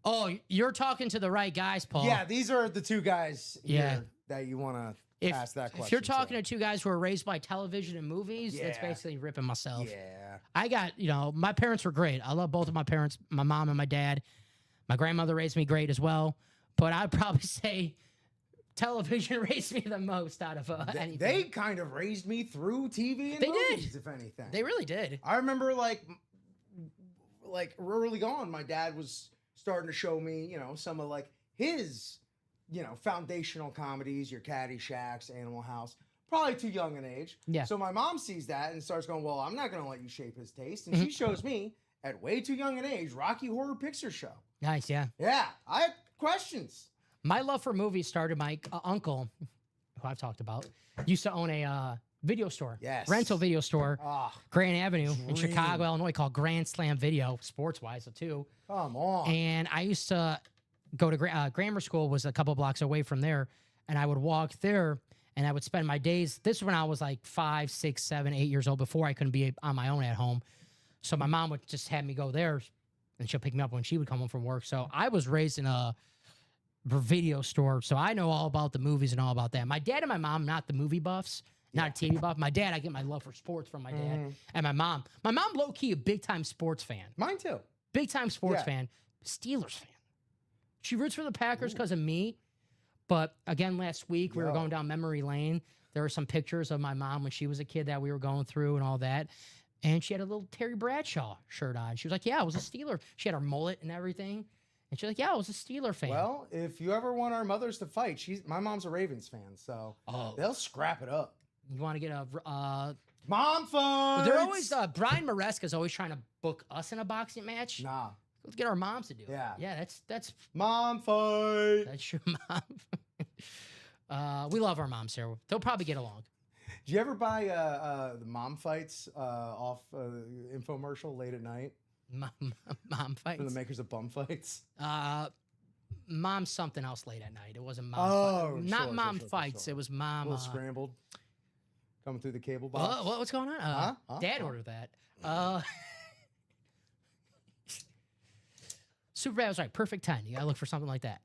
B: Oh, you're talking to the right guys, Paul.
C: Yeah, these are the two guys here that you want to ask that question.
B: If you're talking to two guys who are raised by television and movies, that's basically ripping myself.
C: Yeah.
B: I got, my parents were great. I love both of my parents, my mom and my dad. My grandmother raised me great as well. But I'd probably say television raised me the most out of anything.
C: They kind of raised me through TV and movies, if anything.
B: They really did.
C: I remember like early on, my dad was starting to show me, some of like his, foundational comedies, your Caddyshack, Animal House. Probably too young an age.
B: Yeah.
C: So my mom sees that and starts going, well, I'm not going to let you shape his taste. And she shows me, at way too young an age, Rocky Horror Picture Show.
B: Nice, yeah.
C: Yeah. I had questions.
B: My love for movies started, my uncle, who I've talked about, used to own a video store.
C: Yes.
B: Rental video store. Grand Avenue in
C: dream.
B: Chicago, Illinois, called Grand Slam Video, sports-wise, too.
C: Come on.
B: And I used to go to grammar school, was a couple blocks away from there, and I would walk there, and I would spend my days. This was when I was like 5, 6, 7, 8 years old, before I couldn't be on my own at home. So my mom would just have me go there, and she'll pick me up when she would come home from work. So I was raised in a video store, so I know all about the movies and all about that. My dad and my mom, not the movie buffs, not a TV buff. My dad, I get my love for sports from my dad. And my mom, low-key a big-time sports fan.
C: Mine too.
B: Big-time sports fan. Steelers fan. She roots for the Packers because of me. But again, last week, we were going down memory lane. There were some pictures of my mom when she was a kid that we were going through and all that. And she had a little Terry Bradshaw shirt on. She was like, yeah, I was a Steeler. She had her mullet and everything. And she's like, yeah, I was a Steeler fan.
C: Well, if you ever want our mothers to fight, my mom's a Ravens fan, so they'll scrap it up.
B: You want to get a...
C: Mom fights!
B: They're always... Brian Maresca's always trying to book us in a boxing match.
C: Nah.
B: Let's get our moms to do it. Yeah, that's...
C: Mom fight!
B: That's your mom. We love our moms here. They'll probably get along.
C: Do you ever buy the mom fights off infomercial late at night?
B: Mom fights?
C: From the makers of Bum Fights?
B: Mom's something else late at night. It wasn't mom fights. Not mom fights.
C: Sure.
B: It was mom...
C: A little scrambled. Coming through the cable box.
B: What's going on? Dad ordered that. Super was right. Perfect 10. You gotta look for something like that.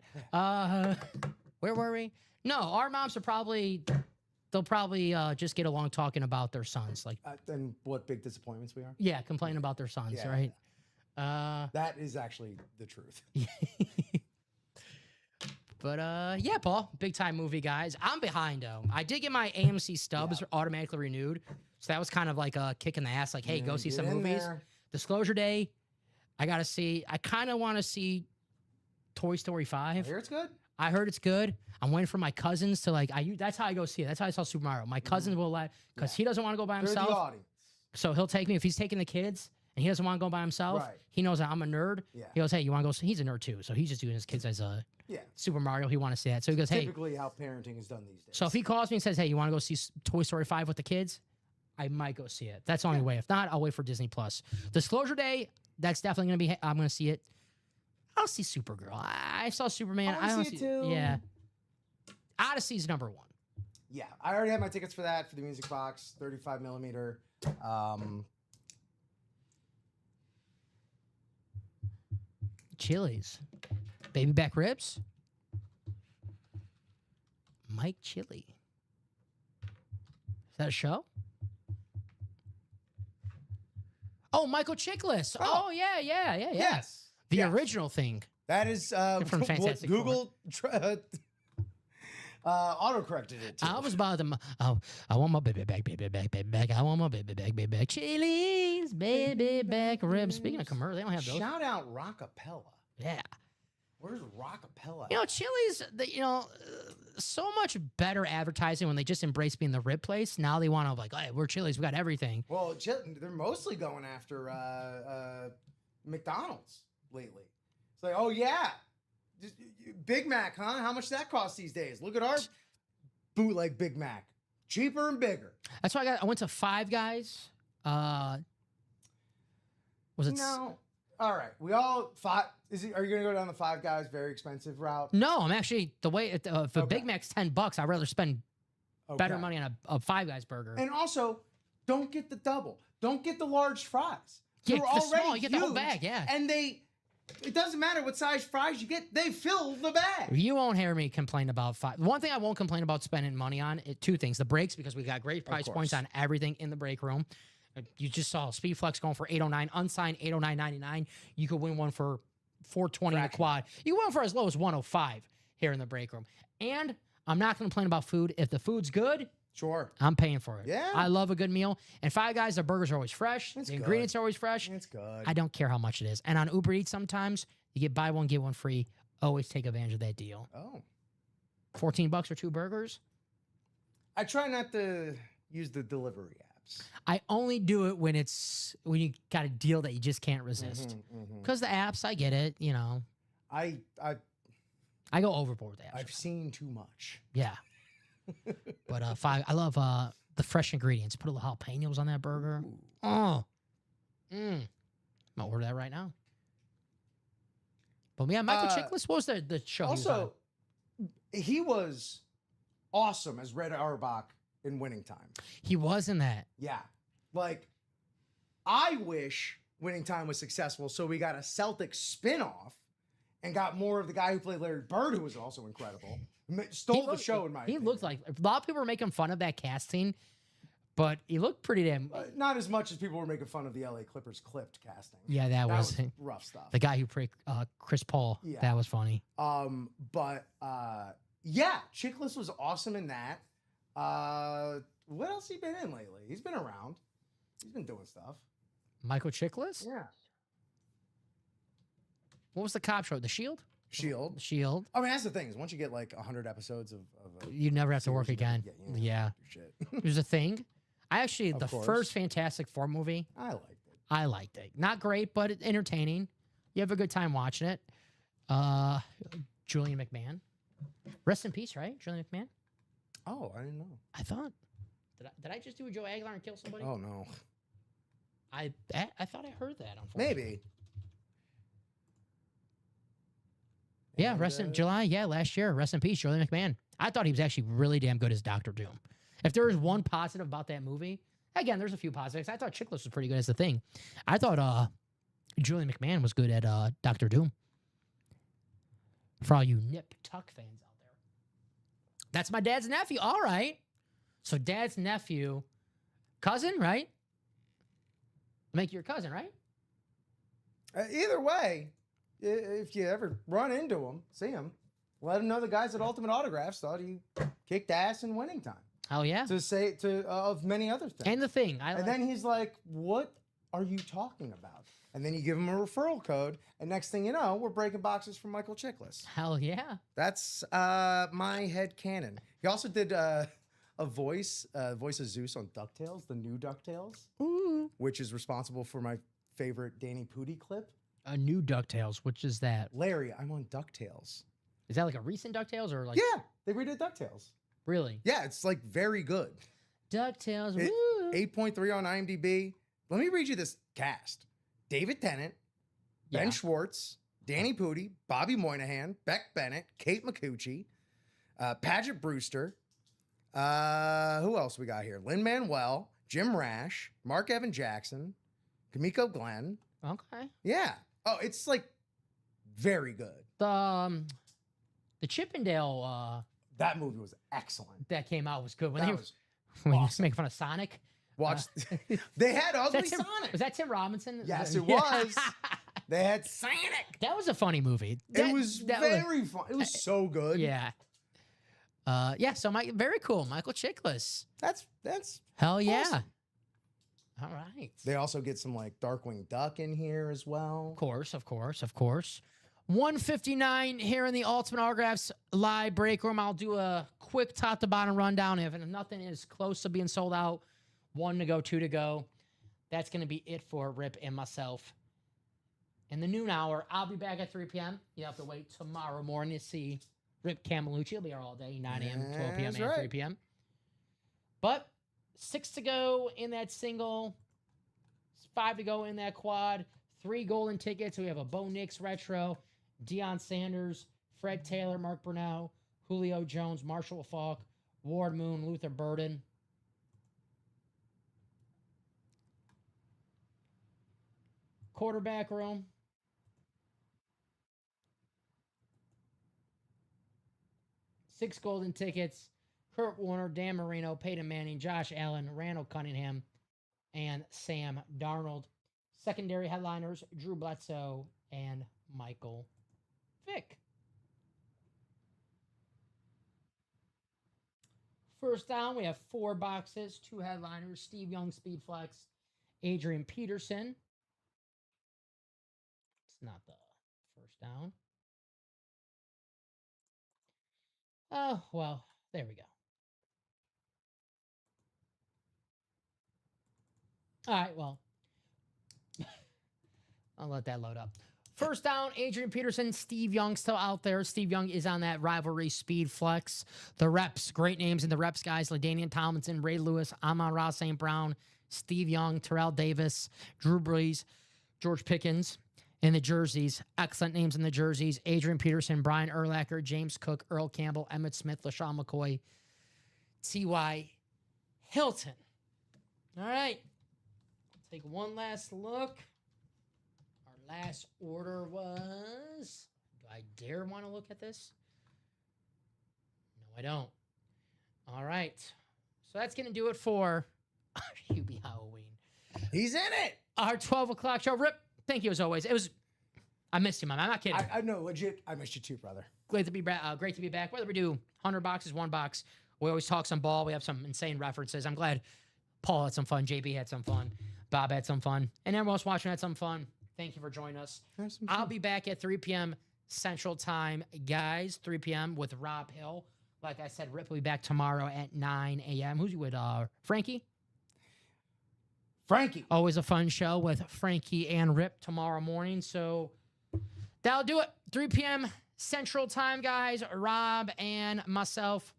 B: Where were we? No, our moms are probably... They'll probably just get along talking about their sons. Like,
C: and what big disappointments we are?
B: Yeah, complaining about their sons, right?
C: That is actually the truth.
B: But, yeah, Paul, big-time movie, guys. I'm behind, though. I did get my AMC stubs automatically renewed, so that was kind of like a kick in the ass, like, hey, go see some movies. There. Disclosure Day, I got to see. I kind of want to see Toy Story 5.
C: I hear it's good.
B: I heard it's good. I'm waiting for my cousins to, like, that's how I go see it. That's how I saw Super Mario. My cousins will let, because he doesn't want to go by himself.
C: They're the audience.
B: So he'll take me. If he's taking the kids and he doesn't want to go by himself, he knows that I'm a nerd. He goes, hey, you want to go? He's a nerd, too. So he's just doing his kids as a Super Mario. He wants to see that. So he goes, hey.
C: Typically how parenting is done these days.
B: So if he calls me and says, hey, you want to go see Toy Story 5 with the kids? I might go see it. That's the only way. If not, I'll wait for Disney+. Disclosure Day, that's definitely going to be, I'm going to see it. I'll see Supergirl. I saw Superman.
C: I see it too.
B: Yeah. Odyssey's number 1.
C: Yeah, I already have my tickets for that, for the Music Box, 35 millimeter.
B: Chili's. Baby back ribs. Mike Chili. Is that a show? Oh, Michael Chiklis. Oh, yeah.
C: Yes.
B: The original thing.
C: That is
B: from Fantastic
C: Google autocorrected it too.
B: I was about to. Oh, I want my baby back. I want my baby back. Chili's baby back ribs. Speaking of commercials, they don't have those.
C: Shout out Rockapella.
B: Yeah.
C: Where's Rockapella?
B: Chili's, so much better advertising when they just embrace being the rib place. Now they want to like, hey, we're Chili's. We got everything.
C: Well, they're mostly going after McDonald's lately. It's like, oh yeah, Big Mac, huh? How much that cost these days? Look at our bootleg Big Mac, cheaper and bigger.
B: That's why I went to Five Guys. Was it?
C: No. All right, we all thought. Are you gonna go down the Five Guys very expensive route?
B: No, I'm actually the way. If a Big Mac's $10, I'd rather spend better money on a Five Guys burger.
C: And also, don't get the double. Don't get the large fries.
B: Yeah,
C: They're already
B: small. You get the whole
C: huge,
B: bag. Yeah,
C: and It doesn't matter what size fries you get; they fill the bag.
B: You won't hear me complain about five. One thing I won't complain about spending money on, two things. The breaks, because we got great price points on everything in the break room. You just saw Speed Flex going for $809, unsigned $809.99. You could win one for $420 in the quad. You can win for as low as $105 here in the break room. And I'm not going to complain about food. If the food's good,
C: sure,
B: I'm paying for it.
C: Yeah.
B: I love a good meal. And Five Guys, their burgers are always fresh. The ingredients are always fresh.
C: It's good.
B: I don't care how much it is. And on Uber Eats, sometimes you get buy one, get one free. Always take advantage of that deal.
C: Oh.
B: $14 for 2 burgers.
C: I try not to use the delivery apps.
B: I only do it when you got a deal that you just can't resist. Because the apps, I get it, you know.
C: I
B: go overboard with the apps.
C: I've seen too much.
B: Yeah. But I love the fresh ingredients. Put a little jalapenos on that burger.
C: Ooh.
B: Oh. I'm gonna order that right now. But yeah, Michael Chiklis, what was the show?
C: Also, he was awesome as Red Auerbach in Winning Time.
B: He was in that.
C: Yeah. Like, I wish Winning Time was successful, so we got a Celtics spinoff and got more of the guy who played Larry Bird, who was also incredible. Stole the show in my opinion.
B: He looked like, a lot of people were making fun of that casting, but he looked pretty damn.
C: Not as much as people were making fun of the LA Clippers clipped casting.
B: Yeah, that was
C: rough stuff.
B: The guy who played Chris Paul. Yeah. That was funny.
C: Yeah, Chiklis was awesome in that. What else has he been in lately? He's been around. He's been doing stuff.
B: Michael Chiklis?
C: Yeah.
B: What was the cop show? The Shield?
C: Shield.
B: Shield.
C: I mean, that's the thing is once you get like 100 episodes of
B: you never have to work again. Yeah.
C: Shit.
B: It was a thing. I actually, the first Fantastic Four movie,
C: I liked it.
B: Not great, but entertaining. You have a good time watching it. Julian McMahon. Rest in peace, right? Julian McMahon?
C: Oh, I didn't know.
B: I thought. Did I just do a Joe Aguilar and kill somebody?
C: Oh, no.
B: I thought I heard that, unfortunately.
C: Maybe.
B: Yeah, rest in July. Yeah, last year. Rest in peace, Julian McMahon. I thought he was actually really damn good as Dr. Doom. If there was one positive about that movie, again, there's a few positives. I thought Chiklis was pretty good as the Thing. I thought Julian McMahon was good at Dr. Doom. For all you Nip Tuck fans out there. That's my dad's nephew. All right. So dad's nephew, cousin, right? Make your cousin, right?
C: Either way, if you ever run into him, see him, let him know the guys at Ultimate Autographs thought he kicked ass in Winning Time.
B: Hell yeah.
C: Of many other things.
B: And the Thing.
C: Then he's like, what are you talking about? And then you give him a referral code, and next thing you know, we're breaking boxes from Michael Chiklis.
B: Hell yeah.
C: That's my head canon. He also did a voice of Zeus on DuckTales, the new DuckTales, which is responsible for my favorite Danny Pudi clip.
B: A new DuckTales, which is that?
C: Larry, I'm on DuckTales.
B: Is that like a recent DuckTales or like?
C: Yeah, they redid DuckTales.
B: Really?
C: Yeah, it's like very good.
B: DuckTales,
C: 8.3 on IMDb. Let me read you this cast. David Tennant, Ben Schwartz, Danny Pudi, Bobby Moynihan, Beck Bennett, Kate McCucci, Paget Brewster. Who else we got here? Lin-Manuel, Jim Rash, Mark Evan Jackson, Kamiko Glenn.
B: Okay.
C: Yeah. Oh, it's like very good.
B: The Chippendale
C: that movie was excellent.
B: That came out was good. When
C: that
B: they
C: was
B: when
C: awesome.
B: you used to make fun of Sonic.
C: Watch. They had ugly Sonic.
B: Was that Tim Robinson?
C: Yes, it was. They had Sonic.
B: That was a funny movie.
C: It was very fun. It was so good.
B: Yeah. Yeah. So very cool, Michael Chiklis.
C: That's
B: hell yeah.
C: awesome.
B: All right.
C: They also get some like Darkwing Duck in here as well.
B: Of course. 159 here in the Ultimate Autographs live break room. I'll do a quick top to bottom rundown. If nothing is close to being sold out, 1 to go, 2 to go. That's going to be it for Rip and myself. In the noon hour, I'll be back at 3 p.m. You have to wait tomorrow morning to see Rip Camelucci. He'll be here all day, 9 a.m., 12 p.m., and 3 p.m. But 6 to go in that single, 5 to go in that quad, 3 golden tickets. We have a Bo Nix retro, Deion Sanders, Fred Taylor, Mark Brunell, Julio Jones, Marshall Falk, Ward Moon, Luther Burden. Quarterback room. 6 golden tickets. Kurt Warner, Dan Marino, Peyton Manning, Josh Allen, Randall Cunningham, and Sam Darnold. Secondary headliners, Drew Bledsoe and Michael Vick. First down, we have 4 boxes, 2 headliners, Steve Young, Speed Flex, Adrian Peterson. It's not the first down. Oh, well, there we go. All right, well, I'll let that load up. First down, Adrian Peterson, Steve Young still out there. Steve Young is on that rivalry Speed Flex. The reps, great names in the reps, guys. LaDainian Tomlinson, Ray Lewis, Amon-Ra St. Brown, Steve Young, Terrell Davis, Drew Brees, George Pickens. In the jerseys, excellent names in the jerseys. Adrian Peterson, Brian Urlacher, James Cook, Earl Campbell, Emmitt Smith, LaShawn McCoy, T.Y. Hilton. All right. Take one last look. Our last order was... Do I dare want to look at this? No, I don't. All right. So that's going to do it for UB Halloween.
C: He's in it.
B: Our 12 o'clock show. Rip, thank you as always. I missed you, man. I'm not kidding.
C: I know, legit. I missed you too, brother.
B: Great to be back. Whether we do 100 boxes, 1 box, we always talk some ball. We have some insane references. I'm glad Paul had some fun. JB had some fun. Bob had some fun. And everyone else watching had some fun. Thank you for joining us. I'll be back at 3 p.m. Central Time, guys. 3 p.m. with Rob Hill. Like I said, Rip will be back tomorrow at 9 a.m. Who's you with? Frankie? Always a fun show with Frankie and Rip tomorrow morning. So that'll do it. 3 p.m. Central Time, guys. Rob and myself